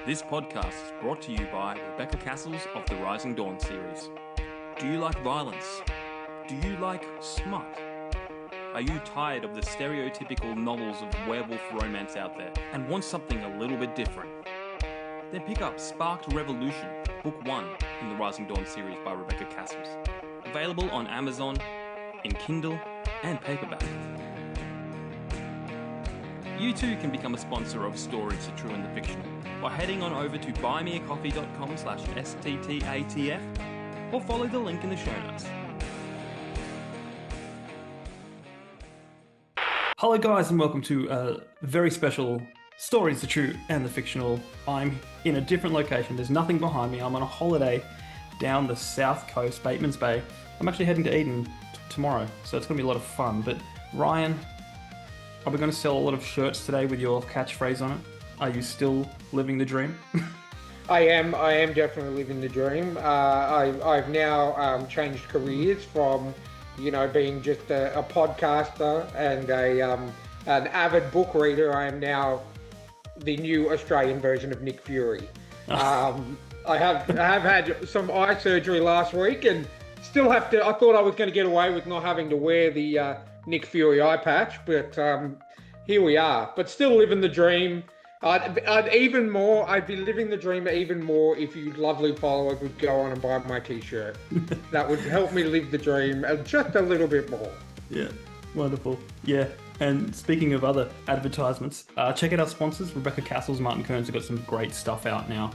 This podcast is brought to you by Rebecca Cassells of the Rising Dawn series. Do you like violence? Do you like smut? Are you tired of the stereotypical novels of werewolf romance out there and want something a little bit different? Then pick up Sparked Revolution, Book 1 in the Rising Dawn series by Rebecca Cassells. Available on Amazon, in Kindle and paperback. You too can become a sponsor of Stories, The True and the Fictional by heading on over to buymeacoffee.com/STTATF or follow the link in the show notes. Hello guys and welcome to a very special Stories, The True and the Fictional. I'm in a different location. There's nothing behind me. I'm on a holiday down the south coast, Bateman's Bay. I'm actually heading to Eden tomorrow, so it's going to be a lot of fun. But Ryan, are we going to sell a lot of shirts today with your catchphrase on it? Are you still living the dream? I am definitely living the dream. I've now changed careers from, being just a podcaster and an avid book reader. I am now the new Australian version of Nick Fury. I have had some eye surgery last week and still have to. I thought I was going to get away with not having to wear the Nick Fury eye patch, but here we are. But still living the dream. I'd be living the dream even more if you lovely followers would go on and buy my t-shirt. That would help me live the dream just a little bit more. Yeah, wonderful. Yeah, and speaking of other advertisements, check out our sponsors, Rebecca Cassells, Martin Kearns have got some great stuff out now.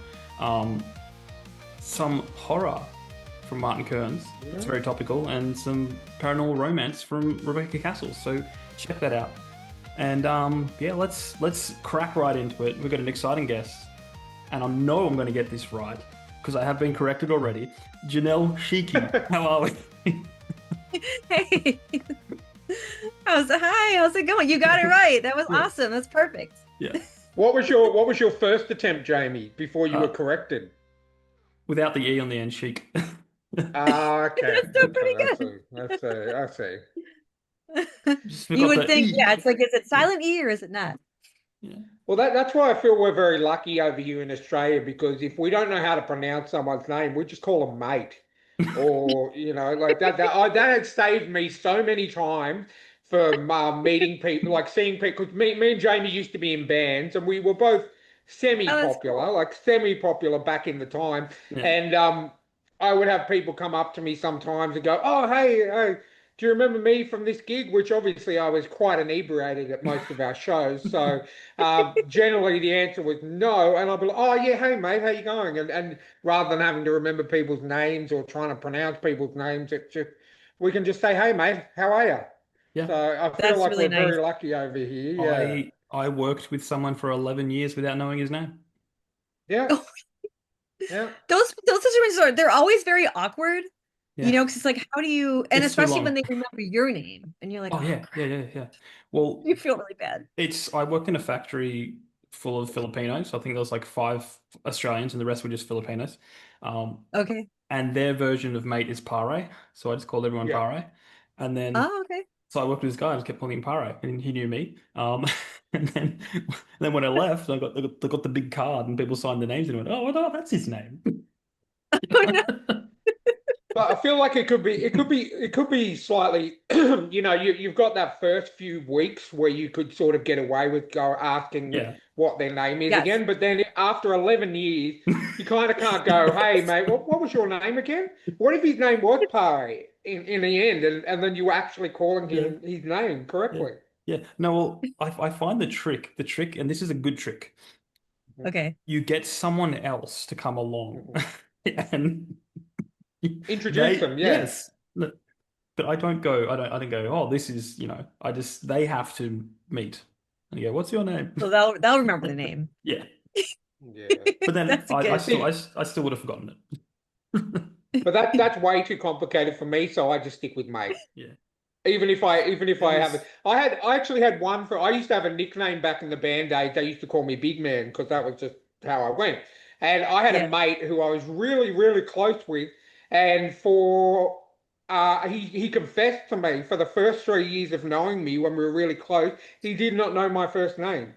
Some horror from Martin Kearns, it's very topical, and some paranormal romance from Rebecca Cassells, so check that out. And let's crack right into it. We've got an exciting guest, and I know I'm going to get this right because I have been corrected already. Janelle Schiecke, how are we? Hey, how's it going? You got it right. That was awesome. That's perfect. Yeah. What was your first attempt, Jamie, before you were corrected? Without the E on the end, chic. Okay. That's still pretty good. I see. You would think, it's like, is it silent E or is it not? Yeah. Well, that's why I feel we're very lucky over here in Australia, because if we don't know how to pronounce someone's name, we just call them mate. Or, like that had saved me so many times from meeting people, like seeing people, because me and Jamie used to be in bands and we were both semi-popular back in the time. Yeah. And I would have people come up to me sometimes and go, "Oh, hey, do you remember me from this gig?" Which obviously I was quite inebriated at most of our shows. So generally the answer was no. And I'd be like, "Oh, yeah, hey, mate, how you going?" And rather than having to remember people's names or trying to pronounce people's names, we can just say, "Hey, mate, how are you?" Yeah. So I feel like really we're very lucky over here. Yeah. I worked with someone for 11 years without knowing his name. Yeah. Yeah. Those situations they're always very awkward. Yeah. Because it's like, how do you, and especially when they remember your name and you're like, oh yeah. Well, you feel really bad. I worked in a factory full of Filipinos. I think there was like 5 Australians and the rest were just Filipinos. Okay. And their version of mate is pare. So I just called everyone pare. And then, okay. So I worked with this guy, I just kept calling him pare and he knew me. And then when I left, I got the big card and people signed their names and went, oh, that's his name. Oh, no. But I feel like it could be slightly, you've got that first few weeks where you could sort of get away with asking what their name is again. But then after 11 years, you kind of can't go, "Hey, mate, what was your name again?" What if his name was Pare in the end, and then you were actually calling him his name correctly? Yeah. No, well, I find the trick, and this is a good trick. Okay. You get someone else to come along and introduce them, yes. But I don't go, oh, this is, they have to meet. And you go, what's your name? So they'll remember the name. Yeah. But then I still would have forgotten it. But that's way too complicated for me, so I just stick with mate. Yeah. Even if I have it. I actually had one I used to have a nickname back in the band days. They used to call me Big Man because that was just how I went. And I had a mate who I was really, really close with. And he confessed to me for the first 3 years of knowing me when we were really close, he did not know my first name.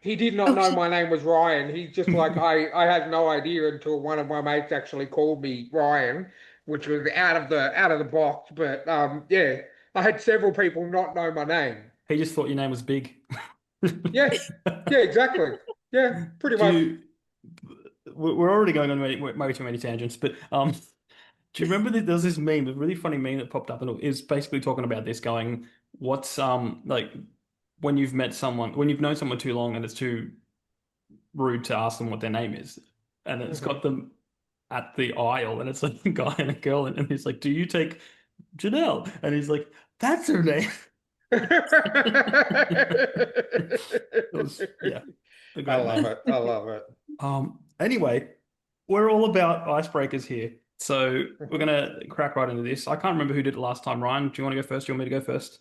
he did not Oh, know my name was Ryan. He's just like I had no idea until one of my mates actually called me Ryan, which was out of the box. But yeah, I had several people not know my name. He just thought your name was big. Yeah, yeah, exactly. Yeah, pretty Do much. you, we're already going on way too many tangents, but do you remember that there was this meme, a really funny meme that popped up, and it was basically talking about this, going, what's like when you've met someone, when you've known someone too long and it's too rude to ask them what their name is, and it's Mhm. got them at the aisle, and it's like a guy and a girl, and he's like, "Do you take Janelle?" And he's like, "That's her name." It was, yeah, a I great love man. it. I love it. Anyway, we're all about icebreakers here. So we're gonna crack right into this. I can't remember who did it last time. Ryan, do you want to go first? Do you want me to go first?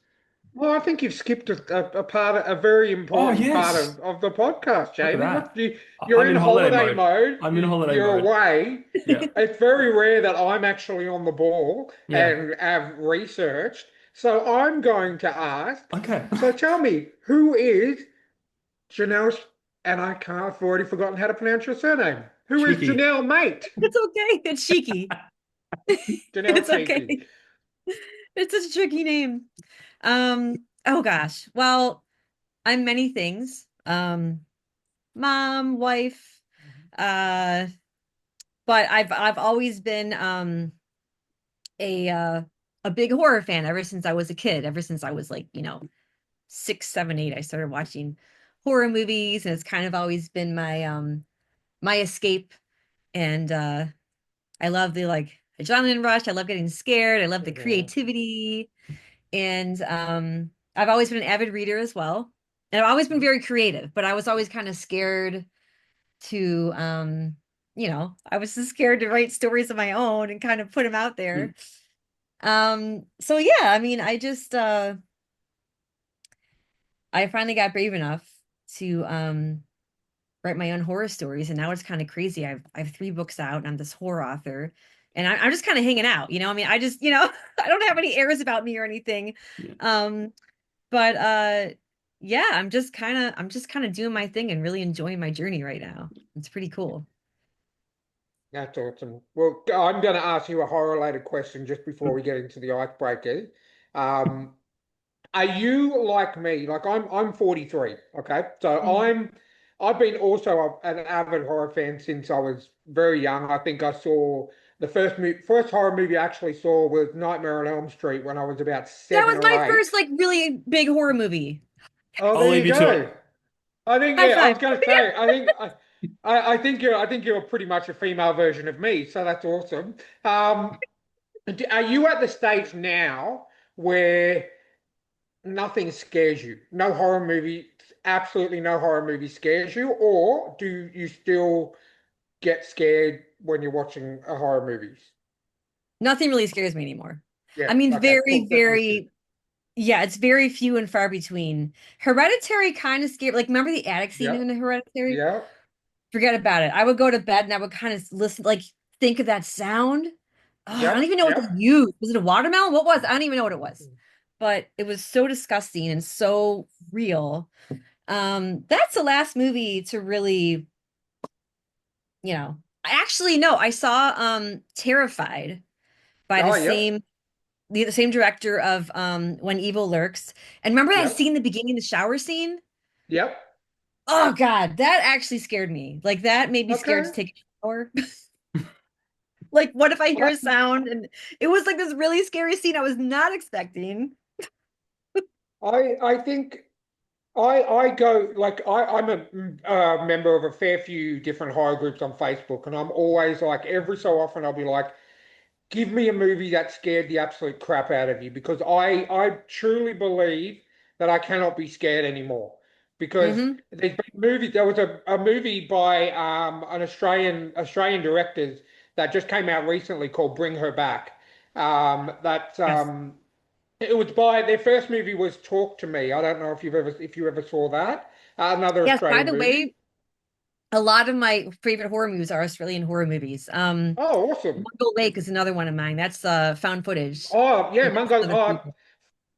Well, I think you've skipped a part, a very Oh, important part yes. of the podcast, Look at Jamie. What that. you're I'm in in holiday holiday mode. mode. I'm in holiday You're mode. away. Yeah. It's very rare that I'm actually on the ball Yeah. and have researched. So I'm going to ask. Okay. So tell me, who is Janelle? And I've already forgotten how to pronounce your surname. Who is Cheeky. Janelle, mate? it's okay. It's cheeky. Janelle It's okay. Schiecke. It's such a tricky name. Oh gosh. Well, I'm many things. Mom, wife, uh, but I've always been a uh a big horror fan ever since I was a kid, ever since I was like, 6, 7, 8. I started watching horror movies, and it's kind of always been my escape. And I love the like adrenaline rush. I love getting scared. I love the Mhm. creativity. And I've always been an avid reader as well. And I've always been very creative, but I was always kind of scared to I was just scared to write stories of my own and kind of put them out Mm. there. So yeah, I mean, I finally got brave enough to write my own horror stories, and now it's kind of crazy. I have 3 books out, and I'm this horror author, and I'm just kind of hanging out. I mean, I just I don't have any airs about me or anything. Yeah. Um, but yeah, I'm just kind of doing my thing and really enjoying my journey right now. It's pretty cool. That's awesome. Well, I'm going to ask you a horror-related question just before we get into the icebreakers. Um, are you like me? Like I'm 43, okay? So Mhm. I've been also an avid horror fan since I was very young. I think I saw the first horror movie I actually saw was Nightmare on Elm Street when I was about That seven was my or eight. first like really big horror movie. Oh, I'll there leave you you to it. go. I think High yeah, I five. was going to say I think you're pretty much a female version of me, so that's awesome. Um, are you at the stage now where nothing scares you? No horror movie, absolutely no horror movie scares you, or do you still get scared when you're watching a horror movies? Nothing really scares me anymore. Yeah, I mean, okay, very, cool. That's me too. very, yeah, it's very few and far between. Hereditary kind of scared. Like, remember the attic scene Yep, in Hereditary? yep, Forget about it. I would go to bed and I would kind of listen, like, think of that sound. Oh, I don't yep, even know what they yep. used. Was it a watermelon? What was it? I don't even know what it was. But it was so disgusting and so real. That's the last movie to really, actually no, I saw Terrified by the Oh, yep, same the same director of When Evil Lurks. And remember that yep, scene in the beginning, the shower scene? yep. Oh God, that actually scared me. Like that made me scared to Okay. take a shower. Like, what if I hear a sound? And it was like this really scary scene I was not expecting. I think I go like I'm a member of a fair few different horror groups on Facebook, and I'm always like every so often I'll be like, give me a movie that scared the absolute crap out of you because I truly believe that I cannot be scared anymore because Hmm. there's been movies. There was a movie by an Australian directors that just came out recently called Bring Her Back. That Yes. it was by their first movie was Talk to Me. I don't know if you ever saw that. Another Yes, by Australian the movie. way, a lot of my favorite horror movies are Australian horror movies. Oh, awesome. Mungo Lake is another one of mine. That's found footage. Oh, yeah, And that's Mungo. another Oh, creepy.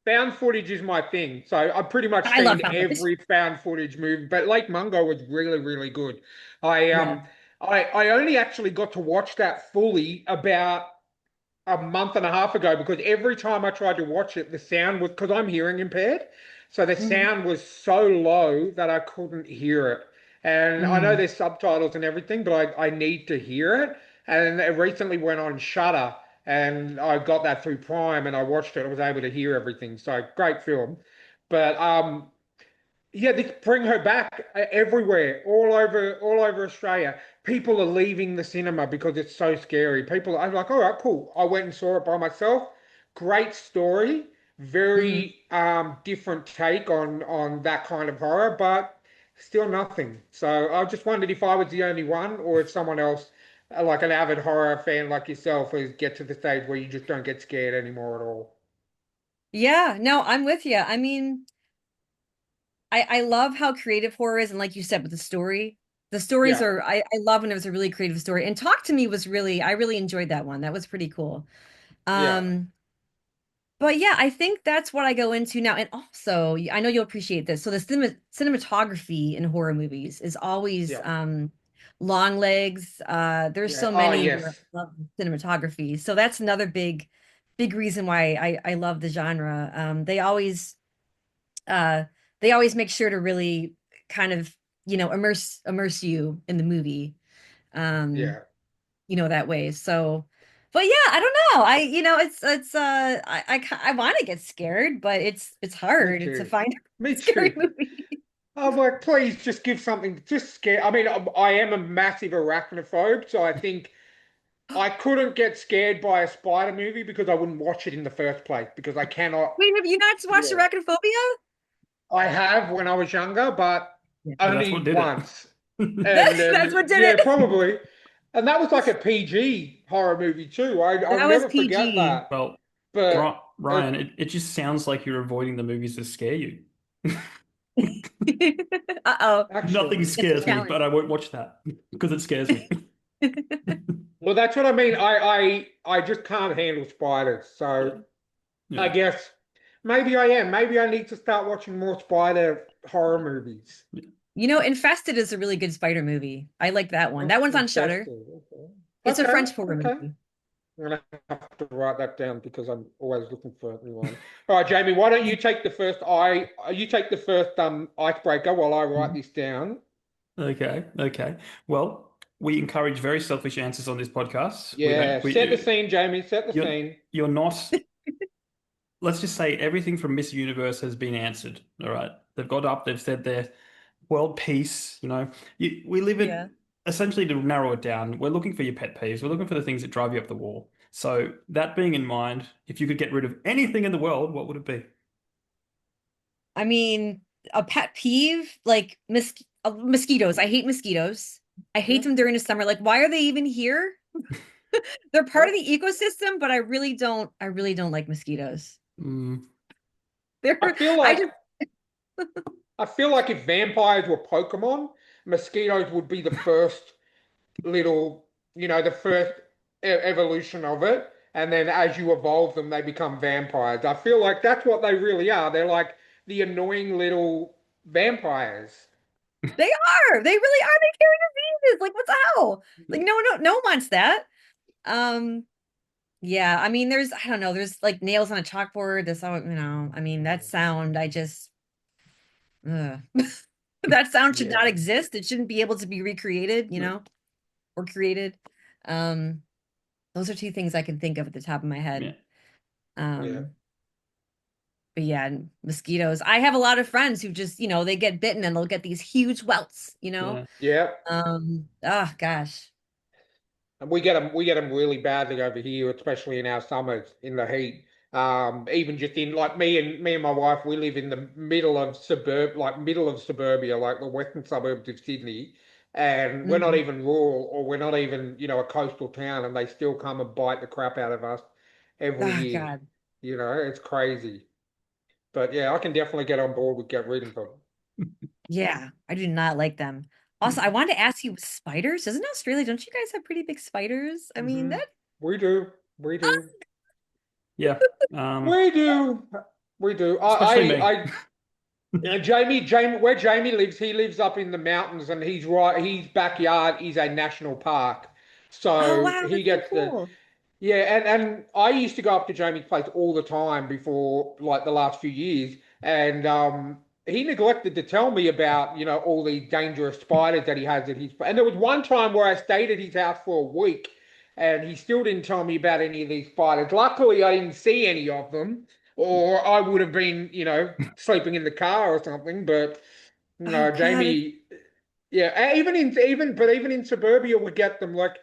found footage is my thing. So I've pretty much I love seen found footage. every found footage movie. But Lake Mungo was really, really good. I Yeah. um I only actually got to watch that fully about a month and a half ago because every time I tried to watch it, the sound was because I'm hearing impaired. So the Mhm. sound was so low that I couldn't hear it. And I know Mhm. there's subtitles and everything, but I need to hear it. And it recently went on Shutter, and I got that through Prime, and I watched it. I was able to hear everything. So great film. But yeah, they bring her back everywhere, all over Australia. People are leaving the cinema because it's so scary. People, I'm like, all right, cool. I went and saw it by myself. Great story, Mhm. very different take on that kind of horror, but still nothing. So I just wondered if I was the only one, or if someone else, like an avid horror fan like yourself, is get to the stage where you just don't get scared anymore at all. Yeah, no, I'm with you. I mean, I love how creative horror is, and like you said, with the stories Yeah, are I love when it was a really creative story. And Talk to Me was really I really enjoyed that one. That was pretty cool. yeah, Um, but yeah, I think that's what I go into now. And also, I know you'll appreciate this. So the cinematography in horror movies is always yeah, long legs. There's yeah. so Oh, many where yes. I love cinematography. So that's another big reason why I love the genre. Uh they always make sure to really kind of, immerse you in the movie. Um, Yeah. that way. So, but yeah, I don't know. I want to get scared, but it's Me hard to too. find a Me scary too. movie. I'm like, please just give something, just scare. I mean, I am a massive arachnophobe, so I think I couldn't get scared by a spider movie because I wouldn't watch it in the first place because I cannot. Wait, have you not watched Yeah. Arachnophobia? I have when I was younger, but Yeah. But that's what only did it. once. And That's what did yeah, it. probably. And that was like a PG horror movie too. I'll That was never forget PG. that. Well, But Ryan, it just sounds like you're avoiding the movies that scare you. Uh-oh. Nothing actually, It's a scares me, challenge. but I won't watch that because it scares me. well, that's what I mean. I just can't handle spiders, Yeah, so. I yeah, guess maybe I am. Maybe I need to start watching more spider horror movies. yeah. Infested is a really good spider movie. I like that one. Oh, That one's on Shudder. infested. Okay. It's a Okay. French horror Okay. movie. I'm gonna have to write that down because I'm always looking for a new one. All right, Jamie, why don't you take the first icebreaker while I write Mhm. this down. Okay, okay. Well, we encourage very selfish answers on this podcast. We don't. Yeah, set the scene, Jamie. Set the You're scene. you're not. Let's just say everything from Miss Universe has been answered. All right, they've got up. They've said their world peace. We live Yeah. it essentially to narrow it down. We're looking for your pet peeves. We're looking for the things that drive you up the wall. So that being in mind, if you could get rid of anything in the world, what would it be? I mean, a pet peeve, like mosquitoes. I hate mosquitoes. I hate Okay. them during the summer. Like, why are they even here? They're part of Yep. the ecosystem, but I really don't like mosquitoes. Mm, They're, I feel I like just, I feel like if vampires were Pokemon, mosquitoes would be the first little, the first evolution of it. And then as you evolve them, they become vampires. I feel like that's what they really are. They're like the annoying little vampires. they they really are. They carry diseases. Like, what the hell? Like, no one wants that. Um, yeah, I mean, I don't know, there's like nails on a chalkboard. I mean, that sound, ugh. That sound should not Yeah, exist. It shouldn't be able to be recreated, no, or created. Um, those are two things I can think of at the top of my yeah, head. yeah, Um, but yeah, mosquitoes. I have a lot of friends who just, they get bitten and they'll get these huge welts. yeah, yeah. Oh gosh. And we get them really badly over here, especially in our summers in the heat. Even just in like me and my wife, we live in the middle of suburbia, like the western suburbs of Sydney, and we're not Mhm. even rural or we're not even, a coastal town, and they still come and bite the crap out of us every Oh year. God. It's crazy. But yeah, I can definitely get on board with get rid of them. Yeah, I do not like them. Also, I wanted to ask you with spiders. Doesn't Australia, don't you guys have pretty big spiders? I mean, Hmm We do. We do. yeah. Um, We do. We do. Especially me. Jamie, where Jamie lives, he lives up in the mountains, and he's right. His backyard is a national park, Oh so wow, he that's so gets the cool. yeah. And I used to go up to Jamie's place all the time before, like the last few years, and he neglected to tell me about all these dangerous spiders that he has at his. And there was one time where I stayed at his house for a week, and he still didn't tell me about any of these spiders. Luckily, I didn't see any of them, or I would have been, sleeping in the car or something. But Oh no, God, Jamie, yeah, even in suburbia, we get them. Like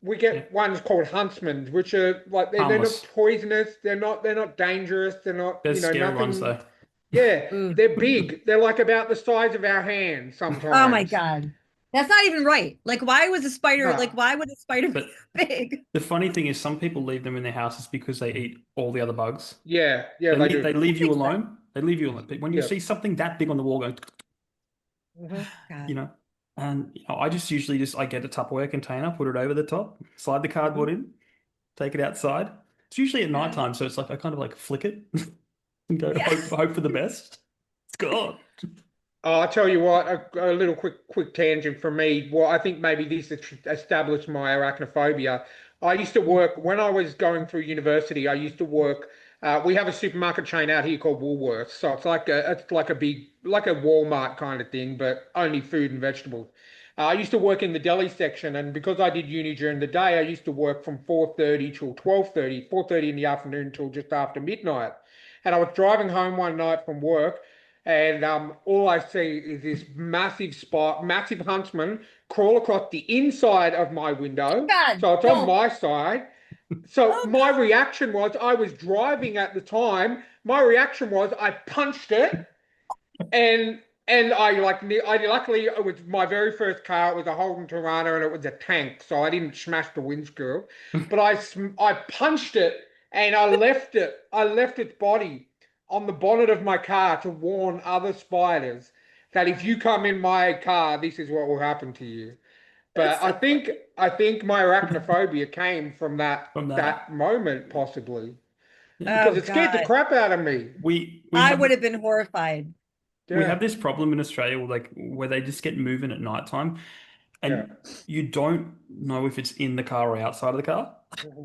we Yeah. get ones called huntsmen, which are like they're not Harmless. poisonous. They're not dangerous. They're not, There's scary ones nothing. though. Yeah, ooh. they're big. They're like about the size of our hands Oh my sometimes. God. That's not even right. Like, why was a spider, like, No. why would a spider be But big? the funny thing is, some people leave them in their houses because they eat all the other bugs. Yeah, yeah, They they leave, do. they leave That you makes sense. alone. They leave you alone. But when you Yeah. see something that big on the wall going, Hmm. you God. know, and I just usually I get a Tupperware container, put it over the top, slide the cardboard in, take it outside. It's usually at night God. time, so it's like I kind of like flick it and go Yeah. hope for the best. It's gone. Oh, I'll tell you what, a little quick tangent from me. Well, I think maybe this established my arachnophobia. I used to work when I was going through university. I used to work. We have a supermarket chain out here called Woolworths, so it's like a big like a Walmart kind of thing, but only food and vegetables. I used to work in the deli section, and because I did uni during the day, I used to work from 4:30 till 12:30, 4:30 in the afternoon till just after midnight. And I was driving home one night from work. And all I see is this massive huntsman crawl across the inside of my window. God, So it's on don't. my side. So Oh my reaction was, I was driving at the time. My reaction was I punched it, and I luckily it was my very first car. It was a Holden Torana, and it was a tank, so I didn't smash the windscreen. But I punched it, and I left its body on the bonnet of my car to warn other spiders that if you come in my car, this is what will happen to you. God. But I think my arachnophobia came from that From that. that moment possibly Yeah. because Oh it scared the God. crap out of me. We I have would have been horrified. we Yeah, have this problem in Australia where they just get moving at night time yeah. and you don't know if it's in the car or outside of the car.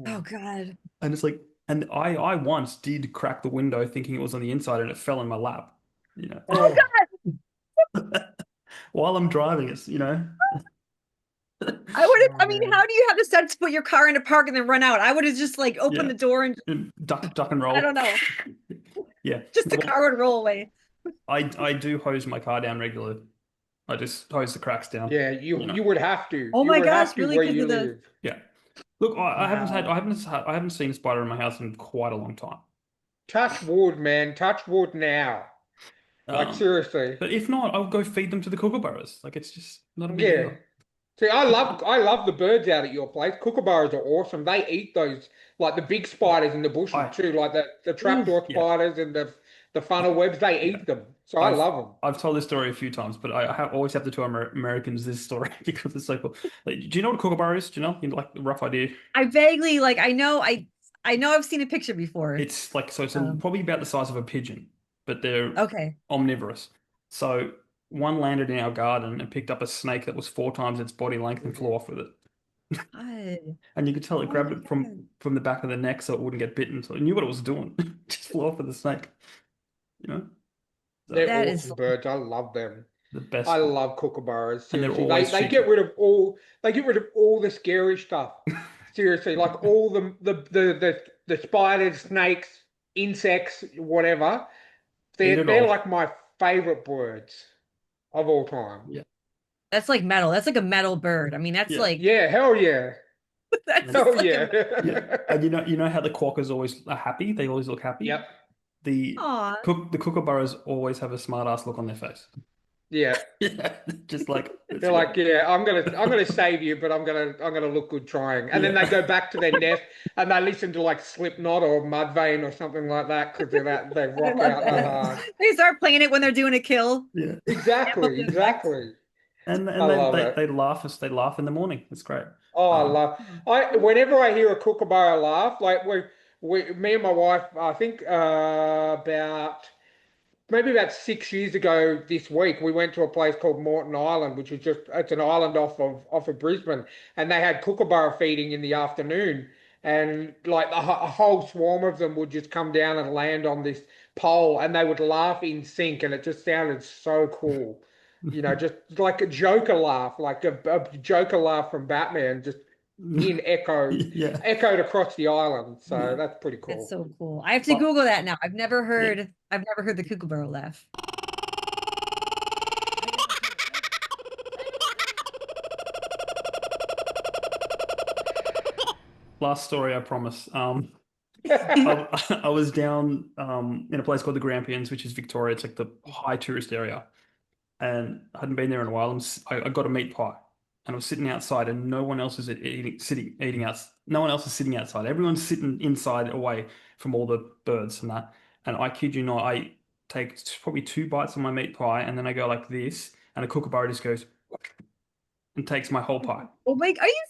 Oh God. And it's like, and I once did crack the window thinking it was on the inside and it fell in my lap, you know, Oh Oh. while I'm driving. I would have, Oh I mean, man. how do you have the sense to put your car in a park and then run out? I would have just like opened Yeah, the door and and duck and I roll. don't know, Yeah. just the Well, car would roll away. I do hose my car down regularly. I just hose the cracks down, Yeah, you know. you would have to. Oh You my would have gosh, to really? where Because you of the, live. Yeah. Look, wow. I haven't seen a spider in my house in quite a long time. Touch wood, man. Touch wood now. Like Um, seriously. but if not, I'll go feed them to the kookaburras. Like it's just not a big Yeah. deal. See, I love the birds out at your place. Kookaburras are awesome. They eat those like the big spiders in the bushes I too, like the Oof. trapdoor yeah. spiders and the funnel webs. They Yeah. eat them. So I I've love them. I've told this story a few times, but always have to tell Americans this story because it's so cool. Like, do you know what a kookaburra is? Do you know? You know, like the rough idea? I vaguely like I know I've seen a picture before. It's like so it's Um, probably about the size of a pigeon, but they're okay. omnivorous. So one landed in our garden and picked up a snake that was 4 times its body length and flew Mhm. off with it. God. And you could tell it Oh grabbed my it God. from the back of the neck so it wouldn't get bitten. So it knew what it was doing. Just flew off with the snake. You know? So They're That is awesome birds. I love them. the I best. love kookaburras. And they're Seriously, they always they cheeky. get rid of all the scary stuff. Seriously, like all the spiders, snakes, insects, whatever. Eat They're it they're all. like my favorite birds of all time. Yeah. that's like metal. That's like a metal bird. I mean, that's Yeah. like Yeah, hell yeah, that's And hell just like yeah. a yeah. And you know how the quackers always are happy? They always look happy. Yep. The aw. the kookaburras always have a smart ass look on their face. Yeah. Yeah. Just like it's They're like, great. yeah, I'm gonna save you, but I'm gonna look good trying. And then they Yeah. go back to their nest and they listen to like Slipknot or Mudvayne or something like that because they I rock love out that that. Yeah. hard. They start playing it when they're doing a kill. Yeah. Exactly, Amplified effects. exactly. I And love it. they laugh in the morning. It's great. Oh, I Um love. I whenever I hear a kookaburra laugh, like me and my wife, I think maybe about 6 years ago this week, we went to a place called Moreton Island, which is it's an island off of Brisbane, and they had kookaburra feeding in the afternoon, and like a whole swarm of them would just come down and land on this pole, and they would laugh in sync, and it just sounded so cool. Just like a Joker laugh, like a Joker laugh from Batman, just in Yeah. echoed across the island. So Yeah. that's pretty That's cool. so cool. I have to But Google that now. yeah. I've never heard the kookaburra laugh. Last story, I promise. I was down in a place called the Grampians, which is Victoria. It's like the high tourist area, and I hadn't been there in a while. I got a meat pie, and I was sitting outside, and no one else is eating out. No one else is sitting outside. Everyone's sitting inside, away from all the birds and that. And I kid you not, I take probably 2 bites of my meat pie, and then I go like this, and a kookaburra just goes and takes my whole pie. Oh my, are you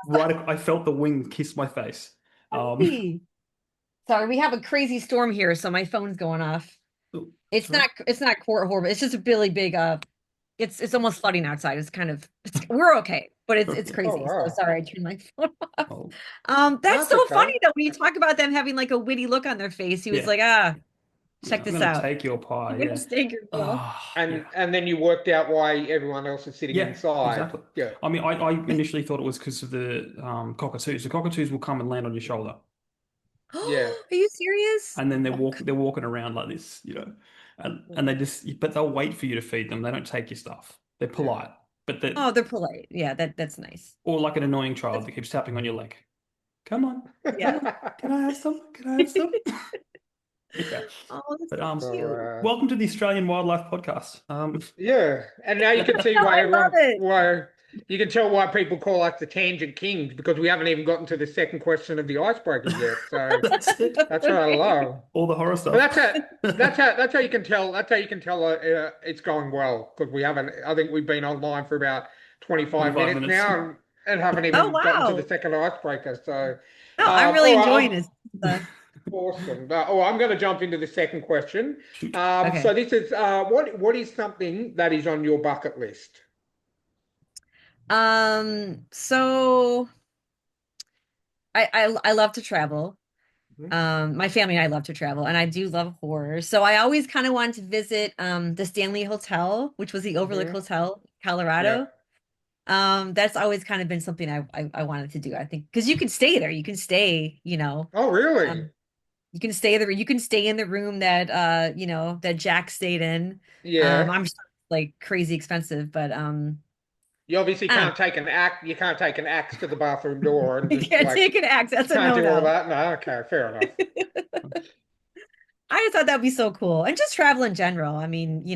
Right, I felt the wing kiss my face. serious? Sorry, we have a crazy storm here, so my phone's going off. It's not horrible. It's just a really big it's almost flooding outside. We're okay, but it's Oh crazy. So wow. sorry, I turned my phone off. Oh, That's That's so okay. funny though. When you talk about them having like a witty look on their face, he was yeah, like, yeah. check I'm this gonna out. take your pie. I'm gonna Yeah. stake your girl. Yeah. And then you worked out why everyone else is sitting Yeah, inside. exactly. Yeah. I mean, I initially thought it was because of the cockatoos. The cockatoos will come and land on your shoulder, Yeah. Are you serious? and then they're walking around like this, and but they'll wait for you to feed them. They don't take your stuff. They're Yeah. polite, but they Oh, they're polite. Yeah, that's nice. or like an annoying child that keeps tapping on your leg. Come on, come Yeah. on. Can I have some? Can I have some? Yeah. Oh, that's But so So, cute. welcome to the Australian Wildlife Podcast. yeah. And now you can see I love it. why you can tell why people call us the Tangent Kings because we haven't even gotten to the second question of the icebreaker yet. So That's it. that's what I love. All the horror But stuff. that's how you can tell. That's how you can tell it's going well because we haven't. I think we've been online for about 25 25 minutes minutes. now and haven't Oh even gotten to the wow. second icebreaker. So, No, I'm really all right, enjoying this. awesome. I'm going to jump into the second question. Shoot. So Okay. this is what is something that is on your bucket list? So I love to travel. Mhm. My family and I love to travel, and I do love horror. So I always kind of wanted to visit the Stanley Hotel, which was the Overlook Mhm. Hotel, Yeah. Colorado. That's always kind of been something I wanted to do. I think because you can stay there, you can stay, Oh, really? um, you can stay there, you can stay in the room that that Jack stayed in. Yeah. I'm sure it's like crazy expensive, but You obviously I don't can't take an axe. You can't take an axe to the bathroom door and know. You just can't like take an axe. That's a can't do all no-no. that. No. Okay. Fair enough. I just thought that'd be so cool. And just travel in general. I mean,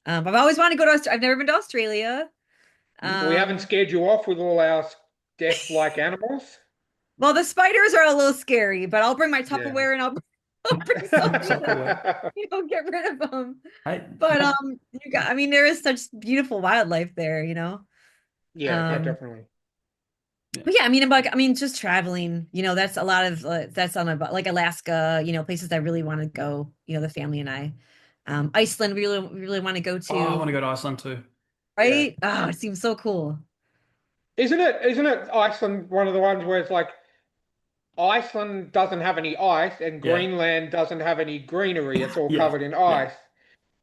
I've always wanted to go to I've never been to Australia. We haven't Um, scared you off with all our death-like animals. well, the spiders are a little scary, but I'll bring my Yeah. Tupperware and I'll bring some, Tupperware. get rid of them. Hey, But I mean, there is such beautiful wildlife there. Yeah, no, Um, definitely. but yeah, I mean, just traveling, that's a lot of that's on a like Alaska, places I really want to go, the family and I. Iceland, we really want to go oh, I want to, to go to Iceland too. Yeah. right? Oh, it seems so cool. Isn't it Iceland one of the ones where it's like Iceland doesn't have any ice and Yeah, Greenland doesn't have any greenery. It's all yeah, covered in yeah, ice.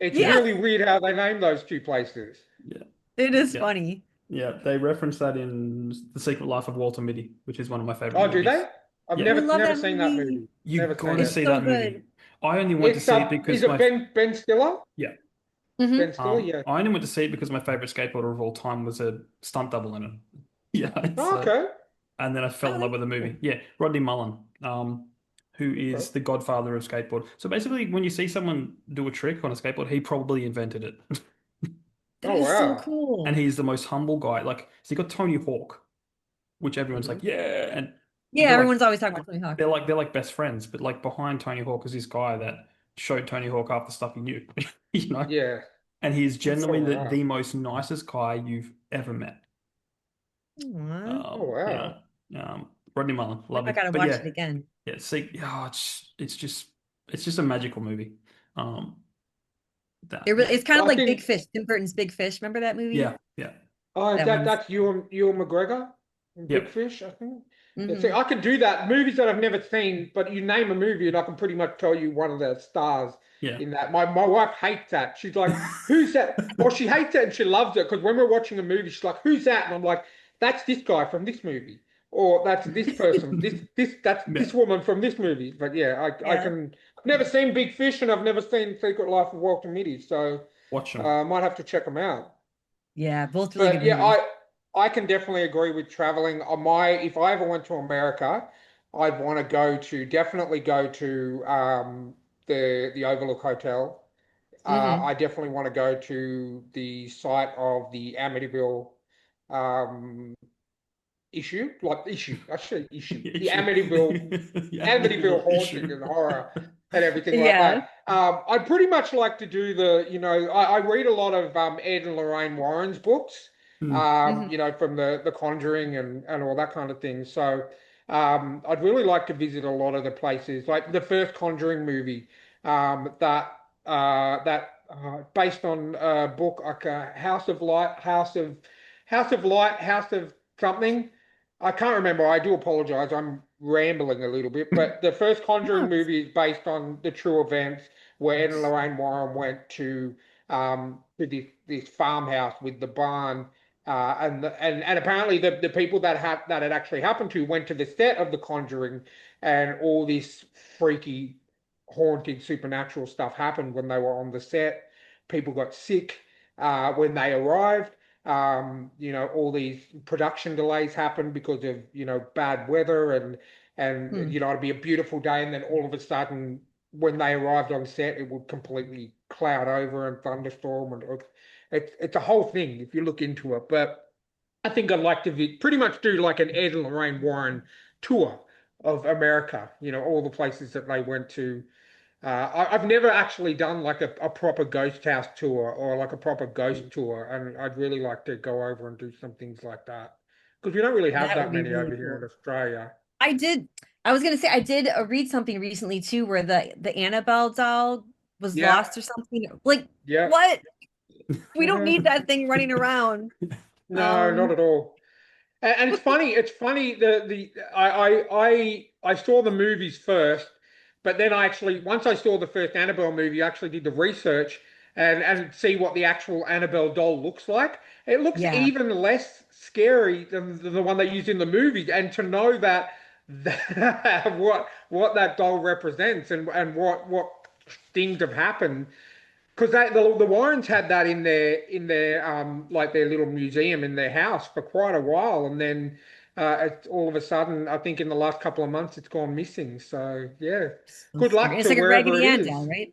It's yeah, Yeah, really weird how they named those two places. yeah, it is yeah, funny. yeah. They reference that in The Secret Life of Walter Mitty, which is one of my favorite Oh, do movies. they? I've Yeah, Oh, I never love never that seen that movie. movie. you Never got seen to it. It's see so that movie. good. I only went to It's see it is because it Ben Stiller? yeah, Hmm. Ben Stiller, yeah. I only went to see it because my favorite skateboarder of all time was a stunt double in it. Yeah, Oh, okay. and then I fell Oh, in love that's with the cool. movie. Yeah, Rodney Mullen, who Okay. is the godfather of skateboard. So basically, when you see someone do a trick on a skateboard, he probably invented it. That Oh is so wow. And cool. he's the most humble guy. Like, so you got Tony Hawk, which everyone's Hmm. like, yeah, and Yeah, they're like everyone's always talking about Tony Hawk. they're like best friends, but like behind Tony Hawk is this guy that showed Tony Hawk half the stuff he knew, you know? Yeah. And he's That's Oh genuinely so wow. the most nicest guy you've ever met. cool. Aw. Oh wow. Yeah. Um, Rodney Mullen, Now love I him. gotta But watch yeah, it again. yeah. See, it's just a magical movie. Um, that It's kind of I like Big think Fish, Tim Burton's Big Fish. Remember that movie? yeah, yeah, That one's that's Ewan McGregor in Big yep, Fish, I think. Yeah, see, hmm I can do that. Movies that I've never seen, but you name a movie and I can pretty much tell you one of the stars yeah. in that. My wife hates that. She's like, "Who's that?" Or she hates it and she loves it because when we're watching a movie, she's like, "Who's that?" And I'm like, "That's this guy from this movie." Or that's this person, that's Yeah, this woman from this movie. But yeah, I Yeah. can. I've never seen Big Fish and I've never seen Secret Life of Walter Mitty, so watch them. I might have to check them out. Yeah, both really good But yeah, movies. I can definitely agree with traveling. On my if I ever went to America, I'd want to definitely go to the Overlook Hotel. Hmm I definitely want to go to the site of the Amityville um, issue, the Issue. Yeah, Amityville medieval haunting issue. and horror and everything like Yeah. that. I'd pretty much like to do I read a lot of Ed and Lorraine Warren's books, Hmm. from the Conjuring and all that kind of thing. So I'd really like to visit a lot of the places, like the first Conjuring movie, based on a book like House of Light, House of something. I can't remember. I do apologize. I'm rambling a little bit, but the first Conjuring No, movie is based on the true events where Ed and Lorraine Warren went to this farmhouse with the barn, and apparently the people that had actually happened to went to the set of The Conjuring, and all this freaky, haunting, supernatural stuff happened when they were on the set. People got sick when they arrived. All these production delays happen because of, bad weather and hmm. it'd be a beautiful day and then all of a sudden when they arrived on set it would completely cloud over and thunderstorm and it's a whole thing if you look into it. But I think I'd like to pretty much do like an Ed and Lorraine Warren tour of America, all the places that they went to. I've never actually done like a proper ghost house tour or like a proper ghost tour, and I'd really like to go over and do some things like that because we don't really have That would that be many really over here in cool. Australia. I did. I was gonna say I did read something recently too, where the Annabelle doll was Yeah, lost or something. Like yeah. what? We don't need that thing running around. No, not Um, at all. And it's funny. It's funny. I saw the movies first, but then I actually once I saw the first Annabelle movie, I actually did the research and see what the actual Annabelle doll looks like. It looks yeah. even less scary than the one they used in the movie. And to know that what that doll represents and what things have happened because the Warrens had that in their like their little museum in their house for quite a while, and then all of a sudden, I think in the last couple of months, it's gone missing. So yeah, So good scary. luck It's to like a wherever Raggedy it Ann doll, is. right?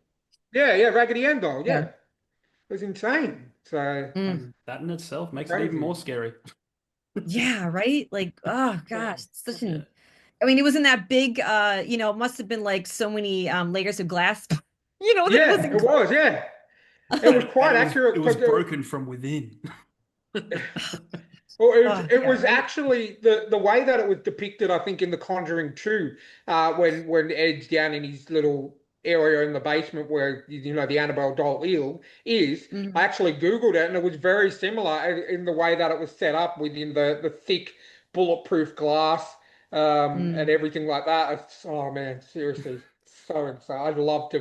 Yeah, yeah, Raggedy Ann doll. Yeah, Yeah. it was insane. So Mm. And that in itself makes it even crazy. more scary. Yeah, right? Like, oh Yeah. gosh, it's such Yeah. an I mean, it was in that big it must have been like so many layers of glass, that it was Yeah, it enclosed. was. Yeah, it was And quite it accurate was because broken from within. well, Oh, it yeah, was right? actually the way that it was depicted, I think, in The Conjuring 2, when Ed's down in his little area in the basement where the Annabelle doll is. I Mhm. actually Googled it, and it was very similar in the way that it was set up within the thick bulletproof glass and Mm. everything like that. Oh man, seriously, so insane. I'd love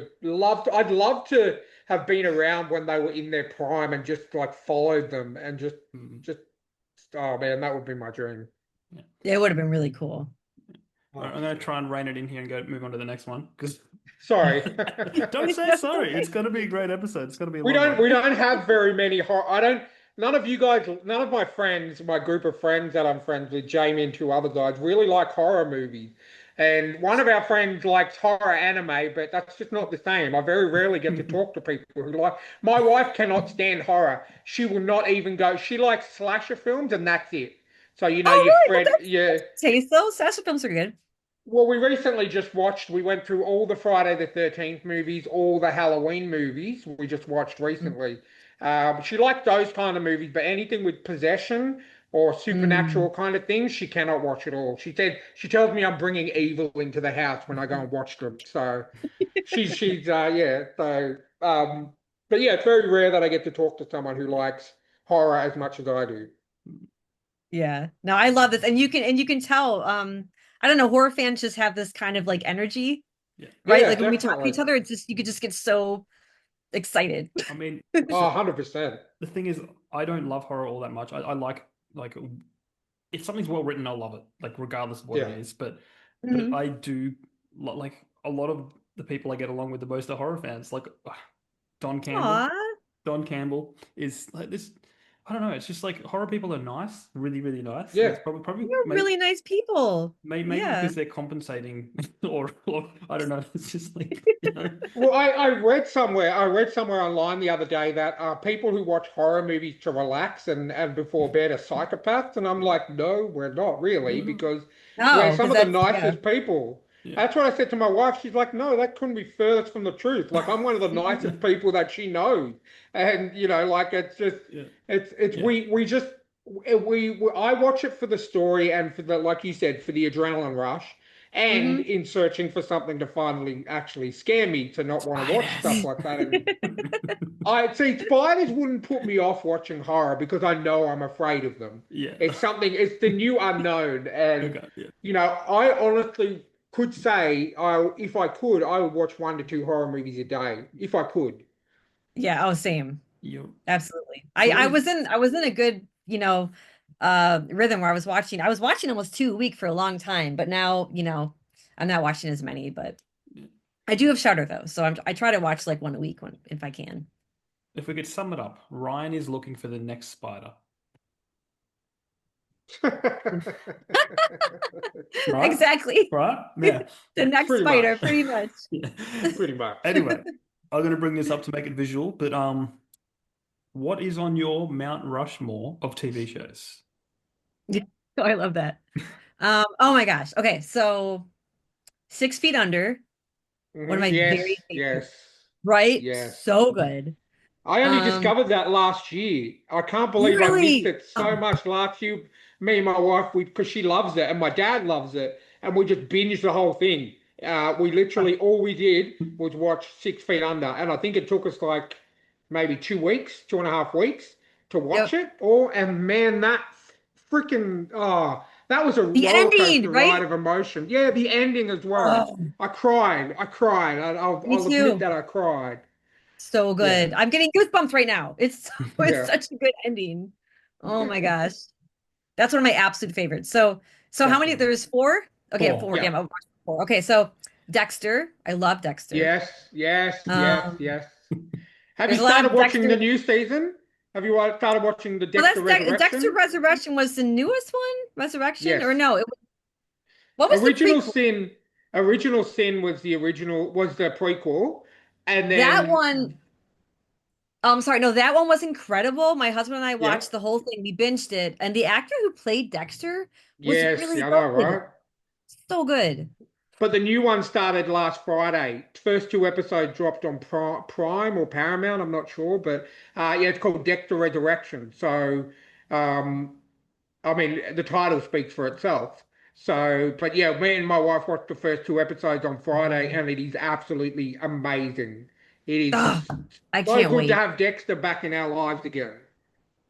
to have been around when they were in their prime and just like followed them and Mm, just oh man, that would be my dream. yeah. Yeah, it would have been really cool. All right, Oh, I'm going to try and rein it in here and go move on to the next one because sorry. don't say sorry. It's going to be a great episode. It's going to be a We long don't one. we don't have very many horror. I don't. None of you guys, none of my friends, my group of friends that I'm friends with, Jamie and two other guys, really like horror movies. And one of our friends likes horror anime, but that's just not the same. I very rarely get to talk to people who like. My wife cannot stand horror. She will not even go. She likes slasher films, and that's it. So Oh, you really? Well, Fred, that's yeah. taste though. Slasher films are good. Well, we recently just watched, we went through all the Friday the 13th movies, all the Halloween movies we just watched Mm. recently. She liked those kind of movies, but anything with possession, or Mm. supernatural kind of things, she cannot watch at all. She tells me I'm bringing evil into the house when I go and watch them. So she's yeah. So but yeah, it's very rare that I get to talk to someone who likes horror as much as I do. Yeah. No, I love this. And you can tell, I don't know, horror fans just have this kind of like energy, Yeah. right? Yeah, Like when we talk to definitely. each other, it's just you could just get so excited. I mean, Oh, so 100%. the thing is, I don't love horror all that much. I like if something's well written, I'll love it, like regardless of what it Yeah. is. But Mhm. I do like a lot of the people I get along with the most are horror fans. Like Don Campbell. Aw, Don Campbell is like this. I don't know. It's just like horror people are nice, really, really nice, and Yeah. it's probably you're really nice people. maybe Yeah. because they're compensating, or I don't know. It's just like Well, I read somewhere online the other day that people who watch horror movies to relax and before bed are psychopaths, and I'm like, no, we're not really, no, because we're Oh, some because of the that's yeah. nicest people. yeah, That's what I said to my wife. She's like, no, that couldn't be furthest from the truth. Like I'm one of the Mhm. nicest people that she knows, and like it's just yeah, it's yeah. we just I watch it for the story and for the like you said for the adrenaline rush and Mhm. in searching for something to finally actually scare me to not want to watch stuff Spiders. like that. And I see spiders wouldn't put me off watching horror because I know I'm afraid of them. Yeah. It's the new unknown. And, Okay. Yeah. I honestly could say if I could, I would watch 1 to 2 horror movies a day if I could. Yeah, oh, same. You. Absolutely. So what was? I was in a good, rhythm where I was watching almost 2 a week for a long time, but now, I'm not watching as many, but I do have Shutter though. So I try to watch like one a week when if I can. If we could sum it up, Ryan is looking for the next spider, right? Exactly. Right? Yeah. The next Pretty spider, much. pretty much. Yeah. Pretty much. Anyway, I'm going to bring this up to make it visual, but what is on your Mount Rushmore of TV shows? Oh, I love that. Oh my gosh. Okay, so 6 Feet Under, one of my Yes, very favorite, yes, right? yes. So good. I only Um, discovered that last year. I can't believe I missed really? it so Oh, much last year. Me and my wife, we because she loves it and my dad loves it, and we just binged the whole thing. We literally all we did was watch 6 Feet Under, and I think it took us like maybe 2 weeks, 2.5 weeks to watch yep. it. And man, that freaking that was a The roller ending, coaster ride right? of emotion. Yeah, the ending as well. Oh, I cried. I cried. me I'll admit too. that I cried. So Yeah, good. I'm getting goosebumps right now. It's yeah, such a good ending. Oh my gosh. That's one of my absolute favorites. So how many? definitely. There's four? Okay, Four. four. Yeah, Yeah. I've watched four. Okay, so Dexter. I love Dexter. Yes, yes, yes, Um, yes. Have you there's a lot started of watching Dexter. the new season? Have you started watching the Well, Dexter Dexter Resurrection? Resurrection was the newest one? Resurrection? Yes. Or no, what was the Original prequel? Sin. Original Sin was the prequel, and That then one, sorry, no, that one was incredible. My husband and I yeah, watched the whole thing. We binged it, and the actor who played Dexter was yes, really I know, good. right? So good. But the new one started last Friday. First 2 episodes dropped on Prime or Paramount, I'm not sure, but yeah, it's called Dexter Resurrection. So um, I mean, the title speaks for itself. So, but yeah, me and my wife watched the first 2 episodes on Friday, and it is absolutely amazing. It Oh, is I so can't good to wait. have Dexter back in our lives again.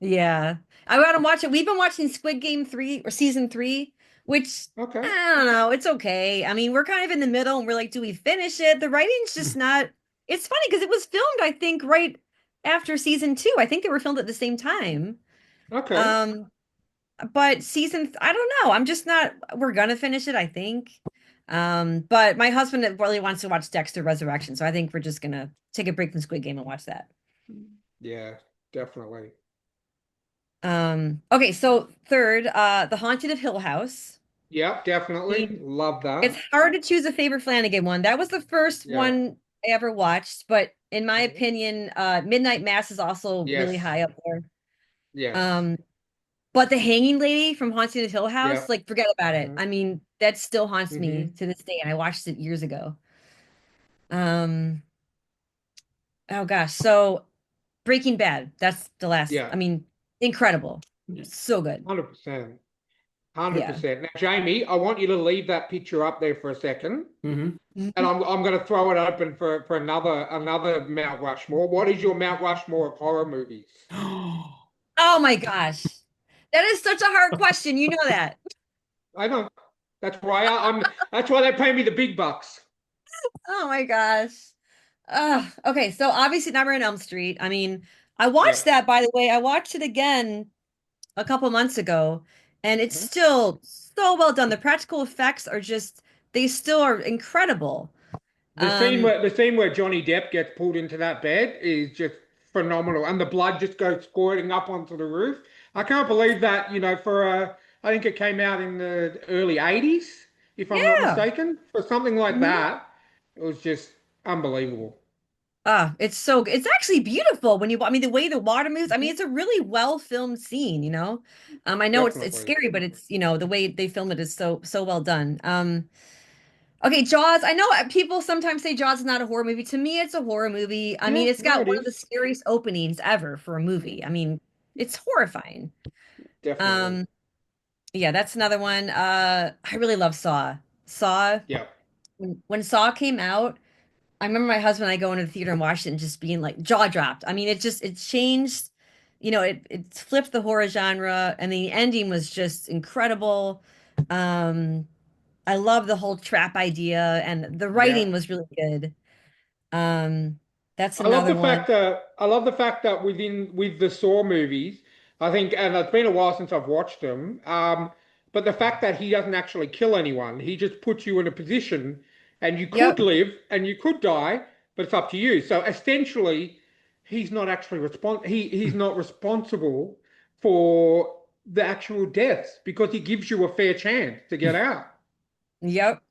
Yeah. I want to watch it. We've been watching Squid Game 3 or season 3, which I Okay, don't know. It's okay. I mean, we're kind of in the middle and we're like, do we finish it? The writing's just not. It's funny because it was filmed, I think, right after season 2. I think they were filmed at the same time. okay, Um, but I don't know. I'm just not, we're gonna finish it, I think. But my husband really wants to watch Dexter Resurrection, so I think we're just gonna take a break from Squid Game and watch that. yeah, definitely. Okay, so third, The Haunted of Hill House. Yep, I definitely. mean, Love it's that. hard to choose a favorite Flanagan one. That was the first Yeah. one I ever watched, but in my Mhm. opinion, Midnight Mass is also really Yes, high up there. yes, Um, but The Hanging Lady from Haunted of Hill House, yep. like forget about it. Hmm. I mean, that still haunts me Hmm. to this day, and I watched it years ago. Um, oh gosh, so Breaking Bad, that's the last. Yeah. I mean, incredible. So good. 100%. Yeah. 100%. Now, Jamie, I want you to leave that picture up there for a second, Hmm. and Mhm. I'm going to throw it open for another Mount Rushmore. What is your Mount Rushmore of horror movies? Oh my gosh. That is such a hard question. You know that. I know. That's why they pay me the big bucks. Oh my gosh. Okay, so obviously Nightmare on Elm Street. I mean, I Yeah. watched that, by the way. I watched it again a couple months ago, and it's still so well done. The practical effects are just, they still are incredible. Um, The scene where Johnny Depp gets pulled into that bed is just phenomenal, and the blood just goes squirting up onto the roof. I can't believe that, I think it came out in the early 80s, if I'm not yeah. mistaken. For something like Mhm. that, it was just unbelievable. It's so it's actually beautiful when I mean, the way the water moves. I mean, it's a really well filmed scene, you know. I know it's Definitely. scary, but it's, the way they film it is so well done. Okay, Jaws. I know people sometimes say Jaws is not a horror movie. To me, it's a horror movie. I mean, Yeah, it's no, got it one of the is. scariest openings ever for a movie. I mean, it's horrifying. Definitely. Um, yeah, that's another one. I really love Saw. Saw, Yeah. when Saw came out, I remember my husband and I going to the theater and watched it and just being like jaw dropped. I mean, it changed, it flipped the horror genre, and the ending was just incredible. Um, I love the whole trap idea, and the Yeah. writing was really good. Um, that's another one. I love the fact that with the Saw movies, I think, and it's been a while since I've watched them. But the fact that he doesn't actually kill anyone, he just puts you in a position, and you could Yep. live and you could die, but it's up to you. So essentially, he's not responsible for the actual deaths because he gives you a fair chance to get out. Yep.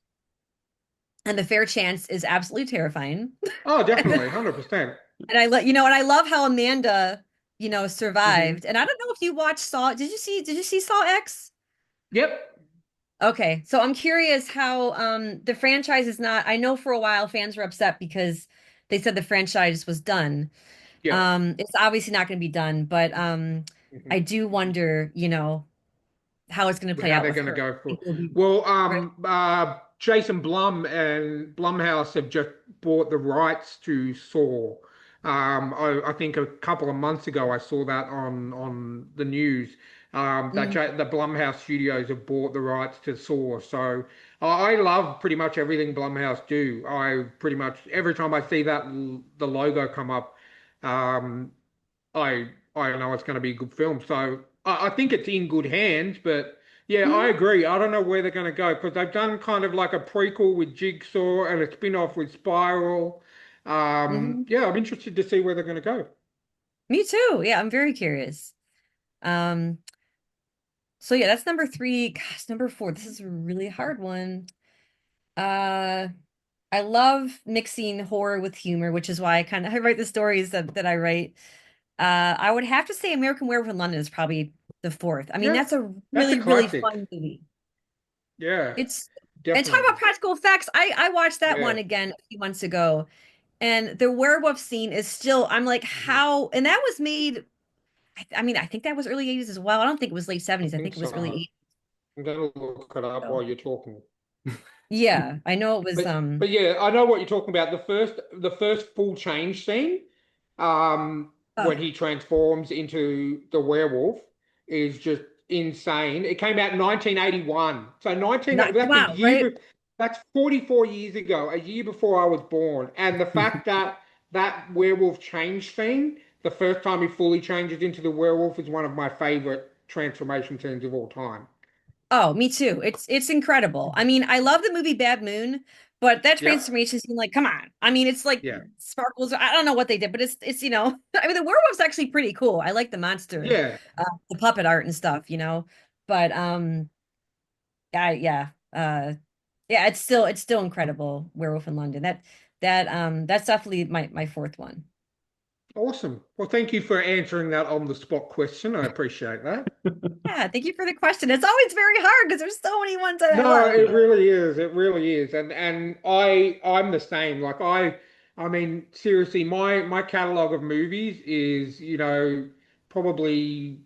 And the fair chance is absolutely terrifying. Oh, definitely, 100%. And I love how Amanda, Hmm. survived. And I don't know if you watched Saw. Did you see Saw X? Yep. Okay, so I'm curious how the franchise is not. I know for a while fans were upset because they said the franchise was done. Yep. It's obviously not going to be done, but I Mhm. do wonder, how it's going to play How out they're with going to her. go for. Think it'll be Well, right. Jason Blum and Blumhouse have just bought the rights to Saw. I think a couple of months ago I saw that on the news. Mhm, The Blumhouse studios have bought the rights to Saw. So I love pretty much everything Blumhouse do. I pretty much every time I see the logo come up, um, I know it's going to be a good film. So I think it's in good hands. But yeah, I mhm, agree. I don't know where they're going to go because they've done kind of like a prequel with Jigsaw and a spin-off with Spiral. mhm. Yeah, I'm interested to see where they're going to go. Me too. Yeah, I'm very curious. Um, so yeah, that's number three. Gosh, number four. This is a really hard one. Uh, I love mixing horror with humor, which is why I write the stories that I write. I would have to say American Werewolf in London is probably the fourth. I mean, Yeah, that's a that's a really, really classic. fun movie. Yeah, It's and talk about definitely. practical effects. I watched that Yeah. one again a few months ago, and the werewolf scene is still. I'm like, Mhm. how? And that was made. I mean, I think that was early 80s as well. I don't think it was late I 70s. I think think it was early so. 80s. I'm going to look it up while So you're talking. yeah, I know it was. But yeah, I know what you're talking about. The first full change scene, when Oh, he transforms into the werewolf, is just insane. It came out in 1981, so 19 not that's a wow, right? that's 44 years ago, a year before I was born. And the fact that that werewolf change scene, the first time he fully changes into the werewolf, is one of my favorite transformation scenes of all time. Oh, me too. It's incredible. I mean, I love the movie Bad Moon, but that Yep. transformation scene, like, come on. I mean, it's like Yeah. sparkles. I don't know what they did, but it's I mean, the werewolf's actually pretty cool. I like the monster, Yeah. the puppet art and stuff, But yeah, yeah, it's still incredible. Werewolf in London. That's definitely my fourth one. Awesome. Well, thank you for answering that on the spot question. I appreciate that. Yeah, thank you for the question. It's always very hard because there's so many ones that I No, love. it really is. It really is. I'm the same. I mean, seriously, my catalog of movies is, probably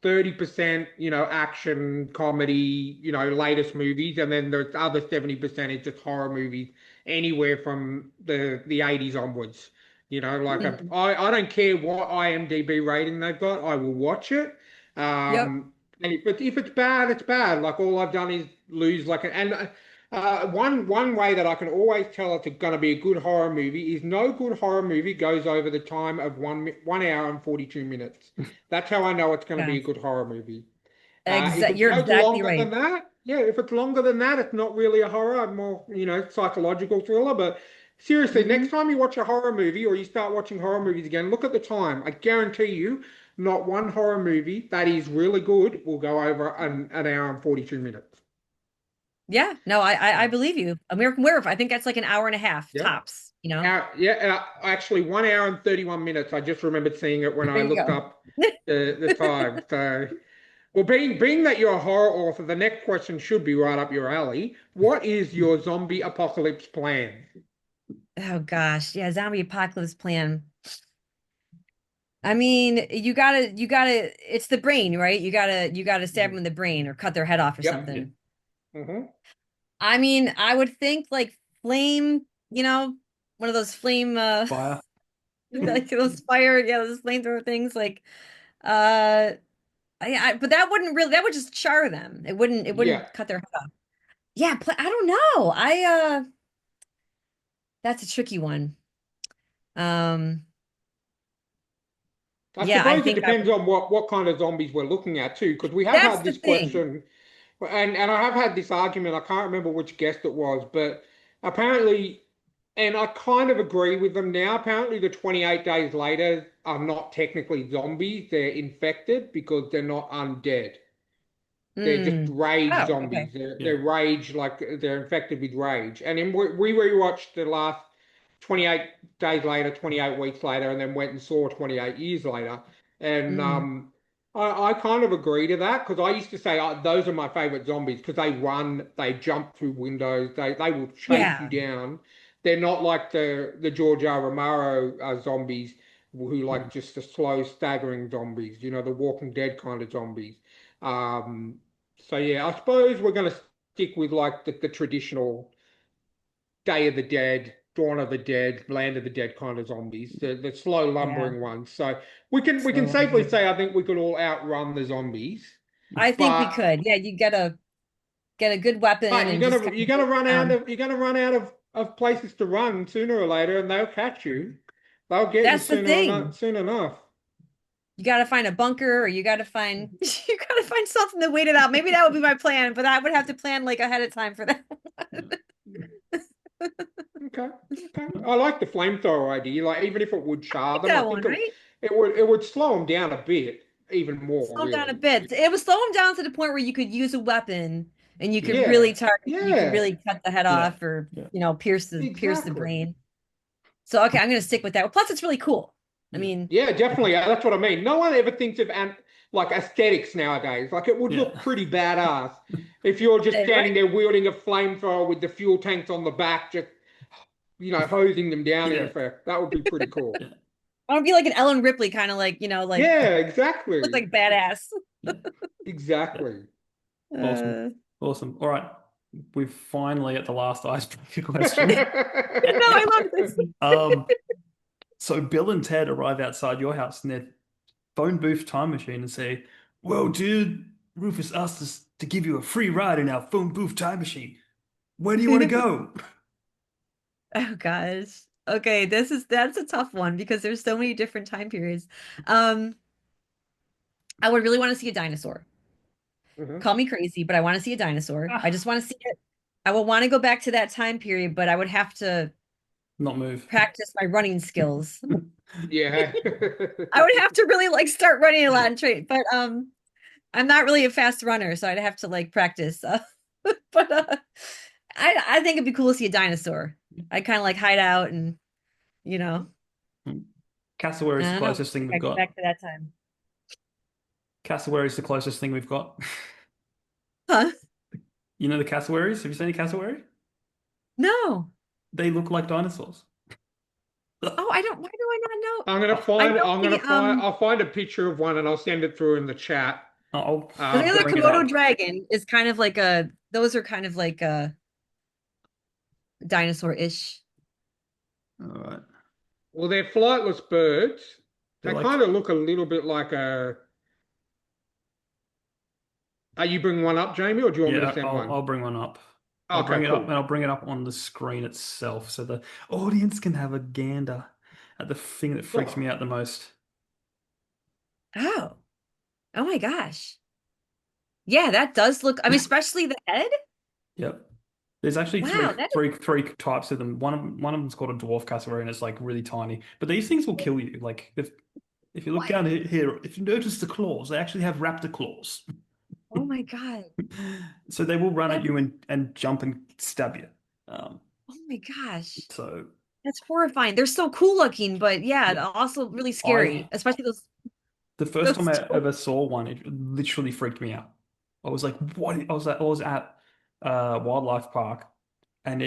30%, action, comedy, latest movies, and then the other 70% is just horror movies, anywhere from the 80s onwards. Like Mhm. I don't care what IMDb rating they've got, I will watch it. Yep. And if it's bad, it's bad. Like all I've done is lose one way that I can always tell it's going to be a good horror movie is no good horror movie goes over the time of 1 hour and 42 minutes. That's how I know it's going to be Yeah. a good horror movie. If it You're goes exactly longer than right. that, yeah, if it's longer than that, it's not really a horror, more, psychological thriller. But seriously, Hmm. next time you watch a horror movie or you start watching horror movies again, look at the time. I guarantee you, not one horror movie that is really good will go over an hour and 42 minutes. Yeah. No, I believe you. American Werewolf. I think that's like an hour and a half Yeah. tops. You know. Actually, 1 hour and 31 minutes. I just remembered seeing it when There I you looked go. up the time. So, well, being that you're a horror author, the next question should be right up your alley. What is your zombie apocalypse plan? Oh gosh, yeah, zombie apocalypse plan. I mean, you gotta, it's the brain, right? You gotta stab them Mhm. in the brain or cut their head off or Yep. Yeah. something. Hmm. I mean, I would think like flame, one of those flame, Fire. like those fire, yeah, those flamethrower things, like, uh, but that would just char them. It Yeah. wouldn't cut their head off. Yeah, I don't know. That's a tricky one. Um, I yeah, I suppose it think I depends would. on what kind of zombies we're looking at too, because we have That's had the this thing. question. And I have had this argument, I can't remember which guest it was, but apparently, and I kind of agree with them now, apparently the 28 days later are not technically zombies, they're infected because they're not undead. They're just Mm. rage Oh, okay. zombies. Yeah. They're rage, like they're infected with rage. And then we rewatched the last 28 days later, 28 weeks later, and then went and saw 28 years later. And Mm. I kind of agree to that because I used to say those are my favorite zombies because they run, they jump through windows, they will chase you Yeah. down. They're not like the George R. Romero zombies who like just the slow, staggering zombies, the Walking Dead kind of zombies. Um, so yeah, I suppose we're going to stick with like the traditional Day of the Dead, Dawn of the Dead, Land of the Dead kind of zombies, the slow Yeah. lumbering ones. So we can Slow safely on. say I think we could all outrun the zombies, I think we but could. Yeah, you gotta get a good weapon and you're just gonna kind you're of gonna go run out around. of you're gonna run out of places to run sooner or later, and they'll catch you. They'll get you That's the sooner or thing. not soon enough. You gotta find a bunker or you gotta find you gotta find something to wait it out. Maybe that would be my plan, but I would have to plan like ahead of time for that. Okay, okay. I like the flamethrower idea. Like even if it would char Like them, I that think one, right? it would slow them down a bit, even more, Slow down a really. bit. It would slow him down to the point where you could use a weapon and Yeah, you could yeah, really cut the head Yeah. off or Yeah. pierce the exactly. brain. So okay, I'm gonna stick with that. Well, plus it's really cool. I Yeah. mean, Yeah, definitely. That's what I mean. No one ever thinks of like aesthetics nowadays. Like it would look Yeah. pretty badass if you're just right? standing there wielding a flamethrower with the fuel tanks on the back, just hosing them down in Yeah. effect. That would be pretty cool. Yeah. I want to be like an Ellen Ripley kind of like, like Yeah, look exactly. like badass. Yeah. Exactly. Awesome. Uh, Awesome. All right. We're finally at the last icebreaker question. no, I love this. Um, so Bill and Ted arrive outside your house in their phone booth time machine and say, "Whoa, dude, Rufus asked us to give you a free ride in our phone booth time machine. Where do you want to go?" Oh gosh. Okay, that's a tough one because there's so many different time periods. Um, I would really want to see a dinosaur. Mhm. Call me crazy, but I want to see a dinosaur. I just Ah, want to see it. I would want to go back to that time period, but I would have to not move. practice my running skills. Yeah. I would have to really like start running a lot and train, but I'm not really a fast runner, so I'd have to like practice. But I think it'd be cool to see a dinosaur. I'd kind of like hide out and you know, Cassowary is I the don't know. closest thing we've I go got. back to that time. Cassowary is the closest thing we've got. Huh? You know the cassowaries? Have you seen a cassowary? No. They look like dinosaurs. Oh, I don't. Why do I not know? I'm gonna I find know I'm gonna the find I'll find a picture of one and I'll send it through in the chat. The I'll other bring it Komodo up. dragon is kind of like those are kind of like a dinosaur-ish. All right. Well, they're flightless birds. They're They like, kind of look a little bit like a. Are you bringing one up, Jamie, or do you want me to yeah, send one? I'll bring one up. I'll Okay, bring it up and cool. I'll bring it up on the screen itself so the audience can have a gander at the thing that freaks me Oh, out the most. Oh, oh my gosh. Yeah, that does look, I mean, especially the head. Yep. There's actually Wow, that is, three types of them. One of them's called a dwarf cassowary and it's like really tiny. But these things will kill you. Like if you look what? down here, if you notice the claws, they actually have raptor claws. Oh my God. So they will run at That, you and jump and stab you. Um, oh my gosh. so That's horrifying. They're so cool looking, but yeah, yeah, also really I scary, especially the first time those I two. ever saw one, it literally freaked me out. I was like, what? I was at wildlife park, and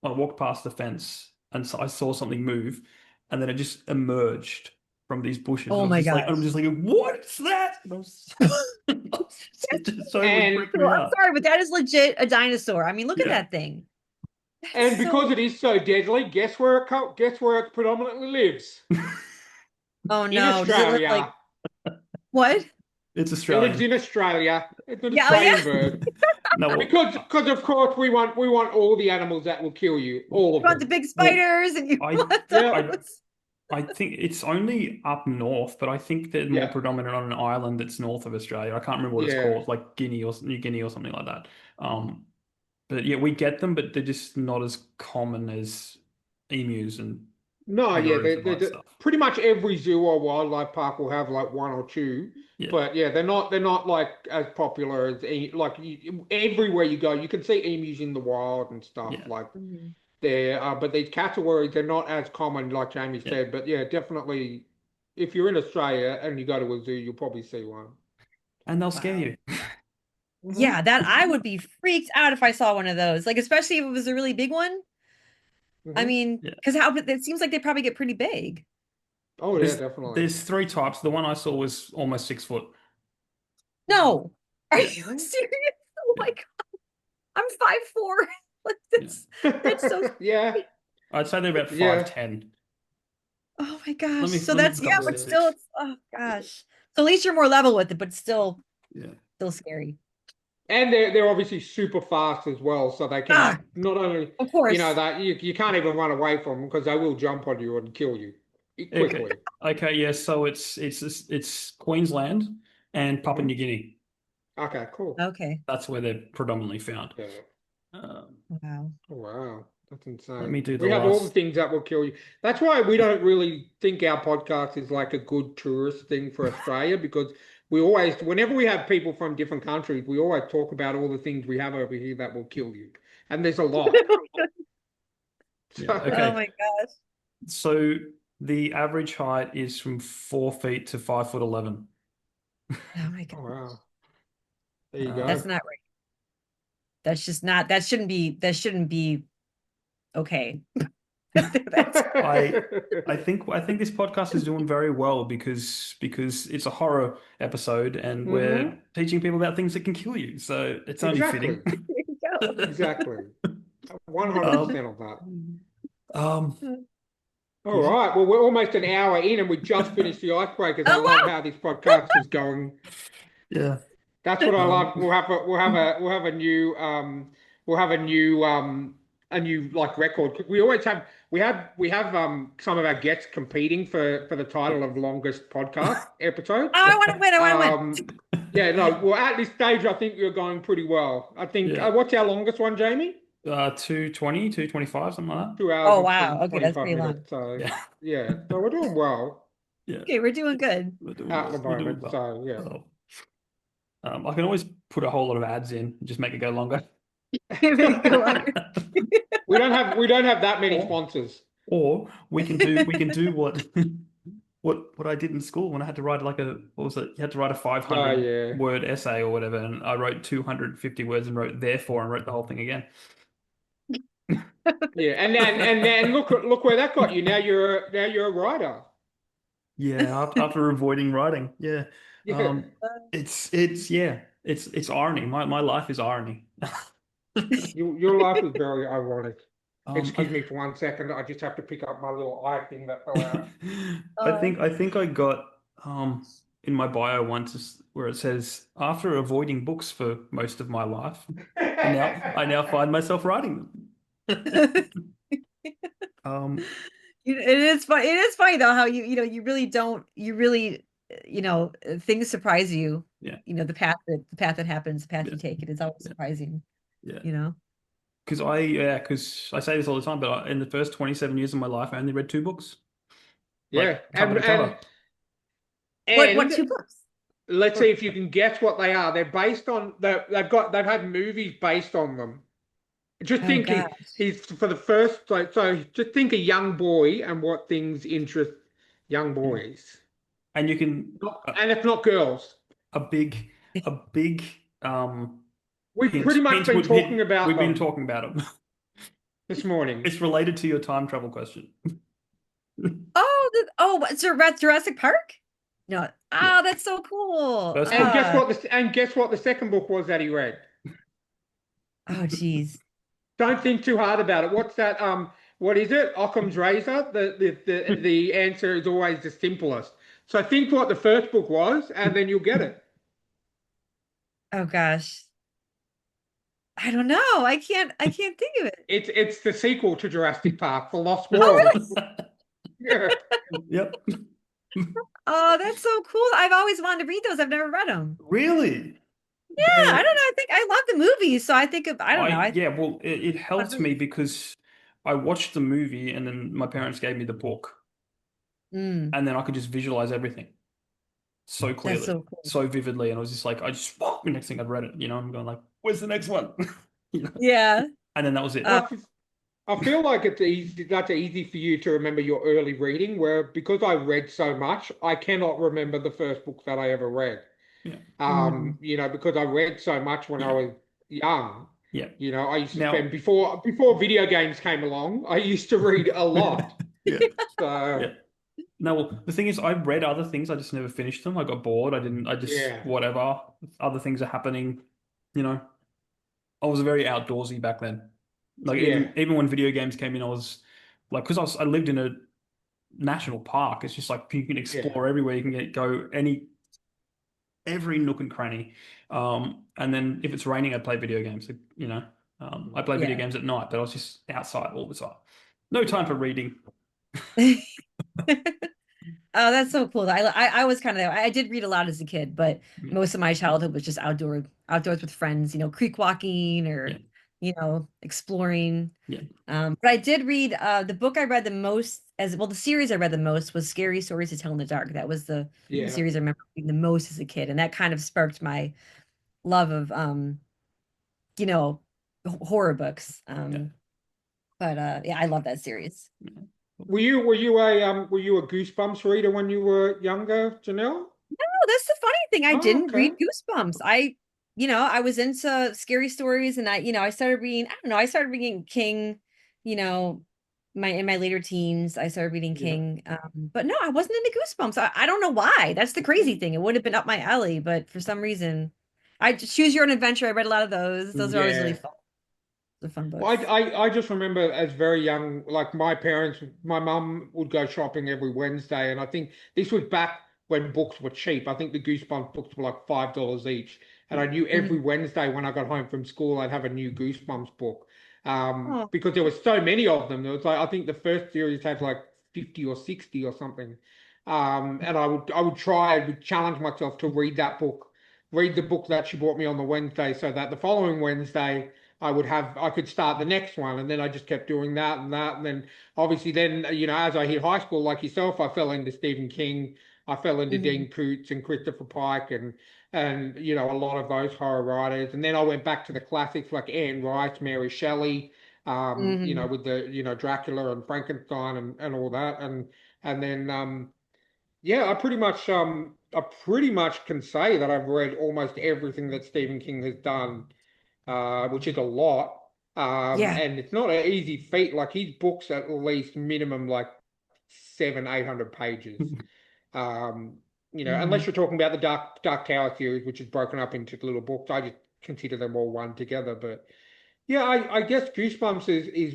I walked past the fence, and so I saw something move, and then it just emerged from these bushes, and Oh my I'm gosh. just like, what is that? And it just totally and freaked So me I'm out. sorry, but that is legit a dinosaur. I mean, look at Yeah, that thing. That's and because so, it is so deadly, guess where it predominantly lives? oh In no. Does it live like Australia. what? it's It lives Australian. in Australia. It's an Yeah, oh yeah. Australian bird. No, Because of course we want all the animals that will kill you, all You of want the them. big well, spiders and you I want Yeah, I those. I think it's only up north, but I think they're more yeah, predominant on an island that's north of Australia. I can't remember what it's yeah. called, like Guinea or New Guinea or something like that. But yeah, we get them, but they're just not as common as emus and No, yeah, kangaroos and all that stuff. pretty much every zoo or wildlife park will have like one or two, Yeah, but yeah, they're not like as popular as everywhere you go, you can see emus in the wild and stuff yeah, like Mhm. there. But these cassowaries, they're not as common, like Jamie yeah. said. But yeah, definitely, if you're in Australia and you go to a zoo, you'll probably see one. And they'll scare Wow. you. Hmm. Yeah, that I would be freaked out if I saw one of those. Like especially if it was a really big one. I Hmm. mean, Yeah. because how it seems like they probably get pretty big. Oh yeah, definitely. There's three types. The one I saw was almost 6 foot. No. Are Yeah, you serious? Oh yeah, my God. I'm 5'4". Like yeah. that's so Yeah, scary. I'd say they're about yeah, 5'10". Oh my gosh. So Let me that's yeah, double but check yeah. still this. it's oh gosh. So at least you're more level with it, but Yeah. still scary. And they're obviously super fast as well, so they can Ah, not only, of you know, course. that you can't even run away from them because they will jump on you and kill you Okay. quickly. Okay. Yeah. So it's Queensland and Papua Hmm. New Guinea. Okay, cool. Okay. That's where they're predominantly found. Yeah. Um, Wow. Oh, wow, that's let insane. me do the We have all the last. things that will kill you. That's why we don't really think our podcast is like a good tourist thing for Australia because we always, whenever we have people from different countries, we always talk about all the things we have over here that will kill you. And there's a lot. Yeah. Oh Okay. So, my gosh. So the average height is from 4 feet to 5'11". Oh my oh, gosh. wow. There you Um, That's go. not right. That's just not that shouldn't be okay. That's I think this podcast is doing very well because it's a horror episode and we're Hmm. teaching people about things that can kill you. So it's only Exactly. fitting. there you go. Exactly. Um, 100% of that. um, All yeah, right. Well, we're almost an hour in and we just finished the icebreakers. I Oh love wow. how this podcast is going. yeah. That's what I Um, love. We'll have a new we'll have a new like record. We have some of our guests competing for the yeah, title of longest podcast episode. Oh, I want to win. I want to win. Um yeah, no, well at this stage I think you're going pretty well. I think yeah. what's our longest one, Jamie? 220, 225, something like that. 2 hours Oh and wow. Okay, that's 25 pretty long. minutes. So Yeah, yeah, so we're doing well yeah. Okay, we're doing good. We're doing at the well. We're doing moment. well. So yeah. Oh. I can always put a whole lot of ads in, and just make it go longer. Maybe go longer. We don't have that many Or, sponsors. or we can do what what I did in school when I had to write like a what was it? You had to write a Oh 500 yeah. word essay or whatever, and I wrote 250 words and wrote therefore and wrote the whole thing again. Yeah, and then look where that got you. Now you're a writer. Yeah, after avoiding writing. Yeah. Yeah. It's irony. My life is irony. Your life is very ironic. Um, Excuse I, me for 1 second. I just have to pick up my little eye thing that fell out. I think I got in my bio once where it says after avoiding books for most of my life, I now find myself writing them. Um, It is fun. It is funny though how you really don't you really things surprise you. yeah, The path that happens, the path yeah, you take. It is always yeah, surprising. yeah. You know. Because I say this all the time, but in the first 27 years of my life, I only read two books, like Yeah, cover to cover. What and two books? let's see if you can guess what they are. They're based on they've had movies based on them. Just Oh think gosh. he's for the first so just think a young boy and what things interest young Yeah. boys. And you can And it's not girls. a big a big We've pretty much been talking hint. about We've been them talking about them. this morning. It's related to your time travel question. What's Jurassic Park? No. Yeah. Oh, that's so cool. First book. And guess what the second book was that he read? Oh, geez. Don't think too hard about it. What's that? What is it? Occam's razor. The answer is always the simplest. So think what the first book was, and then you'll get it. Oh gosh. I don't know. I can't think of it. It's the sequel to Jurassic Park, The Lost Oh, World. really? Yeah. Yep. Oh, that's so cool. I've always wanted to read those. I've never read them. Really? Yeah, I don't know. I think I love the movies, so I think I don't know. Yeah, well, it I'd helped really me because I watched the movie and then my parents gave me the book, mm, and then I could just visualize everything so that's clearly, so cool. so vividly, and I was just like, the next thing I'd read it, I'm going like, where's the next one? You know, Yeah. and then that was it. Uh, Well, I feel like it's easy. That's easy for you to remember your early reading, where because I read so much, I cannot remember the first book that I ever read. Yeah, mm, Because I read so much when I yeah, was young. yeah. I used to Now, spend before video games came along, I used to read a lot. yeah, So yeah. No, well, the thing is, I read other things. I just never finished them. I got bored. I just, yeah, whatever. Other things are happening. You know, I was very outdoorsy back then. Like yeah, even when video games came in, I was like, because I lived in a national park. It's just like you can yeah, explore everywhere. You can go every nook and cranny. And then if it's raining, I play video games. I play video yeah. games at night, but I was just outside all the time. No time for reading. Oh, that's so cool. I was kind of there. I did read a lot as a kid, but Yeah, most of my childhood was just outdoors with friends, creek walking yeah, or, exploring. yeah, But I did read the book I read the most as well, the series I read the most was Scary Stories to Tell in the Dark. That was the yeah, series I remember reading the most as a kid. And that kind of sparked my love of you know, horror books. yeah. But yeah, I love that series. Yeah. were you a Goosebumps reader when you were younger, Janelle? Oh, that's the funny thing. I Oh, didn't read okay. Goosebumps. I was into scary stories and I started reading, I don't know, I started reading King, you know, in my later teens, I started reading Yeah. King. But no, I wasn't into Goosebumps. I don't know why. That's the crazy thing. It would have been up my alley, but for some reason, I just Choose Your Own Adventure. I read a lot of those. Those are always really Yeah. fun. The fun Well, books. I just remember as very young, like my mum would go shopping every Wednesday, and I think this was back when books were cheap. I think the Goosebumps books were like $5 each, and I knew every Mhm. Wednesday when I got home from school, I'd have a new Goosebumps book, Oh. because there were so many of them. There was like I think the first series had like 50 or 60 or something, and I would challenge myself to read the book that she bought me on the Wednesday, so that the following Wednesday. I could start the next one, and then I just kept doing that and that, and then obviously then as I hit high school like yourself, I fell into Stephen King, I fell into Mhm. Dean Koontz and Christopher Pike, and a lot of those horror writers, and then I went back to the classics like Anne Rice, Mary Shelley, Mhm. with the Dracula and Frankenstein and all that, and then yeah, I pretty much can say that I've read almost everything that Stephen King has done, which is a lot. Yeah. And it's not an easy feat. Like his books at least minimum like 700, 800 pages. Um, unless you're talking about the Dark Tower series, which is broken up into little books, I just consider them all one together. But yeah, I guess Goosebumps is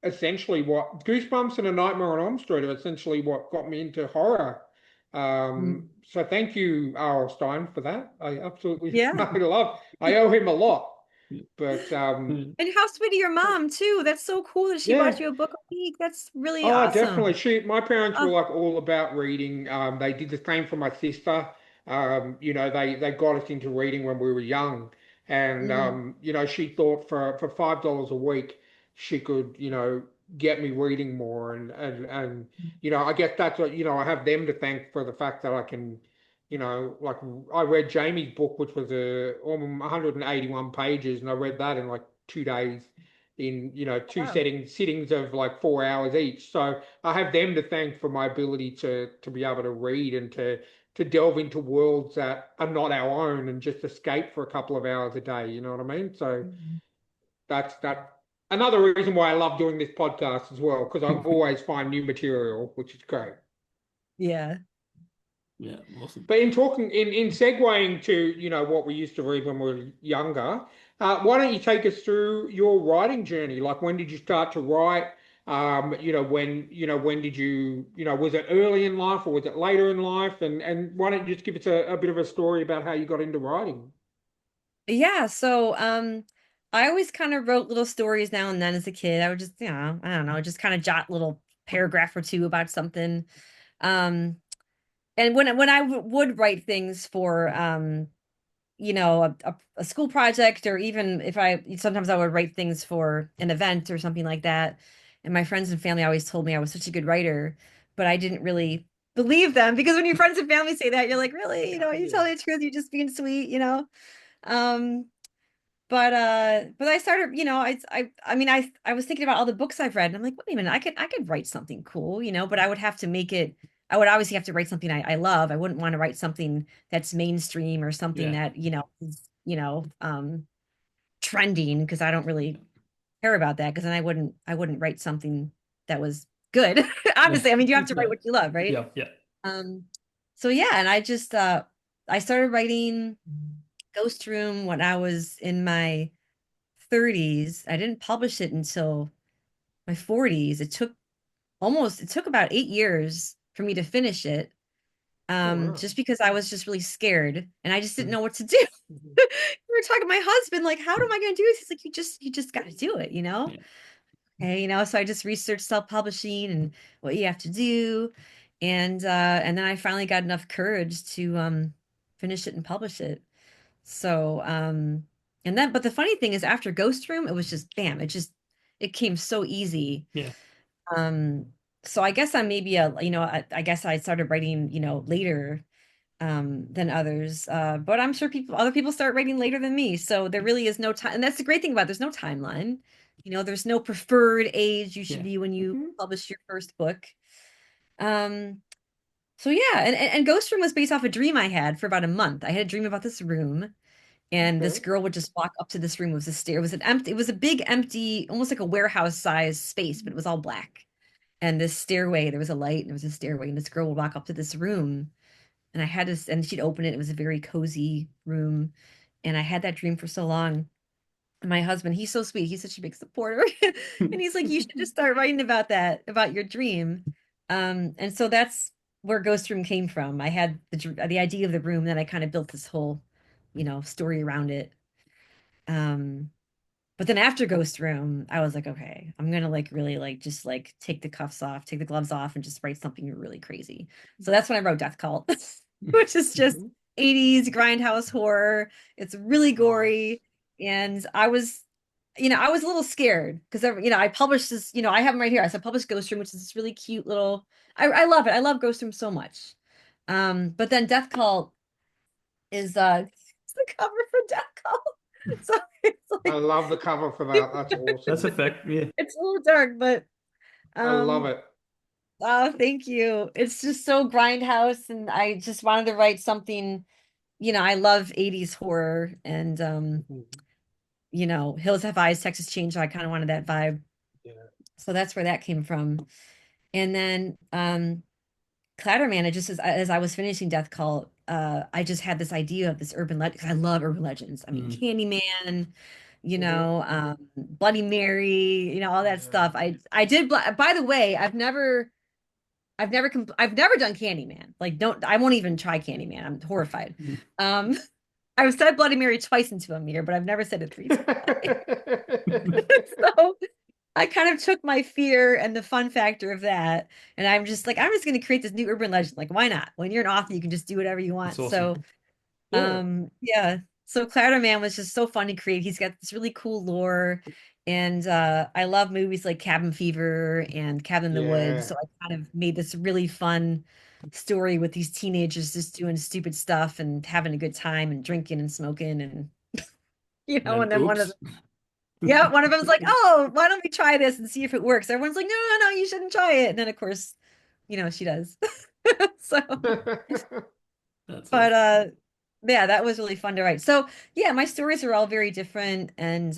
essentially what Goosebumps and A Nightmare on Elm Street are essentially what got me into horror. Mm. So thank you, R.L. Stein, for that. I absolutely Yeah. I owe him a lot. But And how sweet of your mom too. That's so cool that she bought yeah. you a book a week. That's really Oh, definitely. awesome. My parents were Oh, like all about reading. They did the same for my sister. They got us into reading when we were young, and mm, she thought for $5 a week she could, get me reading more, and I guess that's what I have them to thank for the fact that I can, like I read Jamie's book, which was 181 pages, and I read that in like 2 days in two wow. sittings of like 4 hours each. So I have them to thank for my ability to be able to read and to delve into worlds that are not our own and just escape for a couple of hours a day. You know what I mean? So Mm. that's another reason why I love doing this podcast as well, because I always find new material, which is great. Yeah. Yeah, awesome. But in segueing to what we used to read when we were younger, why don't you take us through your writing journey? Like when did you start to write? When did was it early in life or was it later in life? And why don't you just give us a bit of a story about how you got into writing? Yeah, so I always kind of wrote little stories now and then as a kid. I would just, I don't know, just kind of jot little paragraph or two about something. Um and when I would write things for a school project, or even if sometimes I would write things for an event or something like that. And my friends and family always told me I was such a good writer, but I didn't really believe them, because when your friends and family say that, you're like, really, you tell me the truth, you're just being sweet. Um, but I started, I mean, I was thinking about all the books I've read, and I'm like, wait a minute, I could write something cool, but I would have to make it. I would obviously have to write something I love. I wouldn't want to write something that's mainstream or something Yeah. that, is, trending, because I don't really care about that, because then I wouldn't write something that was good. Yeah. Honestly, I mean, you have to write No. what you love, right? Yeah, yeah. Um, so yeah, and I started writing Ghost Room when I was in my 30s. I didn't publish it until my 40s. It took about 8 years for me to finish it. Oh, wow. Just because I was just really scared and I just didn't know what to do. We were talking to my husband, like, how am I going to do this? He's like, you just got to do it. Yeah. Okay, so I just researched self-publishing and what you have to do. And then I finally got enough courage to finish it and publish it. So, but the funny thing is, after Ghost Room, it was just bam, it came so easy. Yeah. Um, so I guess I'm maybe I guess I started writing, later than others. But I'm sure other people start writing later than me. So there really is no time. And that's the great thing about it. There's no timeline. There's no preferred age you should Yeah. be when you Mhm. publish your first book. Um, so yeah, and Ghost Room was based off a dream I had for about a month. I had a dream about this room, and this Okay. girl would just walk up to this room. It was a stair. It was a big empty, almost like a warehouse size space, but it was all black. And this stairway, there was a light and there was a stairway, and this girl would walk up to this room, and and she'd open it. It was a very cozy room. And I had that dream for so long. And my husband, he's so sweet. He's such a big supporter. And he's like, you should just start writing about that, about your dream. And so that's where Ghost Room came from. I had the idea of the room, then I kind of built this whole, story around it. Um, but then after Ghost Room, I was like, okay, I'm gonna like really like just like take the cuffs off, take the gloves off, and just write something really crazy. So that's when I wrote Death Cult, which is just Mhm. 80s grindhouse horror. It's really Nice. gory. And I was a little scared because I published this, I have them right here. I said published Ghost Room, which is this really cute little I love it. I love Ghost Room so much. But then Death Cult is it's the cover for Death Cult. So it's I like love the cover for that. That's That's awesome. a fact. Yeah. it's a little dark, but I love um it. oh, thank you. It's just so grindhouse, and I just wanted to write something, I love 80s horror, and Mhm. Hills Have Eyes, Texas Chainsaw. I kind of wanted that vibe. Yeah. So that's where that came from. And then Clatterman, it just as I was finishing Death Cult, I just had this idea of this urban legend because I love urban legends. I mean, Mm. Candyman, Mhm. Bloody Mary, all that Yeah. stuff. I did. By the way, I've never done Candyman. Like, don't I won't even try Candyman. I'm horrified. Mm. Um, I've said Bloody Mary twice into a mirror, but I've never said it three times. So I kind of took my fear and the fun factor of that, and I'm just like, I'm just going to create this new urban legend. Like, why not? When you're an author, you can just do whatever you That's want. awesome. So, Yeah. yeah. So Clouder Man was just so fun to create. He's got this really cool lore, and I love movies like Cabin Fever and Cabin in the Woods. Yeah. So I kind of made this really fun story with these teenagers just doing stupid stuff and having a good time and drinking and smoking and And then and then one of oops. them, yeah, one of them's like, "Oh, why don't we try this and see if it works?" Everyone's like, "No, no, no, you shouldn't try it." And then of course, she does. So, That's but awesome. yeah, that was really fun to write. So, yeah, my stories are all very different and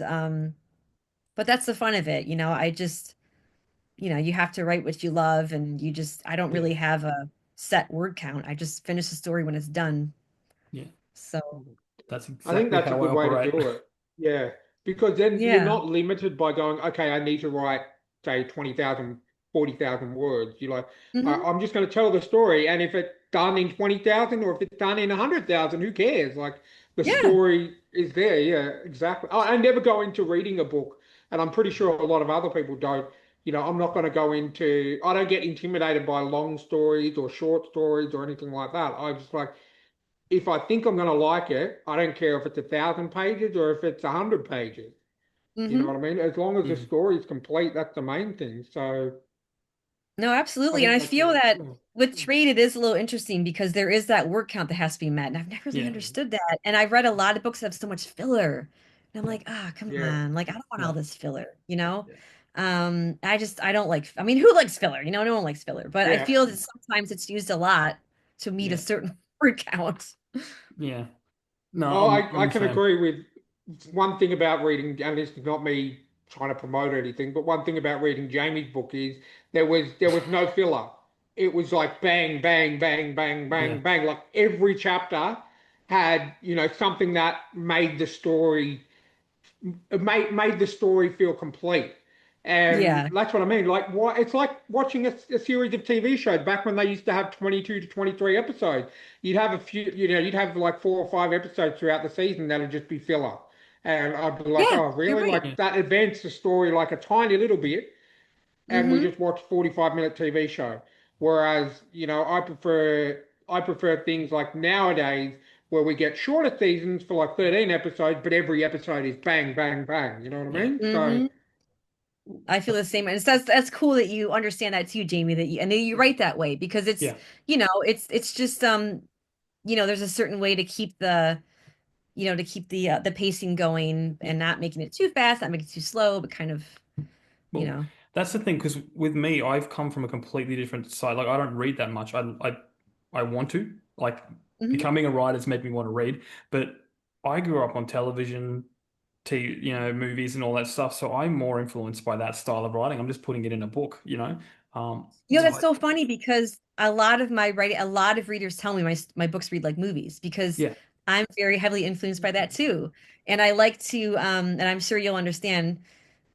but that's the fun of it, I just, you have to write what you love and I don't Yeah. really have a set word count. I just finish the story when it's done. Yeah, So, that's I think exactly that's a how I good way to operate. do it. Yeah. Because then you're yeah. not limited by going, okay, I need to write, say, 20,000, 40,000 words. You're like, Hmm. I'm just going to tell the story. And if it's done in 20,000 or if it's done in 100,000, who cares? Like, the Yeah. story is there. Yeah, exactly. I never go into reading a book, and I'm pretty sure a lot of other people don't. I'm not going to go into, I don't get intimidated by long stories or short stories or anything like that. I just like, if I think I'm going to like it, I don't care if it's 1,000 pages or if it's 100 pages. You know Hmm. what I mean? As long as the Mm. story is complete, that's the main thing. So No, I absolutely. And think I that's feel it. that Yeah. with trade, it is a little interesting because there is that word count that has to be met. And I've never really Yeah, understood that. And I've read a lot of books that have so much filler. And I'm like, come Yeah. on. Like, I don't want all yeah, this filler, yeah, I don't like, I mean, who likes filler? No one likes filler. But I Yeah. feel that sometimes it's used a lot to meet a yeah, certain word count. yeah. No, Oh, I'm I the can same. agree with one thing about reading, and this is not me trying to promote anything, but one thing about reading Jamie's book is there was no filler. It was like bang, bang, bang, bang, Yeah, bang, bang. Like every chapter had, something that made the story it made the story feel complete. And Yeah. that's what I mean. Like what it's like watching a series of TV shows back when they used to have 22 to 23 episodes. You'd have a few, you'd have like 4 or 5 episodes throughout the season that'd just be filler. And I'd be like, Yeah. oh, You're really? right. yeah, Like that advanced the story like a tiny little bit, and we Hmm. just watched 45-minute TV show. Whereas, I prefer things like nowadays where we get shorter seasons for like 13 episodes, but every episode is bang, bang, bang. You know what I yeah, mean? So Hmm. I feel the same. And that's cool that you understand that too, Jamie, and that you write that way because yeah. it's just there's a certain way to keep the pacing going Yeah. and not making it too fast, not making it too slow, but kind of, you Well, know. that's the thing, because with me, I've come from a completely different side. Like, I don't read that much. I want to. Like, Hmm. becoming a writer's made me want to read. But I grew up on television, movies and all that stuff. So I'm more influenced by that style of writing. I'm just putting it in a book. So That's so funny because a lot of readers tell me my books read like movies because yeah, I'm very heavily influenced by that too. And I like to, and I'm sure you'll understand,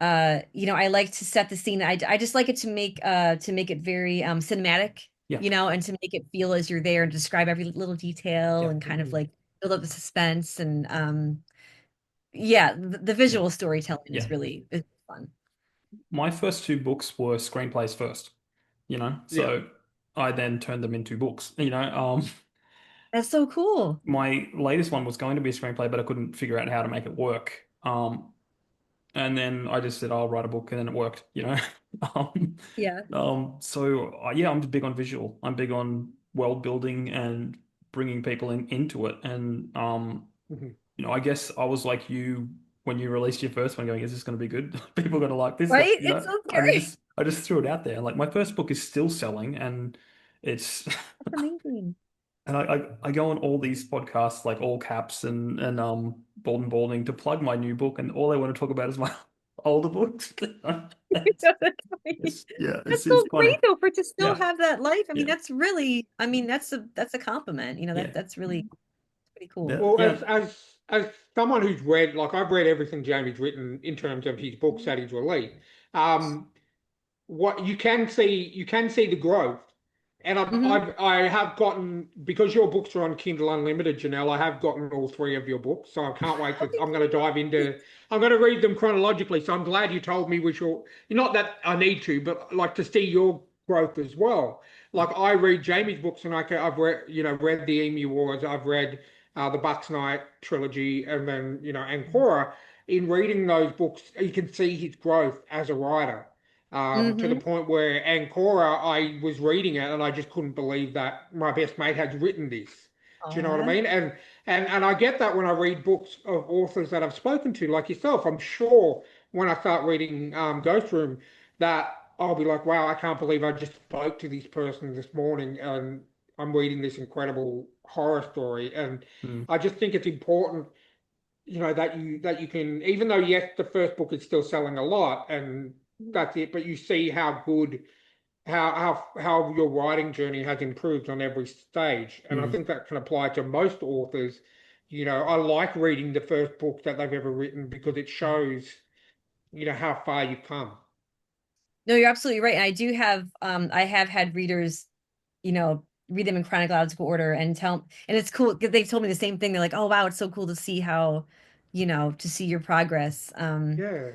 I like to set the scene. I just like it to make it very cinematic, yeah, and to make it feel as you're there and describe every little detail yeah, and kind of like build up the suspense and yeah, the yeah, visual storytelling yeah. is fun. My first two books were screenplays first. yeah. So I then turned them into books. That's so cool. My latest one was going to be a screenplay, but I couldn't figure out how to make it work. And then I just said, I'll write a book, and then it worked. Um, Yeah. so yeah, I'm big on visual. I'm big on world building and bringing people into it. And Mhm. I guess I was like you when you released your first one, going, "Is this going to be good? People are going to like this?" Right? It's so And I scary. just threw it out there. Like, my first book is still selling, and it's That's amazing. and I go on all these podcasts, like All Caps and Bald and Balding, to plug my new book, and all they want to talk about is my older books. Yeah, That's it's so great funny. though for it to still Yeah, have that life. I mean, yeah, that's really, I mean, that's a compliment. yeah, That's really pretty cool. yeah, Well, yeah. as someone who's read, like I've read everything Jamie's written in terms of his books that he's released. Um, what you can see the growth. And Hmm. I have gotten, because your books are on Kindle Unlimited, Janelle, I have gotten all three of your books. So I can't wait to, Okay, I'm going to cool. dive into, I'm going to read them chronologically. So I'm glad you told me which your, not that I need to, but like to see your growth as well. Like I read Jamie's books and I've read, read the Emu Wars, I've read the Bucks Knight trilogy, and then, Ancora. In reading those books, you can see his growth as a writer, to the Hmm. point where Ancora, I was reading it and I just couldn't believe that my best mate had written this. Do you know what I Aw. mean? And I get that when I read books of authors that I've spoken to, like yourself. I'm sure when I start reading Ghost Room, that I'll be like, wow, I can't believe I just spoke to this person this morning and I'm reading this incredible horror story. And Mm, I just think it's important, that you can, even though yes, the first book is still selling a lot and that's it, but you see how good, how your writing journey has improved on every stage. And I mm, think that can apply to most authors. I like reading the first book that they've ever written because it shows, how far you've come. No, you're absolutely right. And I have had readers, read them in chronological order and it's cool. 'Cause they've told me the same thing. They're like, oh wow, it's so cool to see how, to see your progress. Yeah.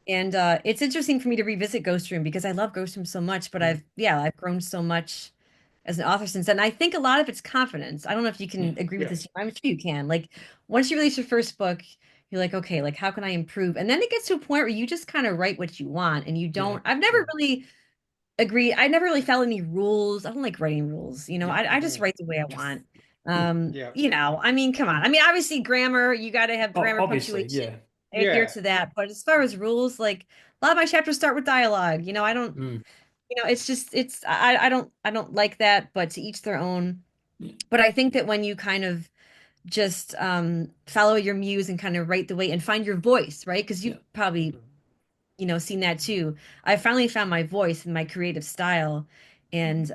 And it's interesting for me to revisit Ghost Room because I love Ghost Room so much, but mm, I've grown so much as an author since then. I think a lot of it's confidence. I don't know if you yeah, can agree with Yeah. this. I'm sure you can. Like once you release your first book, you're like, okay, like how can I improve? And then it gets to a point where you just kind of write what you want and you yeah, don't. I've never really agreed. I never really felt any rules. I don't like writing rules. yeah. I just Mm. write the way I Just want. yeah. Yeah. I mean, come on. I mean, obviously grammar, you got to have Oh, grammar, obviously, punctuation. yeah. I adhere Yeah. to that. But as far as rules, like a lot of my chapters start with dialogue. I don't, Mm, it's just I don't like that, but to each their own. yeah, But I think that when you kind of just follow your muse and kind of write the way and find your voice, right? Because yeah, you've probably seen that too. I finally found my voice and my creative style. And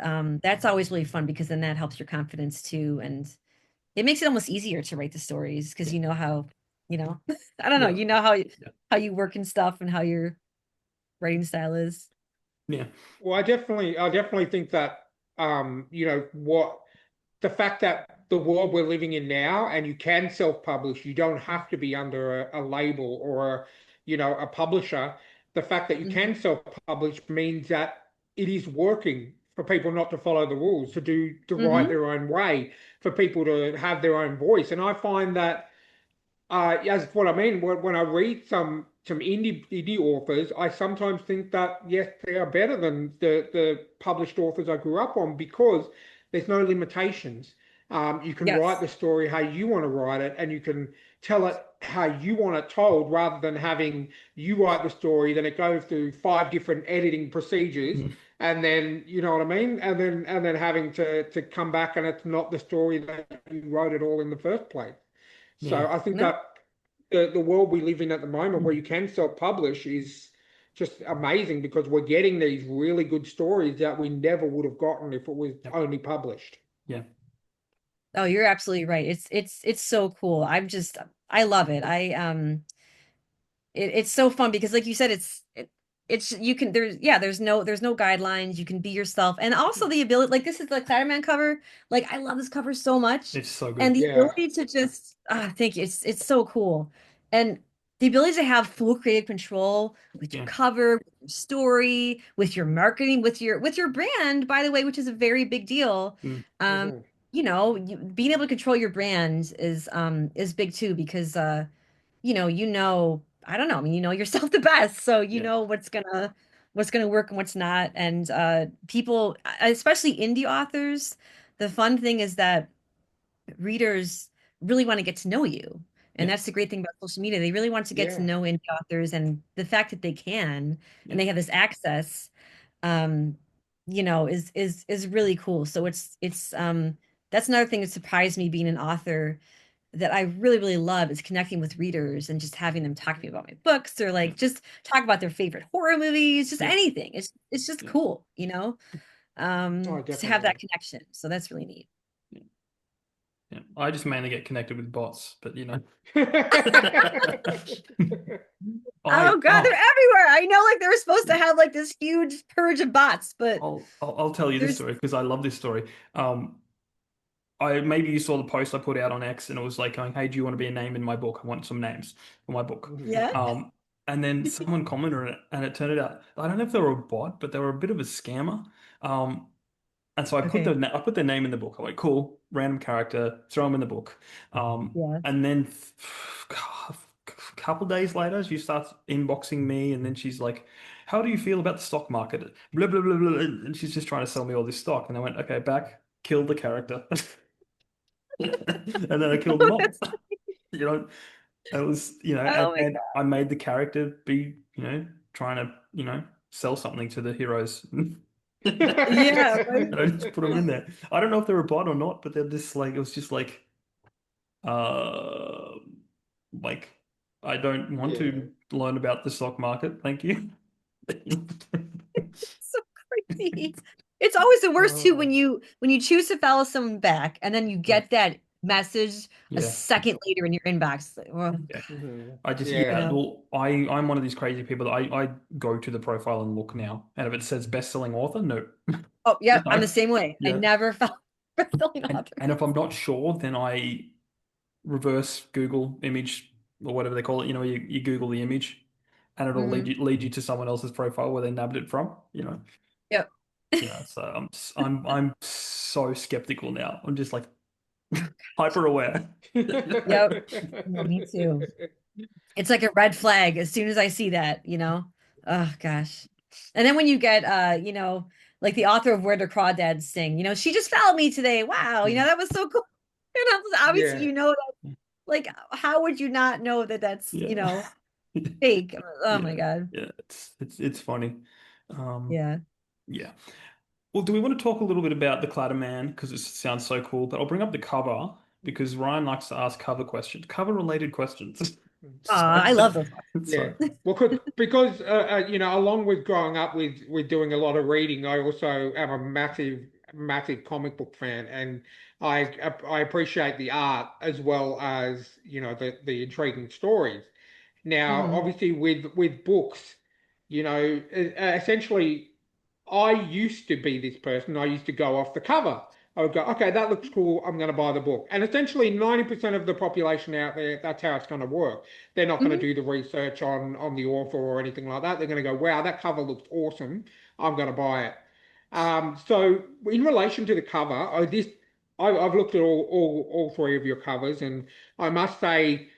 that's always really fun because then that helps your confidence too. And it makes it almost easier to write the stories because yeah, you know how, you know, I don't know, yeah, you know how you work and stuff and how your writing style is. yeah, Well, I definitely think that, what the fact that the world we're living in now, and you can self-publish, you don't have to be under a label or a publisher. The fact that you Mhm. can self-publish means that it is working for people not to follow the rules, to write Mhm. their own way, for people to have their own voice. And I find that, as what I mean, when I read some indie authors, I sometimes think that yes, they are better than the published authors I grew up on because there's no limitations. You can write Yes. the story how you want to write it, and you can tell it how you want it told, rather than having you write the story, then it goes through five different editing procedures, mm, and then you know what I mean, and then having to come back, and it's not the story that you wrote it all in the first place. yeah. So I think No. that the world we live in at the moment where Mm, you can self-publish is just amazing because we're getting these really good stories that we never would have gotten if it was yep, only published. yeah, Oh, you're absolutely right. It's so cool. I love it. It's so fun because like you said it's you can there's no guidelines, you can be yourself, and also the ability, like this is the Spider-Man cover, like I love this cover so much, it's so and good. the Yeah, ability to just thank you, it's so cool, and the ability to have full creative control with your Yeah, cover, with your story, with your marketing, with your brand, by the way, which is a very big deal. mm, um hmm being able to control your brand is big too because I don't know, I mean, yourself the best. So you yeah, know what's gonna work and what's not. And people, especially indie authors, the fun thing is that readers really want to get to know you. And yeah, that's the great thing about social media. They really want to get to yeah, know indie authors, and the fact that they can yeah, and they have this access, um, is really cool. So it's that's another thing that surprised me being an author that I really, really love is connecting with readers and just having them talk to me about my books or like just talk about their favorite horror movies, just Yeah. anything. It's just Yeah. cool, you know, Oh, just to have that definitely. connection. So that's really neat. Yeah. Yeah. I just mainly get connected with bots, but Oh God, they're everywhere. I know like they were supposed to have like this huge purge of bots, but I'll tell you this there's story because I love this story. I maybe you saw the post I put out on X and it was like going, "Hey, do you want to be a name in my book? I want some names for my book." yeah. Um, and then someone commented on it, and it turned out I don't know if they were a bot, but they were a bit of a scammer. Um, and so Okay. I put their name in the book. I went, "Cool, random character, throw them in the book." Yeah. And then a couple days later, she starts inboxing me, and then she's like, "How do you feel about the stock market?" Blah blah blah blah, and she's just trying to sell me all this stock. And I went, "Okay, back, kill the character." And then I killed them Oh, all. that's You know, it was, oh my and God. I made the character be, trying to, sell something to the heroes. Yeah, right. And I just put them in there. I don't know if they're a bot or not, but they're just like, it was just uh, like, I don't want Yeah. to learn about the stock market. Thank you. So crazy. It's always the worst too Oh, when you choose to follow someone back and then you Yeah. get that message a Yeah. second later in your inbox. Like, well, Yeah. mhm. I just, you yeah, Yeah. know. well, I'm one of these crazy people that I go to the profile and look now. And if it says best-selling author, no. Oh, yeah, I'm the No. same way. I Yeah. never follow fulfilling And if authors. I'm not sure, then I reverse Google image or whatever they call it. You Google the image and it'll Hmm. lead you to someone else's profile where they nabbed it from. Yep. So I'm so skeptical now. I'm just like hyper aware. Yep. No, me too. It's like a red flag as soon as I see that, you know. Oh gosh. And then when you get like the author of Where the Crawdads Sing, she just followed me today. Wow, that was so cool. Obviously Yeah. that, like how would you not know that that's, Yeah. fake? Oh my Yeah. God. Yeah. It's funny. Um, Yeah. yeah. Well, do we want to talk a little bit about the Clatter Man? Because it sounds so cool. But I'll bring up the cover because Ryan likes to ask cover related questions. So, I love those. Yeah. so Well, because along with growing up with doing a lot of reading, I also am a massive comic book fan, and I appreciate the art as well as the intriguing stories. Now, Hmm. obviously, with books, essentially, I used to be this person. I used to go off the cover. I would go, okay, that looks cool. I'm going to buy the book. And essentially, 90% of the population out there, that's how it's going to work. They're not going to Hmm. do the research on the author or anything like that. They're going to go, wow, that cover looks awesome. I'm going to buy it. So, in relation to the cover, I've looked at all three of your covers, and I must say.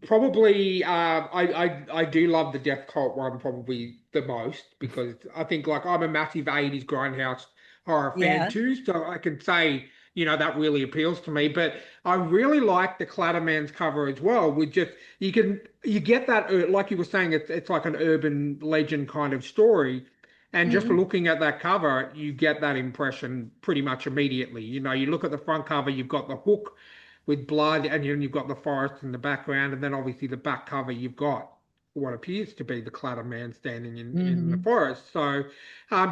Probably, I do love the Death Cult one probably the most because I think like I'm a massive 80s grindhouse horror fan Yeah. too, so I can say, that really appeals to me. But I really like the Clatterman's cover as well, with just you get that like you were saying, it's like an urban legend kind of story. And just Hmm. looking at that cover, you get that impression pretty much immediately. You look at the front cover, you've got the hook with blood, and then you've got the forest in the background, and then obviously the back cover you've got what appears to be the Clatter Man standing in the Hmm. forest. So,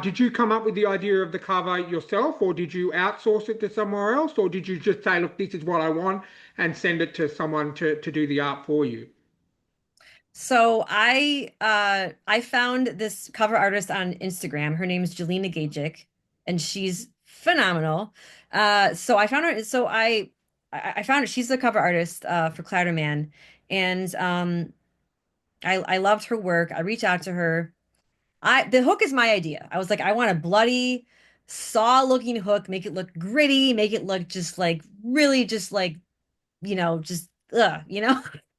did you come up with the idea of the cover yourself, or did you outsource it to somewhere else, or did you just say, look, this is what I want, and send it to someone to do the art for you? So I found this cover artist on Instagram. Her name's Jelena Gajic, and she's phenomenal. So I found her. So I found her. She's the cover artist for Clouderman, and I loved her work. I reached out to her. The hook is my idea. I was like, I want a bloody saw looking hook, make it look gritty, make it look just like really just like just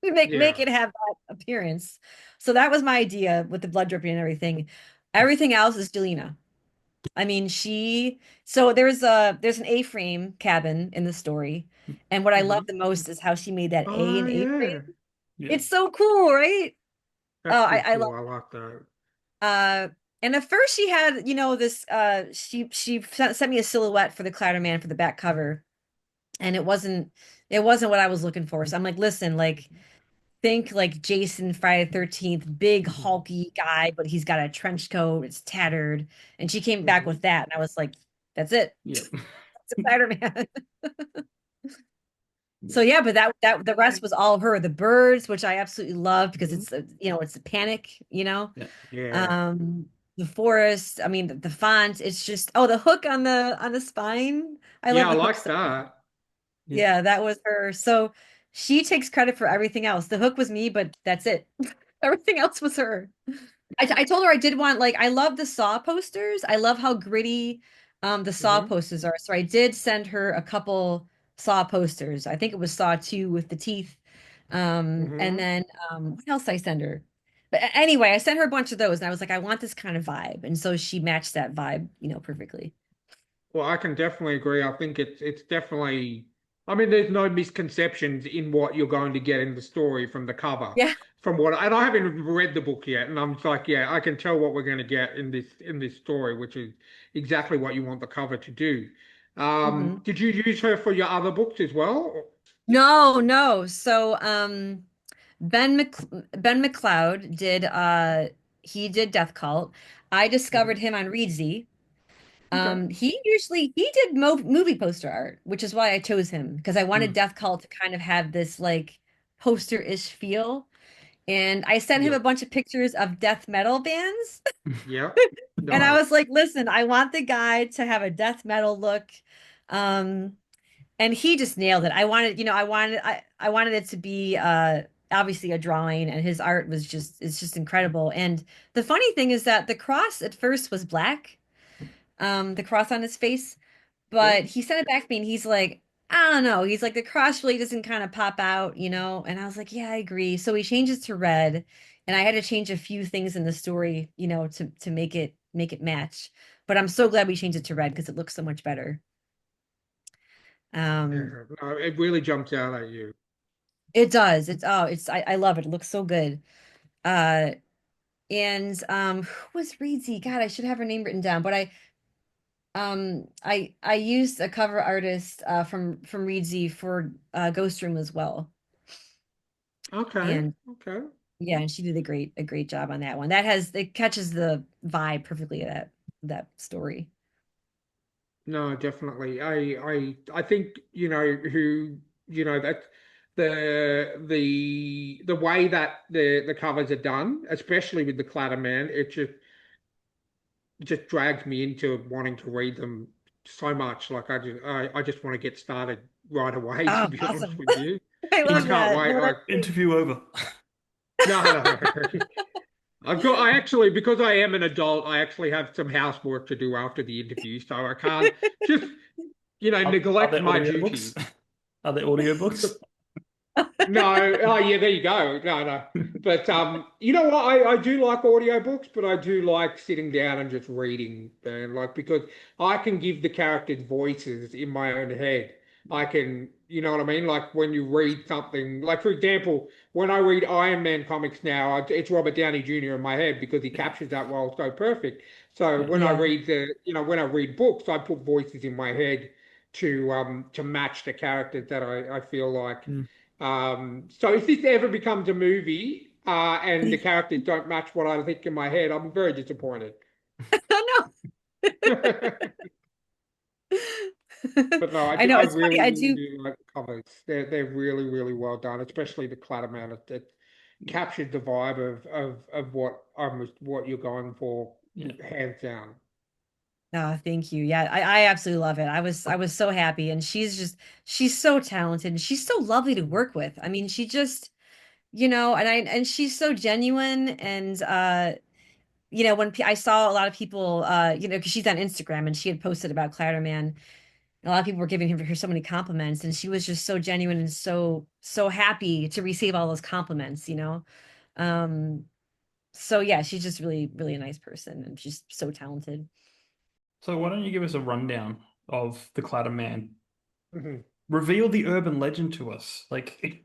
make Yeah, it have that appearance. So that was my idea with the blood dripping and everything. Everything else is Delina. I mean, so there's an A-frame cabin in the story. And what I love hmm, the most is how she made that A oh and A-frame. yeah, yeah. It's so cool, right? Oh, that's pretty I love cool. I like that. uh and at first she had, this she sent me a silhouette for the Clouder Man for the back cover. And it wasn't it wasn't what I was looking for. So I'm like, listen, like think like Jason Friday the 13th, big Mhm. hulky guy, but he's got a trench coat, it's tattered. And she came back Mhm. with that. And I was like, that's it. Yep. It's a Spider-Man. So yeah, but that the rest was all her. The birds, which I absolutely love because Mhm. it's you know, it's a panic, you know. Yeah. Yeah. Um, the forest, I mean the font, it's just the hook on the spine. I Yeah, love I the hook like so that. Yeah. yeah, that was her. So she takes credit for everything else. The hook was me, but that's it. Everything else was her. I told her I did want like I love the Saw posters. I love how gritty the Saw Hmm. posters are. So I did send her a couple Saw posters. I think it was Saw 2 with the teeth. And Hmm. then what else I send her? But anyway, I sent her a bunch of those and I was like, I want this kind of vibe. And so she matched that vibe, you know, perfectly. Well, I can definitely agree. I think it's definitely. I mean, there's no misconceptions in what you're going to get in the story from the cover. Yeah. From what, and I haven't read the book yet, and I'm just like, yeah, I can tell what we're going to get in this story, which is exactly what you want the cover to do. Hmm. Did you use her for your other books as well? No, no. So Ben McLeod did he did Death Cult. I discovered Mhm. him on Reedsy. Okay. He did movie poster art, which is why I chose him because I wanted Mm. Death Cult to kind of have this like poster-ish feel. And I sent him a Yep. bunch of pictures of death metal bands. Yep. And I Nice. was like, listen, I want the guy to have a death metal look. Um, and he just nailed it. I wanted, you know, I wanted it to be obviously a drawing and his art was just it's just incredible. And the funny thing is that the cross at first was black, the cross on his face, but Yep. he sent it back to me and he's like, I don't know. He's like, the cross really doesn't kind of pop out, you know? And I was like, yeah, I agree. So he changes to red, and I had to change a few things in the story, you know, to make it match. But I'm so glad we changed it to red because it looks so much better. Um, Yeah. No, it really jumps out at you. it does. I love it. It looks so good. Uh and who was Reedsy? God, I should have her name written down, but I used a cover artist from Reedsy for Ghost Room as well. Okay. And Okay. yeah, and she did a great job on that one. That has it catches the vibe perfectly of that story. No, definitely. I think, that the way that the covers are done, especially with the Clatter Man, it just drags me into wanting to read them so much. Like I just want to get started right away, to Oh, be honest awesome. with you. I I love can't that. wait. No, Like, that's great. Interview over. no, no. I actually, because I am an adult, I actually have some housework to do after the interview, so I can't just, Are neglect there my audiobooks? duties. Are there audiobooks? No, oh yeah, there you go. No, no. But you know what? I do like audiobooks, but I do like sitting down and just reading and like because I can give the characters voices in my own head. I can, you know what I mean? Like when you read something, like for example, when I read Iron Man comics now, it's Robert Downey Jr. in my head because he captures that role so perfect. So Yeah. when I Yeah. read when I read books, I put voices in my head to match the characters that I feel like. Mm. So if this ever becomes a movie, and the characters don't match what I think in my head, I'm very disappointed. Oh But no. no, I know I it's funny. really, I really do. do like the covers. They're really, really well done, especially the Clatterman. It captured the vibe of what you're going for, Yeah. hands down. Oh, thank you. Yeah, I absolutely love it. I was so happy, and she's so talented and she's so lovely to work with. I mean, she just, you know, and she's so genuine and you know, I saw a lot of people you know, because she's on Instagram and she had posted about Clatterman, and a lot of people were giving her so many compliments, and she was just so genuine and so happy to receive all those compliments, you know. Um, so yeah, she's just really a nice person and she's so talented. So why don't you give us a rundown of the Clatter Man? Mhm. Reveal the urban legend to us. Like,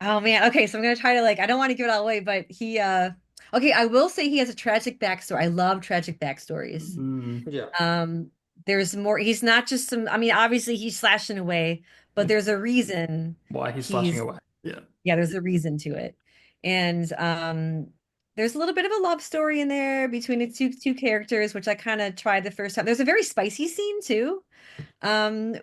Oh man. Okay, so I'm gonna try to like I don't want to give it all away, but he okay, I will say he has a tragic backstory. I love tragic backstories. mm, Yeah. Um there's more he's not just some I mean, obviously he's slashing away, but there's a reason Why he's slashing he's away. Yeah. yeah, there's a reason to it. And there's a little bit of a love story in there between the two characters, which I kind of tried the first time. There's a very spicy scene too,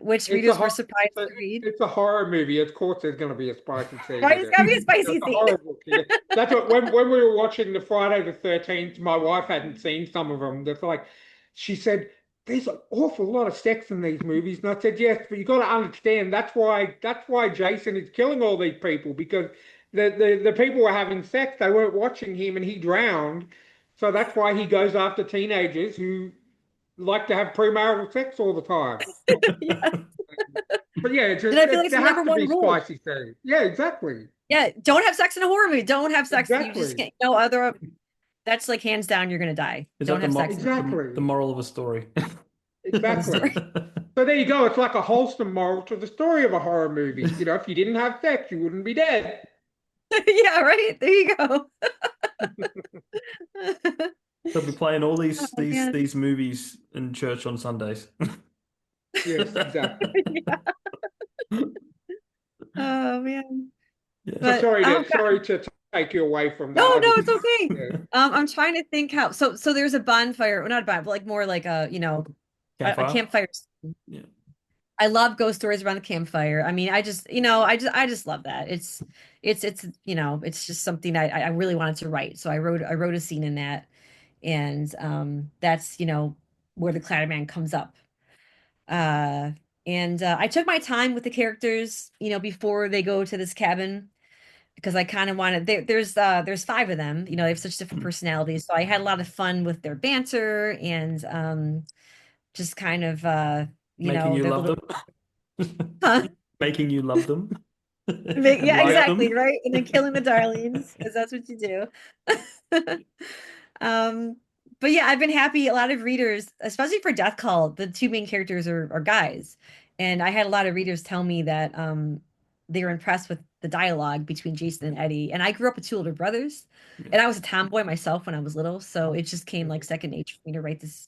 which It's a readers were hor- surprised to read. it's a horror movie. Of course, there's going to be a spicy scene Right? in It's it. gotta be a That's spicy a scene. horrible kid. That's what when we were watching the Friday the 13th, my wife hadn't seen some of them. That's like she said, "There's an awful lot of sex in these movies," and I said, "Yes, but you got to understand that's why Jason is killing all these people because the people were having sex. They weren't watching him, and he drowned. So that's why he goes after teenagers who like to have premarital sex all the time." Yeah. But yeah, And I feel like it's there the has number to one be rule. spicy things. Yeah, exactly. Yeah, don't have sex in a horror movie. Don't have sex. You just Exactly. can't. No other. That's like hands down. You're gonna die. Is Don't that have sex in a Exactly. the moral of a story? horror Exactly. story. So there you go. It's like a wholesome moral to the story of a horror movie. You know, if you didn't have sex, you wouldn't be dead. Yeah, right. There you go. They'll be playing all Oh these man. these movies in church on Sundays. Yes, exactly. Yeah. Oh man. So Yeah. But oh sorry to take you away from no, that. I no, just it's okay. yeah. I'm trying to think how. So there's a bonfire, well, not a bonfire, but like more like a a Campfire. campfire. Yeah. I love ghost stories around the campfire. I mean, I just love that. It's just something I really wanted to write. So I wrote a scene in that, and that's where the Clatterman comes up. Uh, and I took my time with the characters, before they go to this cabin because I kind of wanted there's five of them. They have such different personalities. So I had a lot of fun with their banter and just kind of Making you their love little them. huh? Making you love them and Yeah, like exactly, them. right? And then killing the darlings because that's what you do. Um, but yeah, I've been happy. A lot of readers, especially for Death Call, the two main characters are guys, and I had a lot of readers tell me that they were impressed with the dialogue between Jason and Eddie. And I grew up with two older brothers, Yeah. and I was a tomboy myself when I was little, so it just came like second nature for me to write this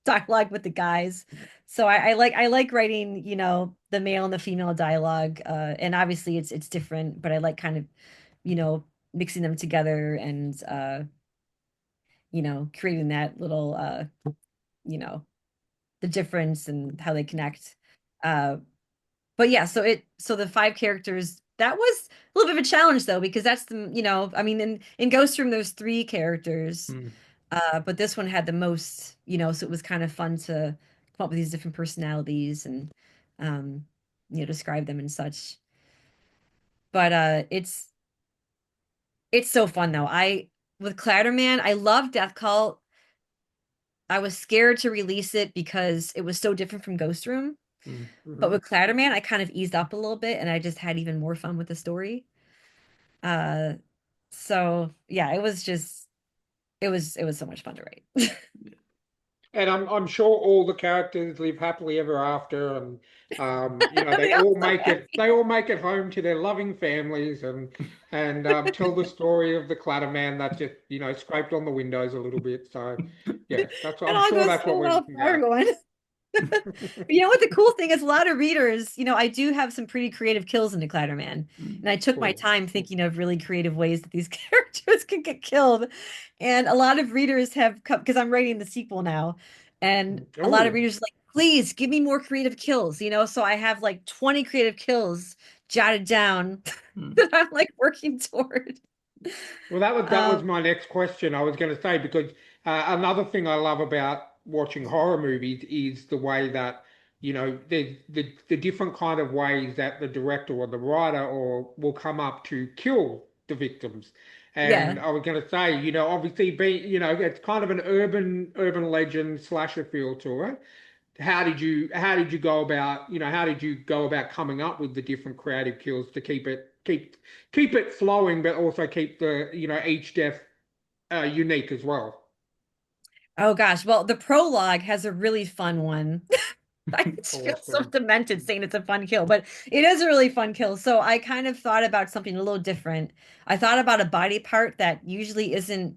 dialogue with the guys. So I like writing, the male and the female dialogue. And obviously it's different, but I like kind of, you know, mixing them together and creating that little you know, the difference and how they connect. Uh but yeah, so the five characters, that was a little bit of a challenge though, because that's I mean in Ghost Room there's three characters. Mm. But this one had the most, so it was kind of fun to come up with these different personalities and um, describe them and such. But it's so fun though. I with Clatterman, I love Death Cult. I was scared to release it because it was so different from Ghost Room. Mm. But Mhm. with Clatterman, I kind of eased up a little bit and I just had even more fun with the story. Uh, so yeah, it was so much fun to write. And I'm sure all the characters live happily ever after, and they They all all so make it happy. they all make it home to their loving families and tell the story of the Clatterman that just scraped on the windows a little bit. So yeah, that's It I'm all sure goes that's what so we're well looking for at. everyone. But you know what the cool thing is, a lot of readers, I do have some pretty creative kills in Declare Man. Mm. And I took my Cool. time thinking of really creative ways that these characters could get killed. And a lot of readers have come because I'm writing the sequel now. And a lot of Oh, readers are like, please give me more creative kills, so I have like 20 creative kills jotted down Mm. that I'm like working toward. well, that was Um, my next question. I was going to say because another thing I love about watching horror movies is the way that there's the different kind of ways that the director or the writer or will come up to kill the victims. yeah. And I was going to say, obviously, it's kind of an urban legend slasher feel to it. How did you go about how did you go about coming up with the different creative kills to keep it flowing, but also keep the each death unique as well. Oh gosh. Well, the prologue has a really fun one. I just feel so Awesome. demented saying it's a fun kill, but it is a really fun kill. So I kind of thought about something a little different. I thought about a body part that usually isn't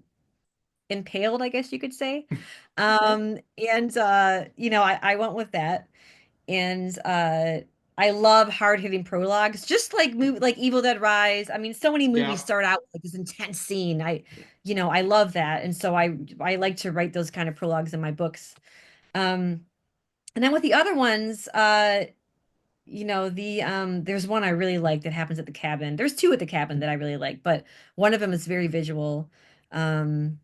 impaled, I guess you could say. Okay. And I went with that. And I love hard-hitting prologues, just like like Evil Dead Rise. I mean, so many movies Yeah. start out with like this intense scene. I love that, and so I like to write those kind of prologues in my books. Um, and then with the other ones, there's one I really like that happens at the cabin. There's two at the cabin that I really like, but one of them is very visual. Um,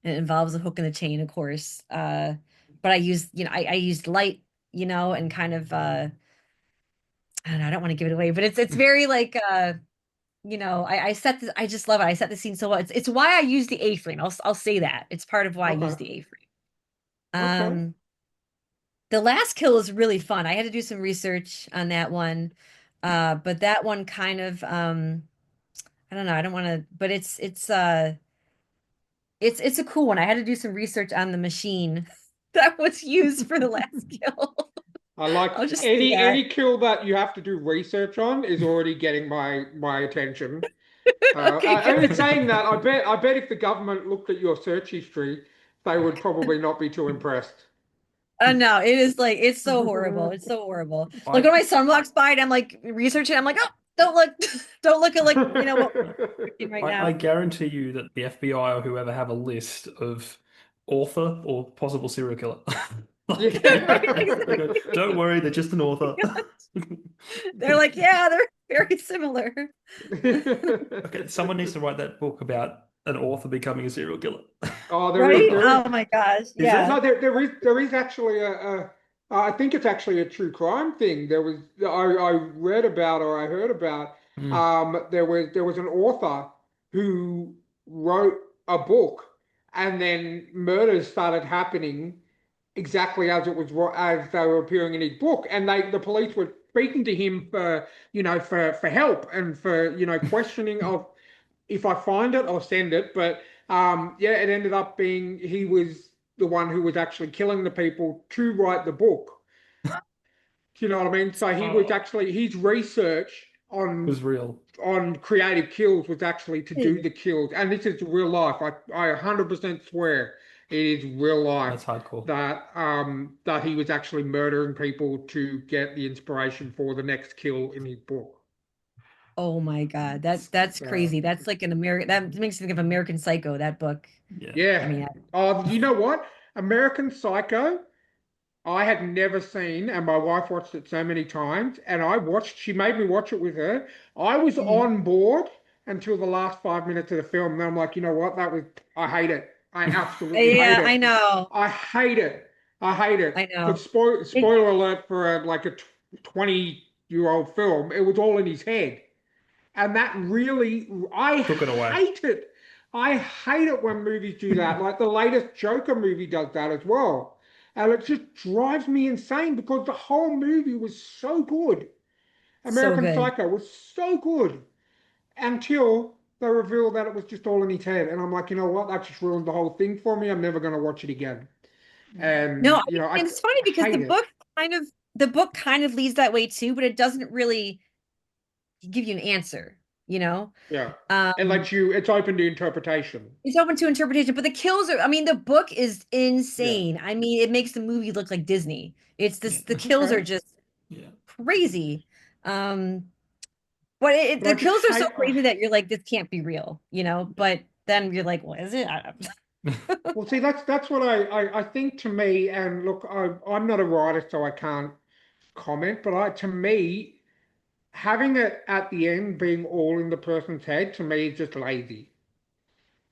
it involves a hook and a chain, of course. But I used light, and kind of I don't know, I don't want to give it away, but it's very like I set this, I just love it. I set the scene so well. It's why I use the A-frame. I'll say that. It's part of why I use Okay. the A-frame. Okay. Um, the last kill is really fun. I had to do some research on that one. But that one kind of I don't know, I don't want to, but it's a cool one. I had to do some research on the machine that was used for the last kill. I like I'll just say any that. kill that you have to do research on is already getting my attention. Okay, And good. saying that, I bet if the government looked at your search history, they would probably not be too impressed. No, it is like it's so horrible. It's so horrible. Like I when my son walks by and I'm like researching, I'm like, oh, don't look, don't look at like what we're researching right I now. guarantee you that the FBI or whoever have a list of author or possible serial killer. Like, Right? they go, Exactly. don't worry, they're just an author. They're like, yeah, they're very similar. Okay, someone needs to write that book about an author becoming a serial killer. Oh, there is, Right? there is. Oh my gosh. Is Yeah. No, there? there is actually I think it's actually a true crime thing. I read about or I heard about Mm. there was an author who wrote a book and then murders started happening exactly as they were appearing in his book, and the police were speaking to him for help and for questioning of if I find it, I'll send it. But yeah, it ended up being he was the one who was actually killing the people to write the book. Do you know what I mean? So he was Oh, actually his research it was real. on creative kills was actually to do the kills, and this is real life. I 100% swear it is real life That's hardcore. that he was actually murdering people to get the inspiration for the next kill in his book. Oh my God. That's So crazy. That's like an American that makes me think of American Psycho, that book. Yeah. I yeah. mean, Oh, you know what? American Psycho, I had never seen, and my wife watched it so many times, and she made me watch it with her. I was Mhm. on board until the last 5 minutes of the film. And I'm like, you know what? I hate it. I absolutely hate Yeah, I it. know. I hate it. I hate I it. know. Because It, spoiler alert for like a 20-year-old film, it was all in his head. And that really, I Took it away. hate it. I hate it when movies do that. Like the latest Joker movie does that as well. And it just drives me insane because the whole movie was so good. so American good. Psycho was so good until they revealed that it was just all in his head. And I'm like, you know what? That just ruined the whole thing for me. I'm never going to watch it again. No, And, and it's funny I because hate it. the book kind of leads that way too, but it doesn't really give you an answer, you know? Yeah. It Um, lets you, it's open to interpretation. it's open to interpretation, but the kills are, I mean, the book is Yeah. insane. I mean, it makes the movie look like Disney. It's Yeah. this, the kills are Okay. just Yeah. crazy. Um, but But I the just kills are so hate, crazy that you're like, this can't be real, you know? But then you're like, what is it? well, see, that's what I think to me, and look, I'm not a writer, so I can't comment, but to me, having it at the end being all in the person's head, to me, is just lazy.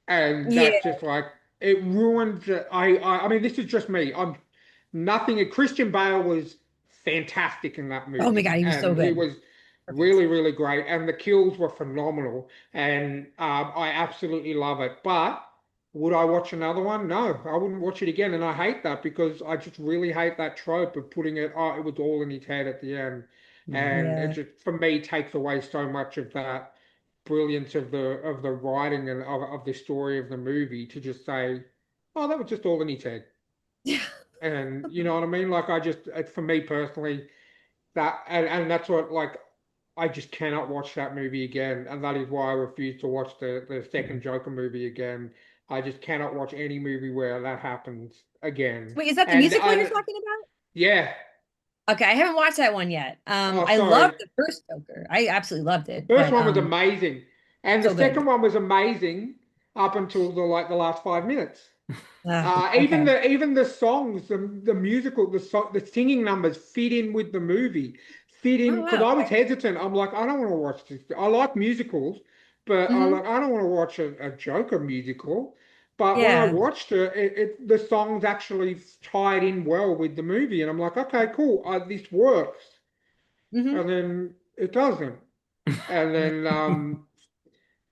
And Yeah. that's just like, it ruins it. I mean, this is just me. I'm nothing. Christian Bale was fantastic in that Oh my movie, God, he was so and he good. was Perfect. really, really great. And the kills were phenomenal, and I absolutely love it. But would I watch another one? No, I wouldn't watch it again. And I hate that because I just really hate that trope of putting it. Oh, it was all in his head at the end, Mm. and it Yeah. just for me takes away so much of that brilliance of the writing and of the story of the movie to just say, oh, that was just all in his head. Yeah. And you know what I mean? Like for me personally, and that's what like I just cannot watch that movie again, and that is why I refuse to watch the Mm. second Joker movie again. I just cannot watch any movie where that happens again. Wait, is that the And musical you're talking about? yeah, Okay, I haven't watched that one yet. Oh, I sorry. loved the first Joker. I absolutely loved it, First but one was amazing, and the so good. second one was amazing up until the last 5 minutes. Even Okay. the songs, the musical, the singing numbers fit in with the movie, fit Oh in because wow. I was Okay. hesitant. I'm like, I don't want to watch this. I like musicals, but Hmm. I don't want to watch a Joker musical. But when I Yeah. watched it, the songs actually tied in well with the movie, and I'm like, okay, cool, this works. Hmm. And then it doesn't. And then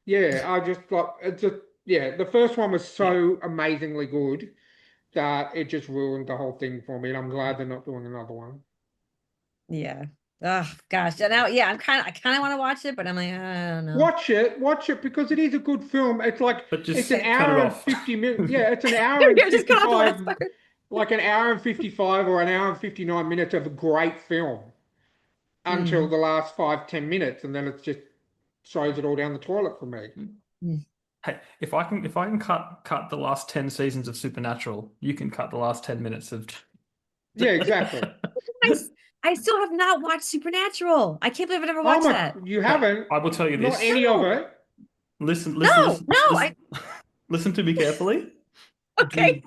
yeah, I just like it just yeah, the first one was Yeah. so amazingly good that it just ruined the whole thing for me, and I'm glad they're not doing another one. Yeah. Oh gosh. And now, yeah, I kind of want to watch it, but I'm like, I don't know. Watch it because it is a good film. It's like But it's an just Okay. turn it hour and off. 50 minutes. Yeah, it's an hour and Yeah, just cut off the 55, last part. like an hour and 55 or an hour and 59 minutes of a great film until Mm. the last 5, 10 minutes, and then it just throws it all down the toilet for me. Mm. Hey, if I can cut the last 10 seasons of Supernatural, you can cut the last 10 minutes of Yeah, exactly. I, s- I still have not watched Supernatural. I can't believe I never Oh watched my, that. you Hey, haven't? I will tell you Not this. any of No, it? Listen, listen, no, listen, no. listen, listen to me carefully. Okay.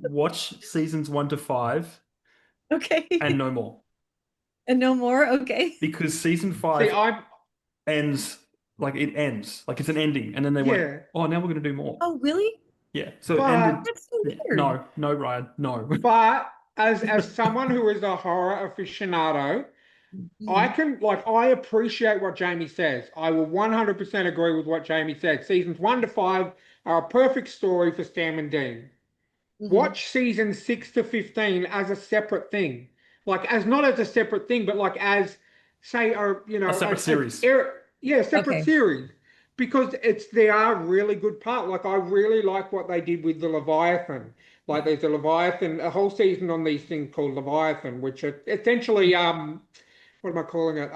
Do watch seasons 1 to 5 and Okay. no more. And no more. Okay. Because season See, 5 I'm, ends like it ends. Like it's an ending. And then they went, yeah, oh, now we're gonna do more. Oh, really? Yeah. So it but ended. That's so Yeah, weird. no, no, Ryan, no. but as someone who is a horror aficionado, I Mhm. can like I appreciate what Jamie says. I will 100% agree with what Jamie said. Seasons 1 to 5 are a perfect story for Sam and Dean. Mhm. Watch season 6 to 15 as a separate thing, like as not as a separate thing, but like as say, or A separate series. yeah, separate Okay. series, because they are really good part. Like I really like what they did with the Leviathan. Like there's a Leviathan, a whole season on these things called Leviathan, which are essentially what am I calling it?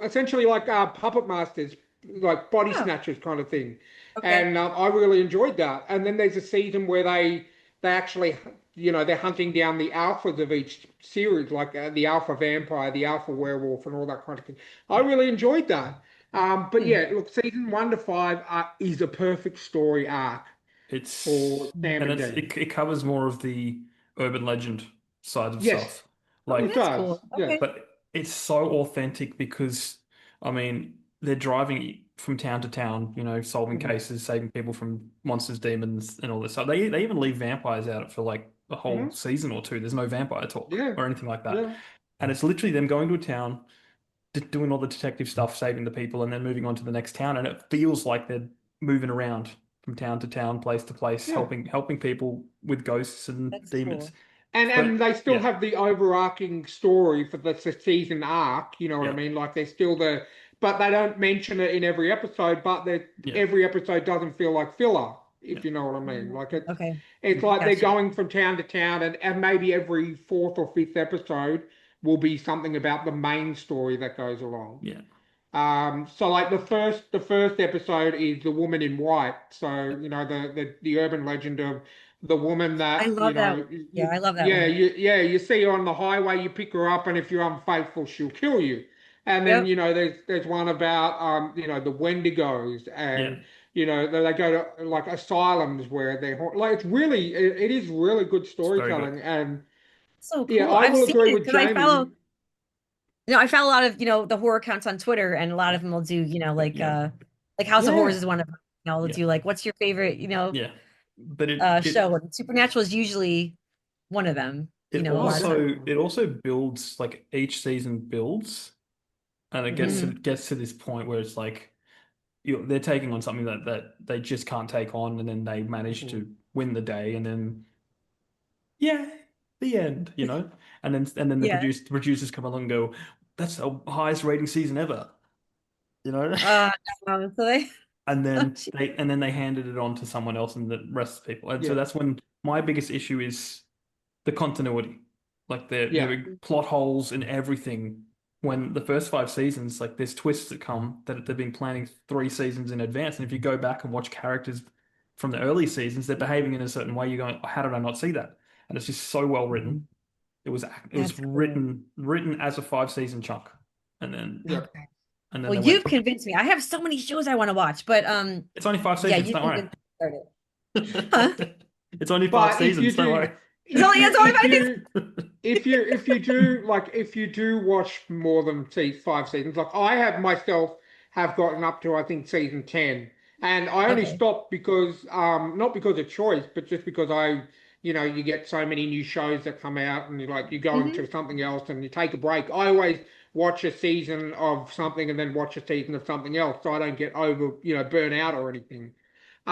Essentially like puppet masters, like body Oh, snatchers kind of thing. okay. And I really enjoyed that. And then there's a season where they actually, they're hunting down the alphas of each series, like the alpha vampire, the alpha werewolf, and all that kind of thing. I Yeah. really enjoyed that. But Hmm. yeah, look, season 1 to 5 is a perfect story arc for It's Sam and and Dean. it covers more of the urban legend side of Yes, stuff. Oh, it Like, that's does. cool. Yeah. Okay. but it's so authentic because I mean, they're driving from town to town, solving Hmm. cases, saving people from monsters, demons, and all this stuff. They even leave vampires out for like a whole Hmm. season or two. There's no vampire talk Yeah. or anything like that. Yeah. And it's literally them going to a town, doing all the detective stuff, saving the people, and then moving on to the next town. And it feels like they're moving around from town to town, place to place, Yeah. helping people with ghosts and That's demons. cool. And But they still yeah, have the overarching story for the season arc, you know what I yeah, mean? Like they're still but they don't mention it in every episode, but yeah, every episode doesn't feel like filler, yeah. if you know what I mean. Mhm. Like Okay. it's like they're Gotcha. going from town to town, and maybe every fourth or fifth episode will be something about the main story that goes along. Yeah. So like the first episode is the woman in white. So the urban legend of the woman I that love that. Yeah, I love that one. you see her on the highway, you pick her up, and if you're unfaithful, she'll kill you. And then Yep. there's one about the Wendigos, Yeah. and they go to like asylums where like it is really good It's very good. storytelling. And So yeah, cool. I I've will seen agree it with because I Jamie. follow, I follow a lot of, the horror accounts on Twitter, and a lot of them will do, But yeah, like House of Horrors Yeah, is one of them. They'll yeah, do like, what's your favorite, yeah. But it it show? And Supernatural is usually one of them, it a oh, lot of times. also definitely. it also builds like each season builds, and it gets to Hmm. Hmm. gets to this point where it's like they're taking on something that they just can't take on, and then they manage Hmm. to win the day, and then yeah, the end, and then Yeah. the producers come along and go, that's the highest rating season ever, you know, Uh, so they, and oh, then gee. they handed it on to someone else and the rest of the people, and so Yeah, that's when my biggest issue is the continuity. Like there yeah. are plot holes in everything. When the first 5 seasons, like there's twists that come that they've been planning 3 seasons in advance. And if you go back and watch characters from the early seasons, they're behaving in a certain way. You're going, how did I not see that? And it's just so well written. It was That's cool. written as a 5 season chunk, and then Yeah. Okay. and then Well, they went. you've convinced me. I have so many shows I want to watch, but It's only five yeah, seasons. you Don't worry. convinced me to start it. Huh? It's only five But if you seasons. Don't do, worry. It's only if five things. you if you do like if you do watch more than 5 seasons, like I have myself have gotten up to I think season 10, and I only Okay. stopped because not because of choice, but just because you get so many new shows that come out, and you go Hmm. into something else and you take a break. I always watch a season of something and then watch a season of something else, so I don't get over burn out or anything.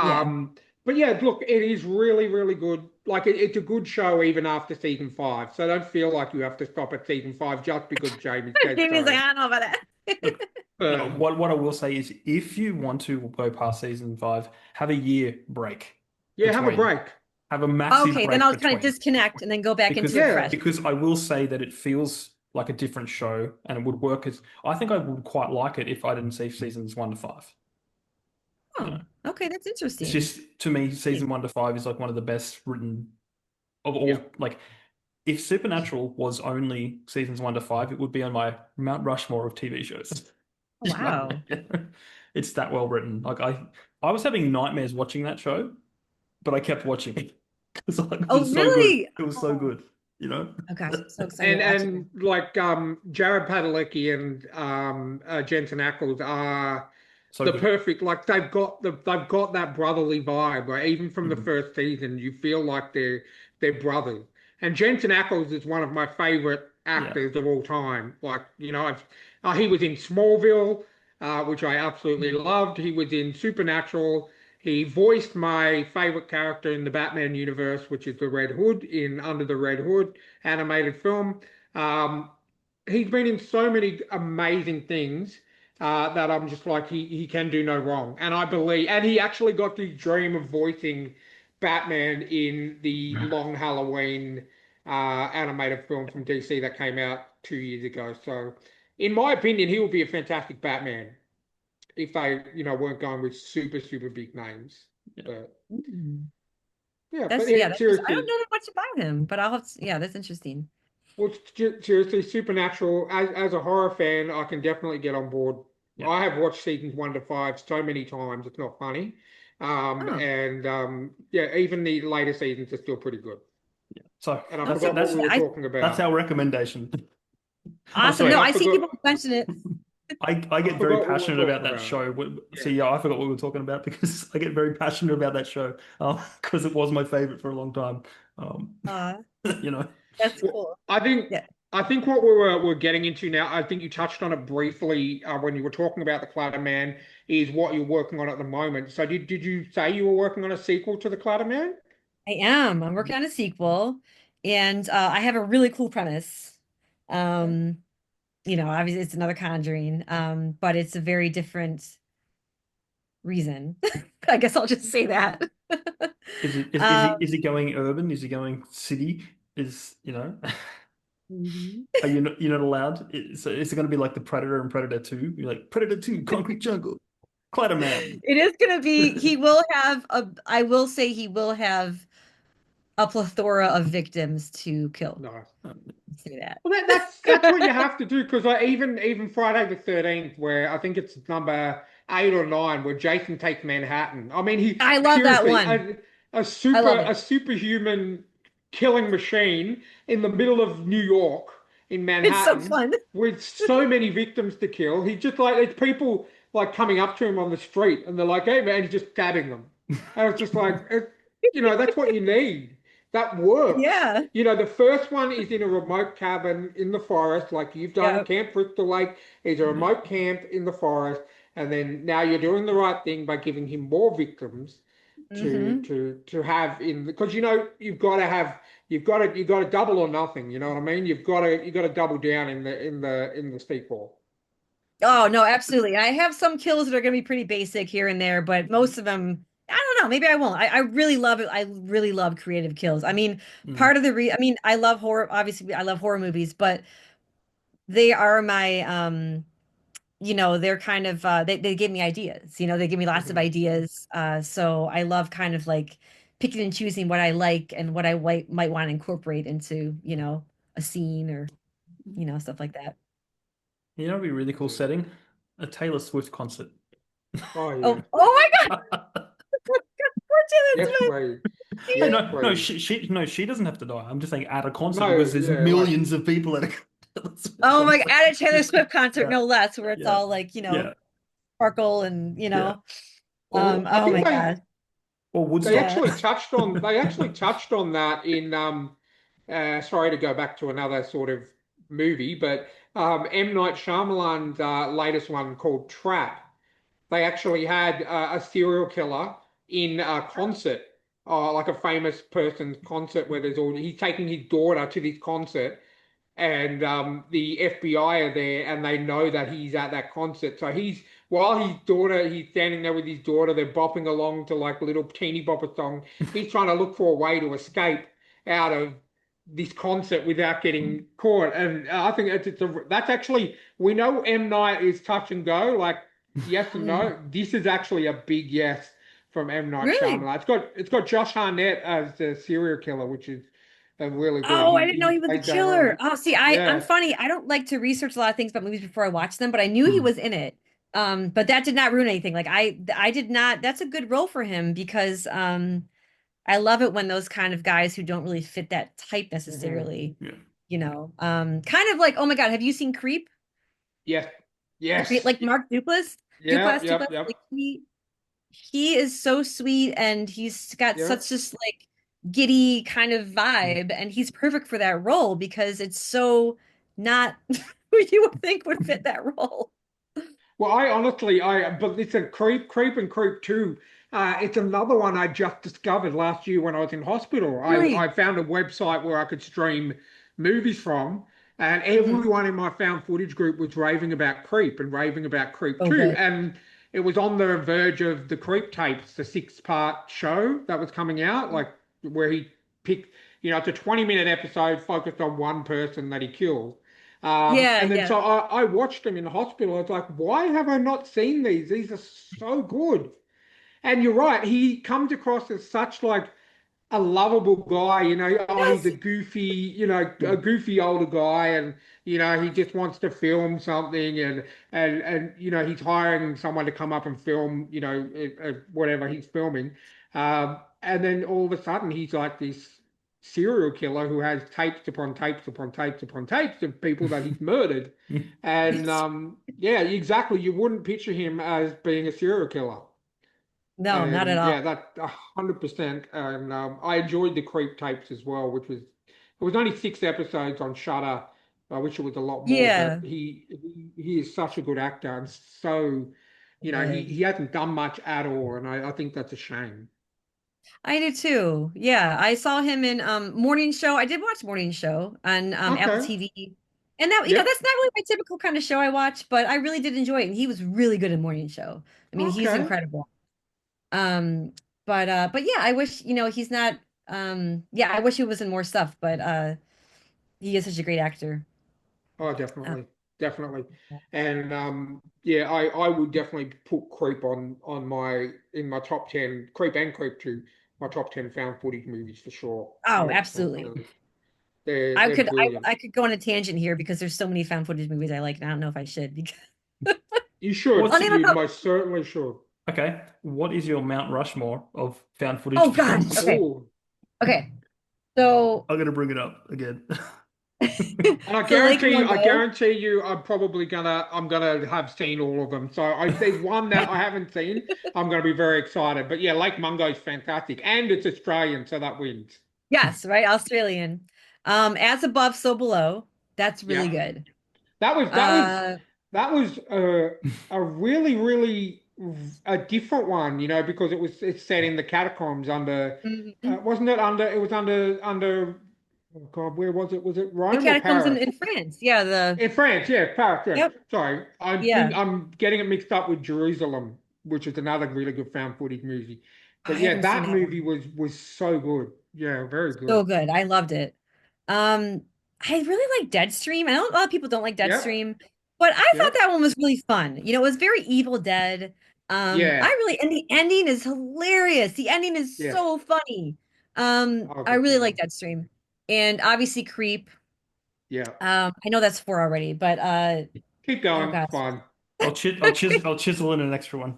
Yeah. Um, but yeah, look, it is really, really good. Like it's a good show even after season 5. So don't feel like you have to stop at season 5 just because Jamie said Jamie's like, so. I don't know about Look, that. no, Um, what I will say is, if you want to go past season 5, have a year break yeah, have a between. break. Have a massive Okay, then break I'll kind of between. disconnect and then go back into because it Yeah. fresh. because I will say that it feels like a different show, and it would work as I think I would quite like it if I didn't see seasons 1 to 5. You Oh, know, okay, that's it's interesting. just, to me, season 1 to 5 is like one of the best written of Yeah. all. Like, if Supernatural was only seasons 1 to 5, it would be on my Mount Rushmore of TV shows. Oh, You know? wow. It's that well written. Like, I was having nightmares watching that show, but I kept watching it because like it Oh, was so good. really? It was so Oh, good, you know? oh gosh, I'm so excited And to watch it now. and like Jared Padalecki and Jensen Ackles are So the good. perfect like they've got that brotherly vibe. Like even from the Mhm. first season, you feel like they're brothers. And Jensen Ackles is one of my favorite Yeah. actors of all time. Like he was in Smallville, which I absolutely Mhm. loved. He was in Supernatural. He voiced my favorite character in the Batman universe, which is the Red Hood in Under the Red Hood animated film. Um, he's been in so many amazing things that I'm just like he can do no wrong, and I believe, and he actually got the dream of voicing Batman in the Long Halloween animated film from DC that came out 2 years ago. So, in my opinion, he would be a fantastic Batman if they weren't going with super super big names. Yeah. But Mm. yeah, but That's yeah, yeah, that's just I don't seriously. know that much about him, but I'll have to, yeah, that's interesting. Well, seriously, Supernatural, as a horror fan, I can definitely get on board. Yeah. I have watched seasons 1 to 5 so many times, it's not funny. Oh, And yeah, even the later seasons are still pretty good. Yeah. So And I that's okay. forgot what that's we were I talking that's about. our recommendation. Oh, awesome. sorry. No, Yeah, I see people mention it. I I get very forgot what we were passionate about talking that about. show. Yeah. See, yeah, I forgot what we were talking about because I get very passionate about that show because it was my favorite for a long time. Um, Uh, you know, that's Well, cool. I think Yeah. I think what we're getting into now, I think you touched on it briefly when you were talking about the Clutter Man, is what you're working on at the moment. So did you say you were working on a sequel to the Clutter Man? I am. I'm working on a sequel, and I have a really cool premise. Um, obviously it's another Conjuring, but it's a very different reason. I guess I'll just say that. is it is is he Um, is he going urban? Is he going city? mhm. Are you not, you're not allowed? Is it going to be like the Predator and Predator 2? You're like Predator 2, Concrete Jungle, Clatterman. It is gonna be, he will have I will say he will have a plethora of victims to kill. No. Say that. Well, that's what you have to do because even Friday the 13th, where I think it's number 8 or 9, where Jason takes Manhattan. I mean, he I love that seriously one. I love a it. superhuman killing machine in the middle of New York in It's so Manhattan fun. with so many victims to kill. He just like there's people like coming up to him on the street and they're like, "Hey man," he's just stabbing them. And it's just like, that's what you need. That works. Yeah. The first one is in a remote cabin in the forest, like you've done. Yeah. Camp Crystal Lake is a Yeah. remote camp in the forest, and then now you're doing the right thing by giving him more victims Hmm. to have in because you've got to double or nothing. You know what I mean? You got to double down in the sequel. Oh no, absolutely. I have some kills that are gonna be pretty basic here and there, but most of them, I don't know, maybe I won't. I really love it. I really love creative kills. I mean, Mm. part of the I mean, I love horror, obviously I love horror movies, but they are my they're kind of they give me ideas. They give me lots of Mhm. ideas. So I love kind of like picking and choosing what I like and what I might want to incorporate into, a scene or stuff like that. You know, it'd be a really cool setting, a Taylor Swift concert. Oh yeah. Oh my God, poor Taylor Yes, Swift. please. Hey, Yes, no, no, please. she doesn't have to die. I'm just saying at a concert No, because there's yeah, like millions of people at a Taylor Swift Oh my God, concert. at a Taylor Swift concert, Yeah, no less, where it's yeah, all like, yeah, sparkle and yeah. Or I oh think my God. they Woodstock. Yeah. actually touched on that in sorry to go back to another sort of movie, but M. Night Shyamalan's latest one called Trap. They actually had a serial killer in a concert, like a famous person's concert where he's taking his daughter to this concert, and the FBI are there and they know that he's at that concert. So he's standing there with his daughter, they're bopping along to like little teeny bopper song. He's trying to look for a way to escape out of this concert without getting caught. And I think that's actually, we know M. Night is touch and go, like yes and Mhm. no. This is actually a big yes from M. Night Really? Shyamalan. It's got Josh Hartnett as the serial killer, which is really good. Oh, I He didn't know he he was a plays that role. killer. Oh, see, I'm Yeah. funny. I don't like to research a lot of things about movies before I watch them, but I knew he Hmm. was in it. But that did not ruin anything. Like I did not, that's a good role for him because I love it when those kind of guys who don't really fit that type Hmm. necessarily, Yeah. kind of like, oh my God, have you seen Creep? Yes. Creep, Yes. like Mark Duplass, Yep. Duplass, Yep. Yep. like he is so sweet and he's got Yep. such this like giddy kind of Hmm. vibe and he's perfect for that role because it's so not who you would think would fit that role. Well, I honestly, but listen, Creep, and Creep 2. It's another one I just discovered last year when I was in hospital. I Really? found a website where I could stream movies from, and Mhm. everyone in my found footage group was raving about Creep and raving about Creep So 2. good. And it was on the verge of the Creep tapes, the six-part show that was coming out, like where he picked, it's a 20-minute episode focused on one person that he killed. Yeah, And then yeah. so I watched them in the hospital. I was like, why have I not seen these? These are so good. And you're right, he comes across as such like a lovable guy, oh, he's Yes. a goofy older guy, and he just wants to film something, and he's hiring someone to come up and film, whatever he's filming. And then all of a sudden he's like this serial killer who has tapes upon tapes upon tapes upon tapes of people that he's murdered. And It's yeah, exactly. You wouldn't picture him as being a serial killer. no, not at And all. yeah, that 100%. And I enjoyed the Creep tapes as well, which was it was only 6 episodes on Shudder. I wish it was a lot more, but Yeah, he is such a good actor, and so he good. he hasn't done much at all, and I think that's a shame. I do too. Yeah, I saw him in Morning Show. I did watch Morning Show on Apple Okay. TV. And that, Yep. that's not really my typical kind of show I watch, but I really did enjoy it. And he was really good in Morning Show. I mean, he's Okay. incredible. Um, but yeah, I wish, he's not yeah, I wish he was in more stuff, but he is such a great actor. Oh, Uh, definitely, definitely. And yeah, I would definitely put Creep on my in my top 10, Creep and Creep 2, my top 10 found footage movies for sure. oh, 100%. absolutely. They're brilliant. I could go on a tangent here because there's so many found footage movies I like, and I don't know if I should because You should. I'll What's name You about most certainly should. okay? What is your Mount Rushmore of found footage oh God. films? Okay. Oh, Okay. So I'm gonna bring it up again. and I so Lake guarantee you, Mungo. I'm gonna have seen all of them. So if there's one that I haven't seen, I'm gonna be very excited. But yeah, Lake Mungo's fantastic, and it's Australian, so that wins. Yes, right, Australian. As above, so below. That's really Yeah. good. That was that was Uh, that was a really really a different one, because it's set in the catacombs under mhm. wasn't it under it was under oh God, where was it? Was it The Rome or catacombs Paris? in France. Yeah, In France, yeah, Paris. Yeah. yep. Sorry, Yeah. I'm getting it mixed up with Jerusalem, which is another really good found footage movie. But I yeah, haven't seen that that movie one. was so good. Yeah, very good. So good. I loved it. Um, I really like Deadstream. I know a lot of people don't like Yep, Deadstream, but I thought yep, that one was really fun. It was very Evil Dead. I yeah, really, and the ending is hilarious. The ending is yeah. so funny. Oh, I really like definitely. Deadstream. And obviously Creep. Yeah. I know that's four already, but Keep oh going. It's gosh. fine. I'll chisel in an extra one.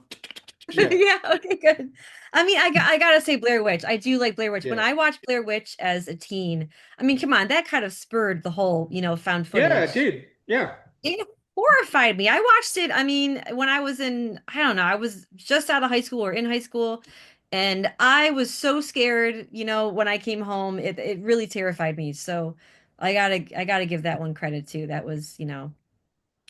Yeah. Yeah, okay, good. I mean, I gotta say Blair Witch. I do like Blair Witch. When Yeah. I watched Blair Witch as a teen, I mean, come on, that kind of spurred the whole, found Yeah, it footage. did. Yeah. It horrified me. I watched it, I mean, when I was in, I don't know, I was just out of high school or in high school, and I was so scared, when I came home. It really terrified me. So I gotta give that one credit too. That was,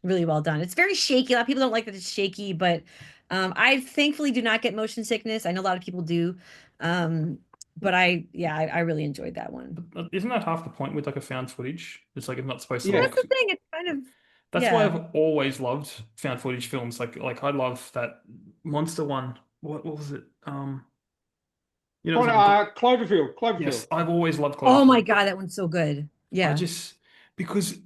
really well done. It's very shaky. A lot of people don't like that it's shaky, but I thankfully do not get motion sickness. I know a lot of people do. Um, but I really enjoyed that one. Isn't that half the point with like a found footage? It's like it's not supposed to Well, Yeah. that's the look. thing. It's kind of, That's why yeah. I've always loved found footage films. Like I love that monster one. What was it? It was On like Cloverfield. Cloverfield. yes, I've always loved Oh my Cloverfield. God, that one's so good. I Yeah. just because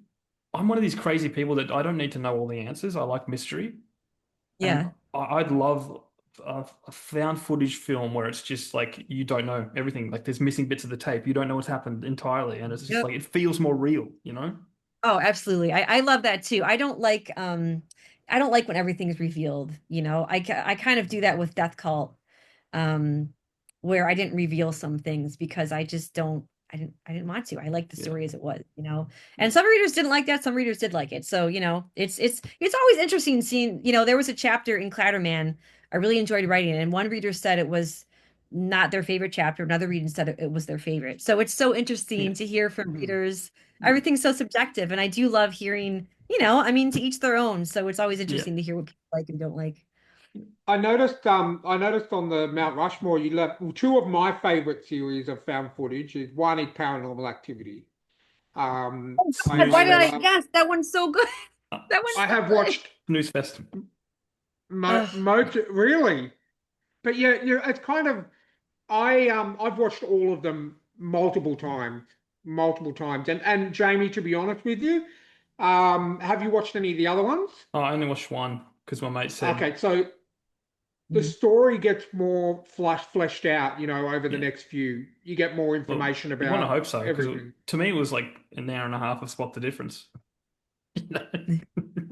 I'm one of these crazy people that I don't need to know all the answers. I like mystery, and Yeah. I'd love a found footage film where it's just like you don't know everything. Like there's missing bits of the tape. You don't know what's happened entirely, and it's just Yep. like it feels more real, you know? Oh, absolutely. I love that too. I don't like when everything's revealed, I kind of do that with Death Cult, um, where I didn't reveal some things because I didn't want to. I liked the Yeah. story as it was, Yeah. And some readers didn't like that, some readers did like it. So, it's always interesting seeing, there was a chapter in Clatterman I really enjoyed writing, and one reader said it was not their favorite chapter. Another reader said it was their favorite. So it's so interesting Yeah. to hear from Mhm. readers. Everything's so subjective, and I do love hearing, I mean, to each their own. So it's always Yeah. interesting to hear what people like and don't like. I noticed on the Mount Rushmore you left well, two of my favorite series of found footage is one is Paranormal Activity. Oh I God, Snooze why I did I? fest. love Yes, that one's so good. That one's I so have good. watched Snooze fest. Ugh. really, but yeah, it's kind of I've watched all of them multiple times, and Jamie, to be honest with you, have you watched any of the other ones? Oh, I only watched one because my mate said, Okay, so the Mhm. story gets more fleshed out, over the yeah. next few. You get more Well, information you want to about hope so because everything. to me it was like an hour and a half of Spot the Difference.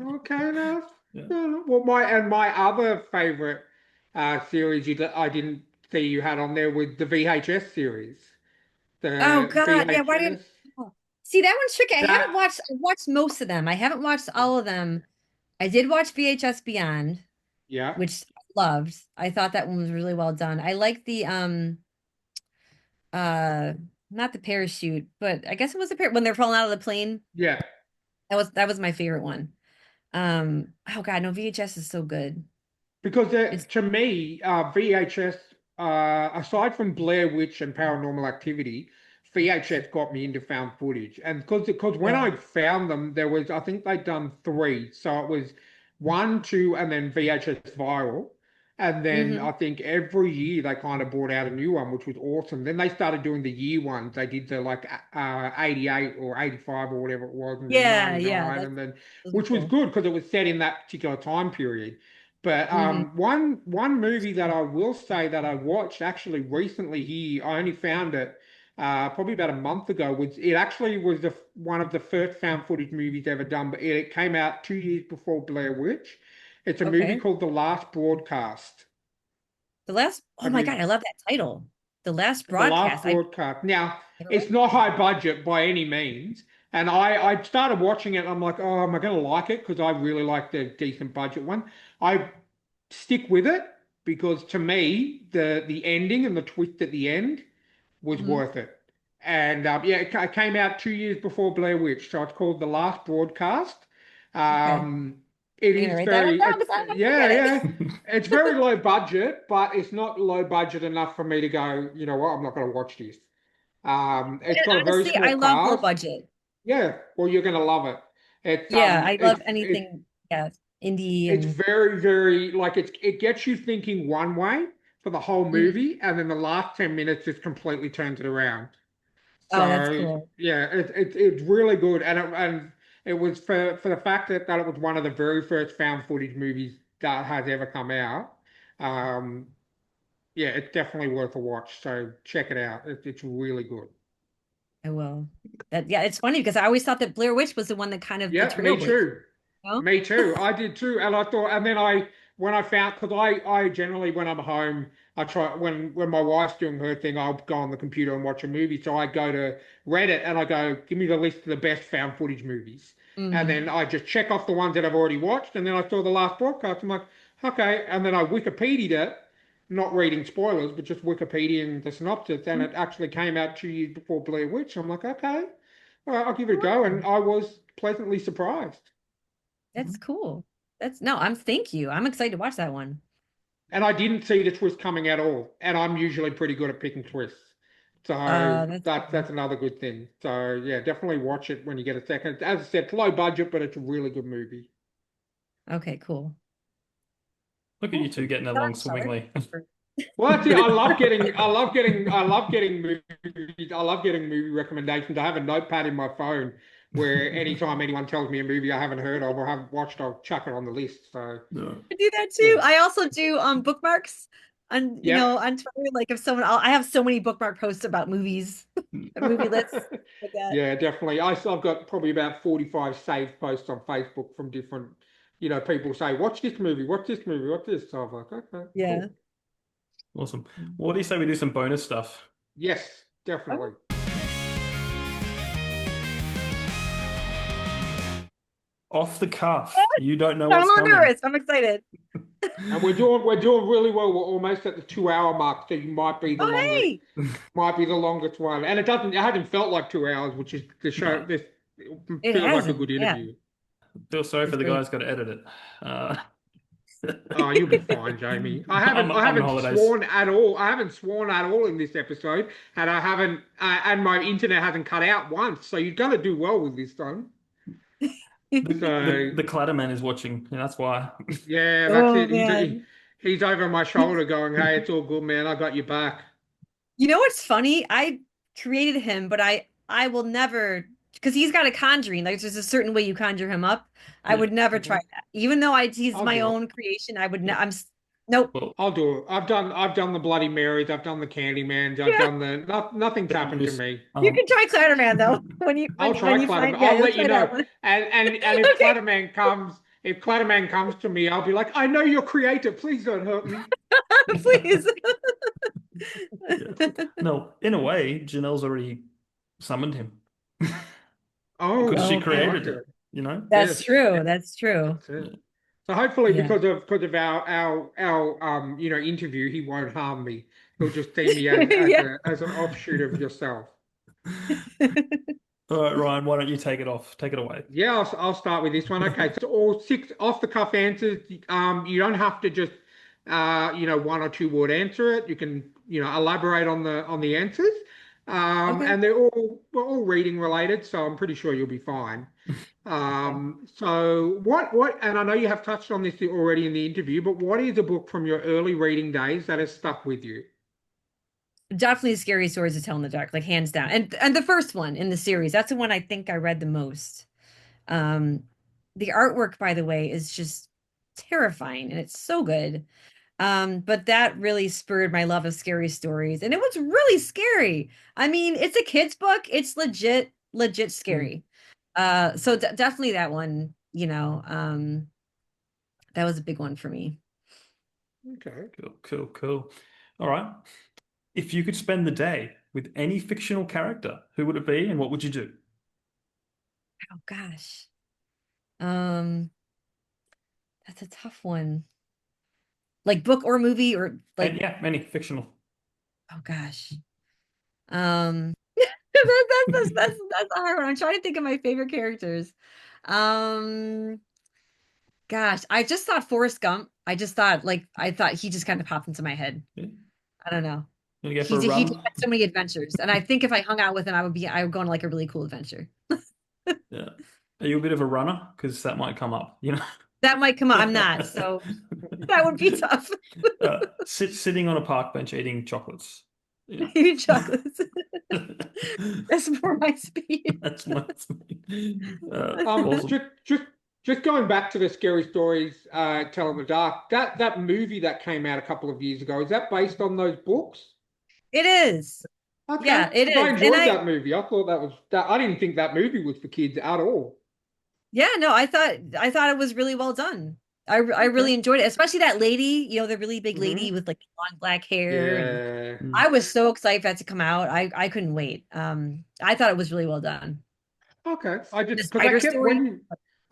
Okay, enough. Yeah. Well, my other favorite series I didn't see you had on there was the VHS series. Oh The God, yeah. Why did? VHS. Oh. See, that one's tricky. I haven't That watched. I watched most of them. I haven't watched all of them. I did watch VHS Beyond, yeah. which I loved. I thought that one was really well done. I like the uh not the parachute, but I guess it was the when they're falling out of the plane. Yeah, That was my favorite one. Oh God, no, VHS is so good. because It's to me, VHS, aside from Blair Witch and Paranormal Activity, VHS got me into found footage. And because when yeah. I found them, there was I think they'd done three, so it was one, two, and then VHS Viral. And then Hmm. I think every year they kind of brought out a new one, which was awesome. Then they started doing the year ones. They did the like 88 or 85 or whatever it was, and then Yeah, yeah, 99, and then those are which was cool. good because it was set in that particular time period. But Hmm. one movie that I will say that I watched actually recently here, I only found it probably about a month ago. It actually was one of the first found footage movies ever done, but it came out 2 years before Blair Witch. It's a movie Okay. called The Last Broadcast. Oh Have my you God, I love that title. The last The Last broadcast. I Broadcast? Now, never it's read not that. high budget by any means. And I started watching it and I'm like, oh, am I going to like it? Because I really like the decent budget one. I stick with it because to me, the ending and the twist at the end was Hmm. worth it. And yeah, it came out 2 years before Blair Witch, so it's called The Last Broadcast. Okay. Um, it I'm gonna is write that one very, down because I'm gonna yeah, forget yeah, it. it's very low budget, but it's not low budget enough for me to go, you know what, I'm not going to watch this. It's And got a very honestly, I small love low cast. budget. Yeah, well, you're going to love it. It's Yeah, um, I love it's it's anything, yeah, indie it's and very like it gets you thinking one way for the whole mhm. movie, and then the last 10 minutes just completely turns it around. Oh, that's So cool. yeah, it's really good, and it was for the fact that it was one of the very first found footage movies that has ever come out. Um, yeah, it's definitely worth a watch. So check it out. It's really good. I will. Yeah, it's funny because I always thought that Blair Witch was the one that kind of the Yeah, me trailblazer. too. You know? Me too. I did too. And I thought, and then when I found, because I generally, when I'm home, I try, when my wife's doing her thing, I'll go on the computer and watch a movie. So I go to Reddit and I go, give me the list of the best found footage movies. And Mhm. then I just check off the ones that I've already watched. And then I saw the last broadcast. I'm like, okay. And then I Wikipedia'd it, not reading spoilers, but just Wikipediaing the synopsis. And it actually came out 2 years before Blair Witch. I'm like, okay, all right, I'll give it a go. And I was pleasantly surprised. That's cool. That's no, thank you. I'm excited to watch that one. And I didn't see the twist coming at all. And I'm usually pretty good at picking twists. So That's that's cool. another good thing. So yeah, definitely watch it when you get a second. As I said, it's low budget, but it's a really good movie. Okay, cool. Look at you two getting Got along each other. swimmingly. Well, that's it. I love getting movie recommendations. I have a notepad in my phone where anytime anyone tells me a movie I haven't heard of or haven't watched, I'll chuck it on the list. So Yeah. I do that too. yeah. I also do bookmarks on Yep. on Twitter. Like if someone, I have so many bookmark posts about movies, movie lists like that. Yeah, definitely. I've got probably about 45 saved posts on Facebook from different, people say, watch this movie, watch this movie, watch this. So I'm like, okay, Yeah. cool. Awesome. What do you say we do some bonus stuff? Yes, Okay. definitely. Off the cuff. You don't know I'm a what's little coming. nervous. I'm excited. And we're doing really well. We're almost at the 2 hour mark, so you Oh, hey. might be the longest one. And it hasn't felt like 2 hours, which is the show. No. This It feels like a hasn't. good Yeah, interview. Feel sorry it's for the great. guys got to edit it. Uh, Oh, you'll be fine, Jamie. I haven't I'm, I I'm on haven't holidays. sworn at all. I haven't sworn at all in this episode, and I haven't and my internet hasn't cut out once. So you're gonna do well with this one. So The Clatterman is watching. Yeah, that's why. yeah, that's Oh it. man. He's over my shoulder going, "Hey, it's all good, man. I got your back." You know what's funny? I created him, but I will never because he's got a conjuring. Like there's a certain way you conjure him up. I Yeah. would never try Mhm. that. Even though he's I'll my do it. own creation, I would Yeah. nope. Well, I'll do it. I've done the Bloody Marys. I've done the Candymans. I've Yeah, done nothing's happened to just, me. you can try Clatterman though. I'll When try you Clatterman. find I'll you'll let you try know. that one. And Okay. If Clatterman comes to me, I'll be like, I know you're creative. Please don't hurt me. Please. yeah. No, in a way, Janelle's already summoned him because Oh, she Oh I man. like created it, it. you know? That's Yes, true. That's true. that's it. Yeah. So hopefully, Yeah. because of our interview, he won't harm me. He'll just see me Yeah. as an offshoot of yourself. All right, Ryan, why don't you take it off? Take it away. Yeah, I'll start with this one. Okay, so all six off the cuff answers. You don't have to just one or two word answer it. You can elaborate on the answers. Okay. And we're all reading related, so I'm pretty sure you'll be fine. Okay. So what and I know you have touched on this already in the interview, but what is a book from your early reading days that has stuck with you? Definitely Scary Stories to Tell in the Dark, like hands down. And the first one in the series, that's the one I think I read the most. Um, the artwork, by the way, is just terrifying and it's so good. But that really spurred my love of scary stories, and it was really scary. I mean, it's a kid's book. It's legit Mm. scary. So definitely that one, that was a big one for me. Okay. Cool, cool, cool. All right. If you could spend the day with any fictional character, who would it be and what would you do? Oh gosh. Um, that's a tough one. Like book or movie or And like, yeah, any fictional. oh gosh. That's a hard one. I'm trying to think of my favorite characters. Um, Gosh, I just thought Forrest Gump. I thought he just kind of popped into my head. Yeah. I don't know. You go for a He just run? had so many adventures, and I think if I hung out with him, I would go on like a really cool adventure. Yeah. Are you a bit of a runner? Because that might come up, you know? That might come up. I'm not, so that would be tough. Sitting on a park bench eating chocolates. Yeah. Eating chocolates. That's more my speed. That's my Um, awesome. just going back to the scary stories, Tell in the Dark. That movie that came out a couple of years ago, is that based on those books? It is. Okay, Yeah, it 'cause I is. And enjoyed that movie. I thought that was that. I didn't think that movie was for kids at all. yeah, no, I thought it was really well done. I Okay. really enjoyed it, especially that lady, the really big lady Hmm. with like long black hair, and Yeah. Mm. I was so excited for that to come out. I couldn't wait. I thought it was really well done. Okay. I The just because I spider kept story. when.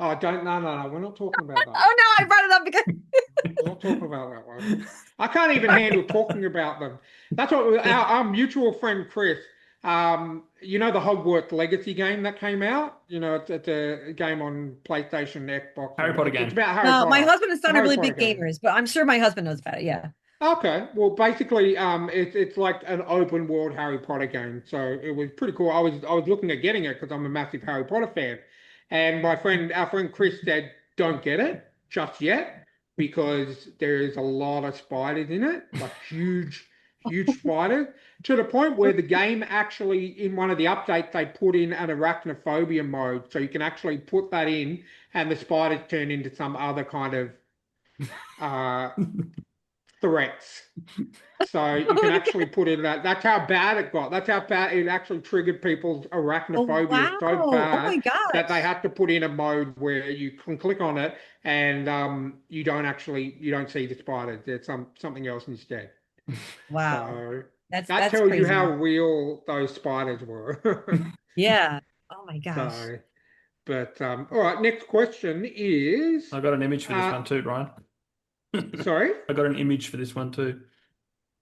Oh, don't no no no. We're not talking about that one. Oh no, I brought it up because We're not talking about that one. I can't even handle talking about them. That's what our mutual friend Chris. The Hogwarts Legacy game that came out. It's a game on PlayStation, Xbox, Harry and Potter it's game. about Harry no, my Potter. husband and The son are Harry really Potter big game. gamers, but I'm sure my husband knows about it. Yeah. Okay, well, basically, it's like an open world Harry Potter game, so it was pretty cool. I was looking at getting it because I'm a massive Harry Potter fan, and our friend Chris said, "Don't get it just yet because there is a lot of spiders in it, like huge, huge spiders, to the point where the game actually in one of the updates they put in an arachnophobia mode, so you can actually put that in, and the spiders turn into some other kind of uh threats." So you can actually put in that. That's how bad it got. That's how bad it actually triggered people's Oh arachnophobia wow. so Oh my bad that they gosh. had to put in a mode where you can click on it and you don't see the spiders. There's something else instead. Wow. So that That's tells you how crazy. real those spiders were. Yeah. Oh my gosh. So, but all right. Next question is, I got an image for this uh, one too, Ryan. sorry. I got an image for this one too.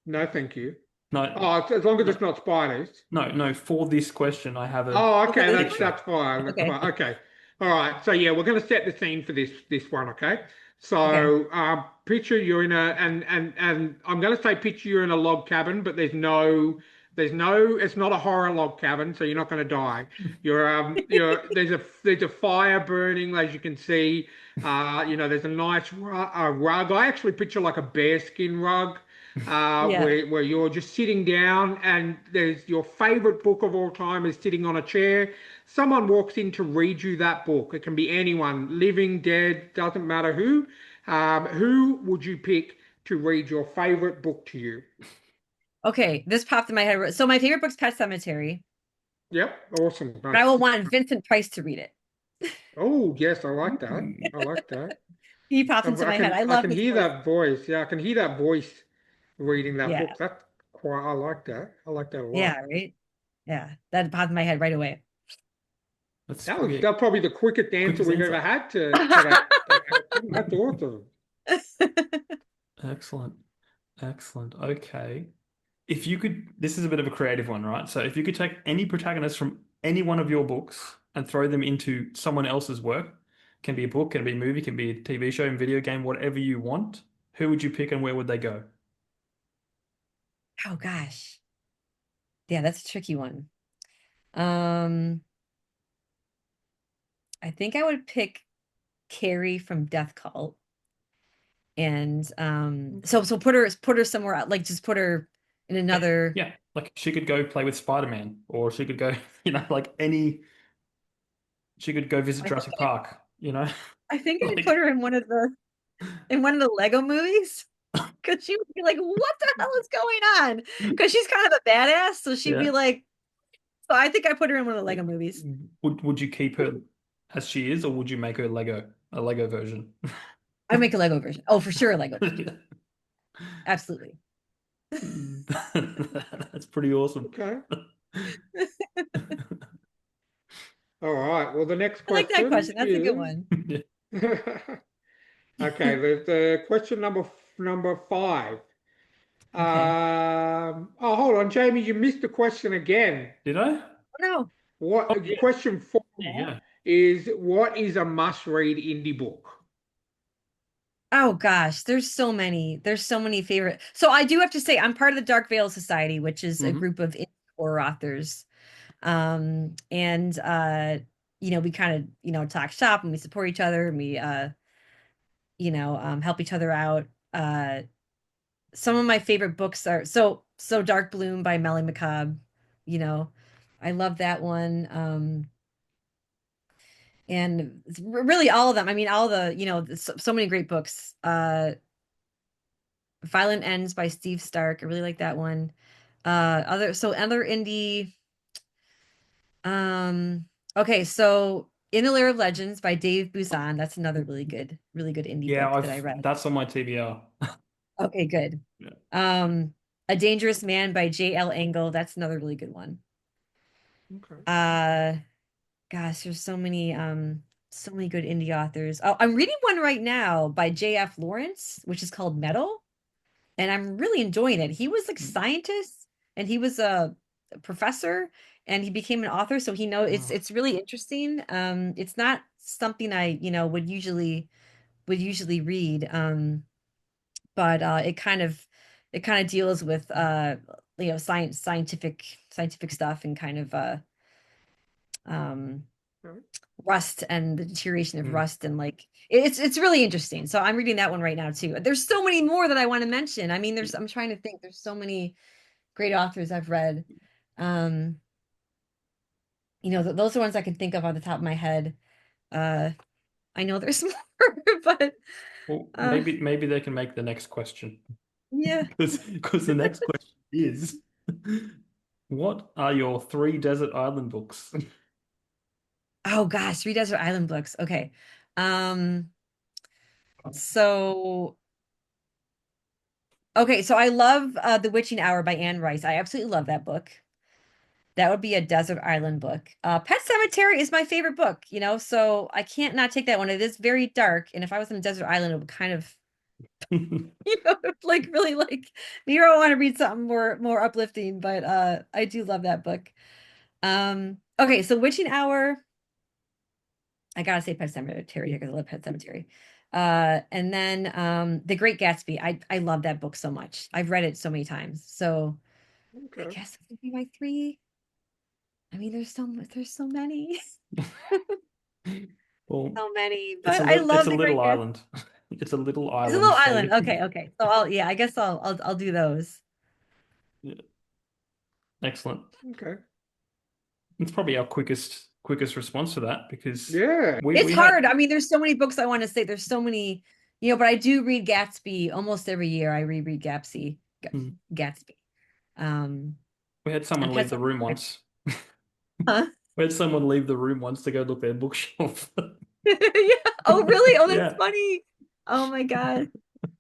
No, thank you. No, Oh, as long as no, it's not spiders. no. For this question, I have a Oh, Oh, for okay, this that's one? picture. that's fine. That's Okay. fine. Okay. All right. So yeah, we're gonna set the scene for this one, okay? Okay. So picture you're in a and I'm gonna say picture you're in a log cabin, but there's no it's not a horror log cabin, so you're not gonna die. You're there's a fire burning as you can see. There's a nice rug. I actually picture like a bearskin rug Yeah. where you're just sitting down and there's your favorite book of all time is sitting on a chair. Someone walks in to read you that book. It can be anyone, living, dead, doesn't matter who. Who would you pick to read your favorite book to you? Okay. This popped in my head. So my favorite book's Pet Cemetery, Yep, awesome, but I will nice. want Vincent Price to read it. Oh, yes, I like that. Mm. I like that. He popped I, into I my head. can I I love can his hear voice. that voice. Yeah, I can hear that voice reading that Yeah. book. That's quite. I like that. I like that a Yeah, lot. right? Yeah. That popped in my head right away. That's That was probably a that's probably the quickest answer quickest we've answer. ever had to that question. That's awesome. Excellent. Excellent. Okay. If you could, this is a bit of a creative one, right? So if you could take any protagonist from any one of your books and throw them into someone else's work, can be a book, can be a movie, can be a TV show, video game, whatever you want, who would you pick and where would they go? Oh gosh. Yeah, that's a tricky one. Um, I think I would pick Carrie from Death Cult. And so put her somewhere out, like just put her in Yeah, another. yeah. Like she could go play with Spider-Man, or she could go, like any, she could go visit I think Jurassic Park, I think I'd put like, her in one of the Lego movies because she would be like, "What the hell is going on?" Because she's kind of a badass, so she'd be yeah. like. So I think I put her in one of the Lego movies. Would you keep her as she is, or would you make her a Lego version? I make a Lego version. Oh, for sure, a Lego version. Absolutely. That's pretty awesome. Okay. All right. Well, the next I like that question question. That's a good is one. Yeah. okay. The question number five. Okay. Oh, hold on, Jamie. You missed the question again. Did I? Oh no. Oh, What yeah. question four Yeah. is? What is a must-read indie book? Oh gosh, there's so many. There's so many favorite. So I do have to say I'm part of the Dark Veil Society, which is a Hmm. group of indie horror authors. And we kind of, talk shop and we support each other and we help each other out. Some of my favorite books are so Dark Bloom by Melly McCabe, you know. I love that one. And really all of them. I mean, all the, so many great books. Violent Ends by Steve Stark. I really like that one. Other indie. Um, okay, so In the Lair of Legends by Dave Busan. That's another really good indie Yeah, book that I I've read. that's on my TBR. Okay, good. Yeah. Um, A Dangerous Man by J.L. Engel. That's another really good one. Okay. Uh, Gosh, there's so many good indie authors. Oh, I'm reading one right now by J.F. Lawrence, which is called Metal, and I'm really enjoying it. He was like scientist and he was a professor and he became an author, so he knows Oh. it's really interesting. It's not something I, would usually read. But it kind of deals with scientific stuff and kind of um Right. rust and the deterioration of Mm. rust and like it's really interesting. So I'm reading that one right now too. There's so many more that I want to mention. I mean, I'm trying to think. There's so many great authors I've read. Um, those are ones I can think of on the top of my head. Uh, I know there's more, but Well, uh, maybe they can make the next question. yeah. Because the next question is, what are your three desert island books? Oh gosh, three desert island books. Okay. Um, so so I love The Witching Hour by Anne Rice. I absolutely love that book. That would be a desert island book. Pet Cemetery is my favorite book, so I can't not take that one. It is very dark, and if I was in a desert island, it would kind of, like really like me. I want to read something more uplifting, but I do love that book. Okay, so Witching Hour. I gotta say Pet Cemetery because I love Pet Cemetery. And then The Great Gatsby. I love that book so much. I've read it so many times. So I Okay. guess it would be my three. I mean, there's so many, Well, so many, but I it's love a The little Great Gatsby. island. It's a little It's a island, little so island. Okay, okay. So I guess I'll do those. yeah, excellent. Okay. It's probably our quickest response to that because Yeah. It's we hard. had I mean, there's so many books I want to say. There's so many, but I do read Gatsby almost every year. I reread Gatsby. Um, we had someone and Pet leave the room Sematary. once. Huh? We had someone leave the room once to go look at their bookshelf. Yeah. Oh, really? Oh, that's Yeah, funny. Oh my God.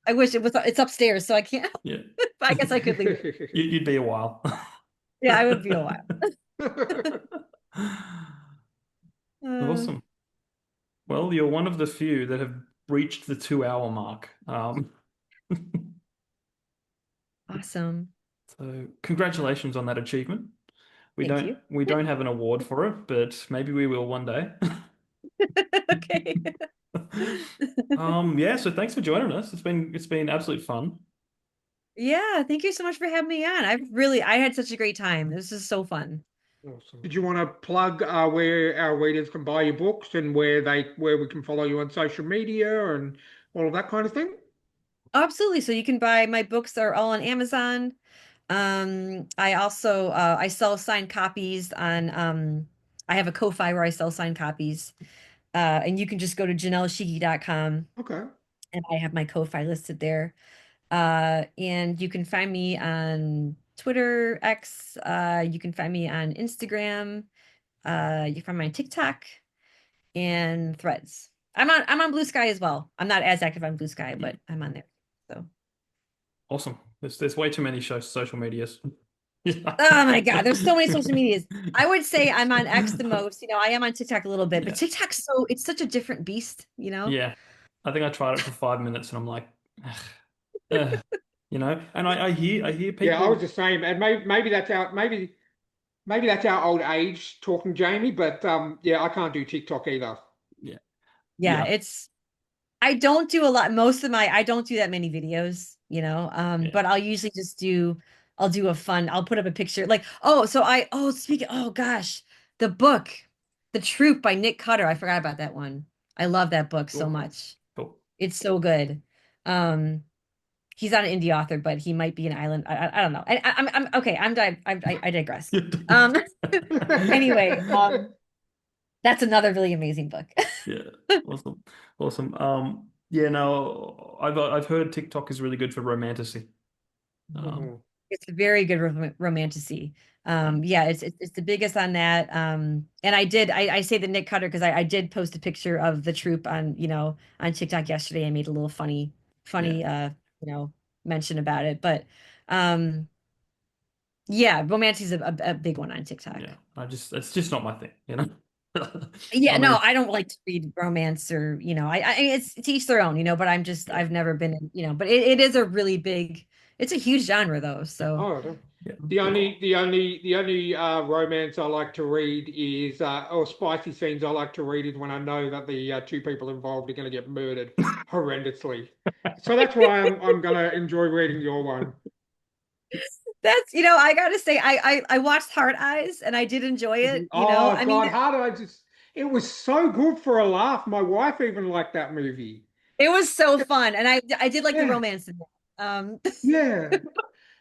I wish it's upstairs, so I can't. yeah. But I guess I could leave it. You'd be a while. Yeah, I would be a while. Uh, Awesome. Well, you're one of the few that have reached the 2 hour mark. awesome. So congratulations on that achievement. Thank you. We don't have an award for it, but maybe we will one day. Okay. Yeah, so thanks for joining us. It's been absolute fun. Yeah, thank you so much for having me on. I had such a great time. This is so fun. Awesome. Did you want to plug where our readers can buy your books and where we can follow you on social media and all of that kind of thing? Absolutely. So you can buy my books are all on Amazon. I also I sell signed copies on I have a Ko-Fi where I sell signed copies. And you can just go to janelleschiecke.com Okay. and I have my Ko-Fi listed there. And you can find me on Twitter, X, you can find me on Instagram, you can find me on TikTok and Threads. I'm on Blue Sky as well. I'm not as active on Blue Sky, but I'm on there. So Awesome. There's way too many social medias. oh my God, there's so many social medias. I would say I'm on X the most. I am on TikTok a little bit, but Yeah. TikTok's it's such a different beast. Yeah. I think I tried it for 5 minutes and I'm like, ugh, ugh, and I hear Yeah, I was people. the same, and maybe maybe that's our old age talking, Jamie. But yeah, I can't do TikTok either. Yeah. Yeah, Yeah. I don't do a lot. I don't do that many videos. Yeah. But I'll do a fun, I'll put up a picture. Like, speaking, oh gosh, the book, The Troop by Nick Cutter. I forgot about that one. I love that book so Cool. much. Cool. It's so good. Um, he's not an indie author, but he might be an island. I don't know. I'm okay. I digress. Um, anyway, that's another really amazing book. Yeah. Awesome. Awesome. Yeah, no, I've heard TikTok is really good for romanticy. Um, Mhm. It's a very good romantasy. Yeah, it's the biggest on that. And I say the Nick Cutter because I did post a picture of the troop on, on TikTok yesterday. I made a little funny, you know, mention about it. But um, yeah, romantasy is a big one on TikTok. Yeah, it's just not my thing, you know. Yeah, I no, mean, I don't like to read romance or, it's to each their own, but yeah, I've never been in, but it is a really it's a huge genre though. So Oh, no. yeah. The only romance I like to read is or spicy scenes I like to read is when I know that the two people involved are going to get murdered horrendously. So that's why I'm going to enjoy reading your one. that's, I gotta say, I watched Hard Eyes and I did enjoy it. Oh I mean, God, how did I just? It was so good for a laugh. My wife even liked that movie. it was so fun, and I did like the Yeah, romance in it. yeah.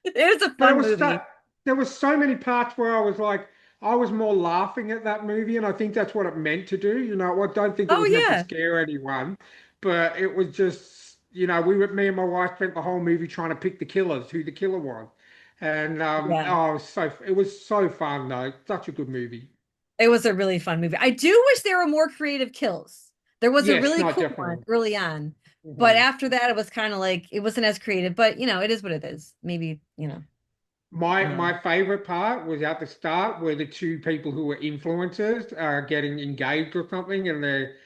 It was a But fun movie. there was so many parts where I was like, I was more laughing at that movie, and I think that's what it meant to do. I don't think it Oh was meant to yeah, scare anyone, but it was just, me and my wife spent the whole movie trying to pick the killers, who the killer was, and yeah. oh, it was so fun though. Such a good movie. It was a really fun movie. I do wish there were more creative kills. There was a Yes, really no, cool one definitely. early on, but Mhm. after that, it was kind of like it wasn't as creative. But it is what it is. Maybe My Mm. favorite part was at the start where the two people who were influencers are getting engaged or something, and they're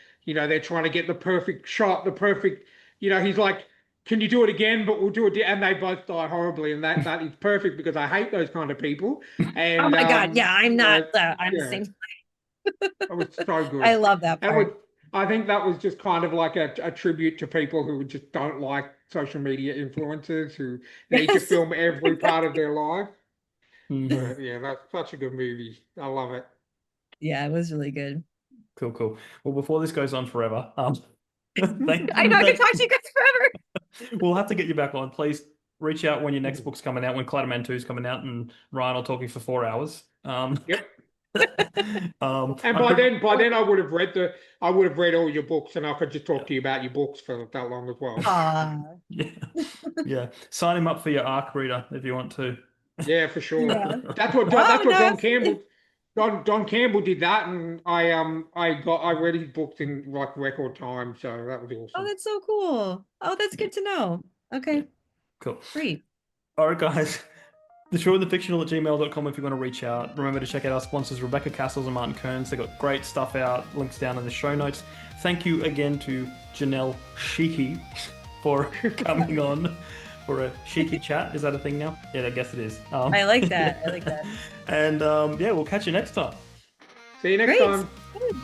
trying to get the perfect shot, the perfect, he's like, "Can you do it again?" But we'll do it, and they both die horribly, and that is perfect because I hate those kind of people, Oh and my God, yeah, I'm the yeah, same. it was so I good. love that That part. would, I think that was just kind of like a tribute to people who just don't like social media influencers who need to Yes. film every part of their life. Mhm. But yeah, that's such a good movie. I love it. Yeah, it was really good. Cool, cool. Well, before this goes on forever, thank I know I could thank talk to you guys forever. we'll have to get you back on. Please reach out when your next Mhm. book's coming out, when Clatterman 2 is coming out, and Ryan will talk you for 4 hours. Yep. And I'm pretty, by then I would have read all your books and I could just yeah, talk to you about your books for that long as well. Aw. yeah, yeah. Sign him up for your ARC reader if you want to. Yeah, for sure. Yeah. Oh That's what no. Don Campbell did that, and I read his books in like record time, so that was Oh, awesome. that's so cool. Oh, that's Yeah, good to know. yeah, Okay, cool. great. All right, guys. thetrueandthefictional@gmail.com if you want to reach out. Remember to check out our sponsors, Rebecca Cassells and Martin Kearns. They got great stuff out. Links down in the show notes. Thank you again to Janelle Schiecke for coming on for a cheeky chat. Is that a thing now? Yeah, I guess it is. I like that. I like that. And yeah, we'll catch you next time. See you next Great. time. Good.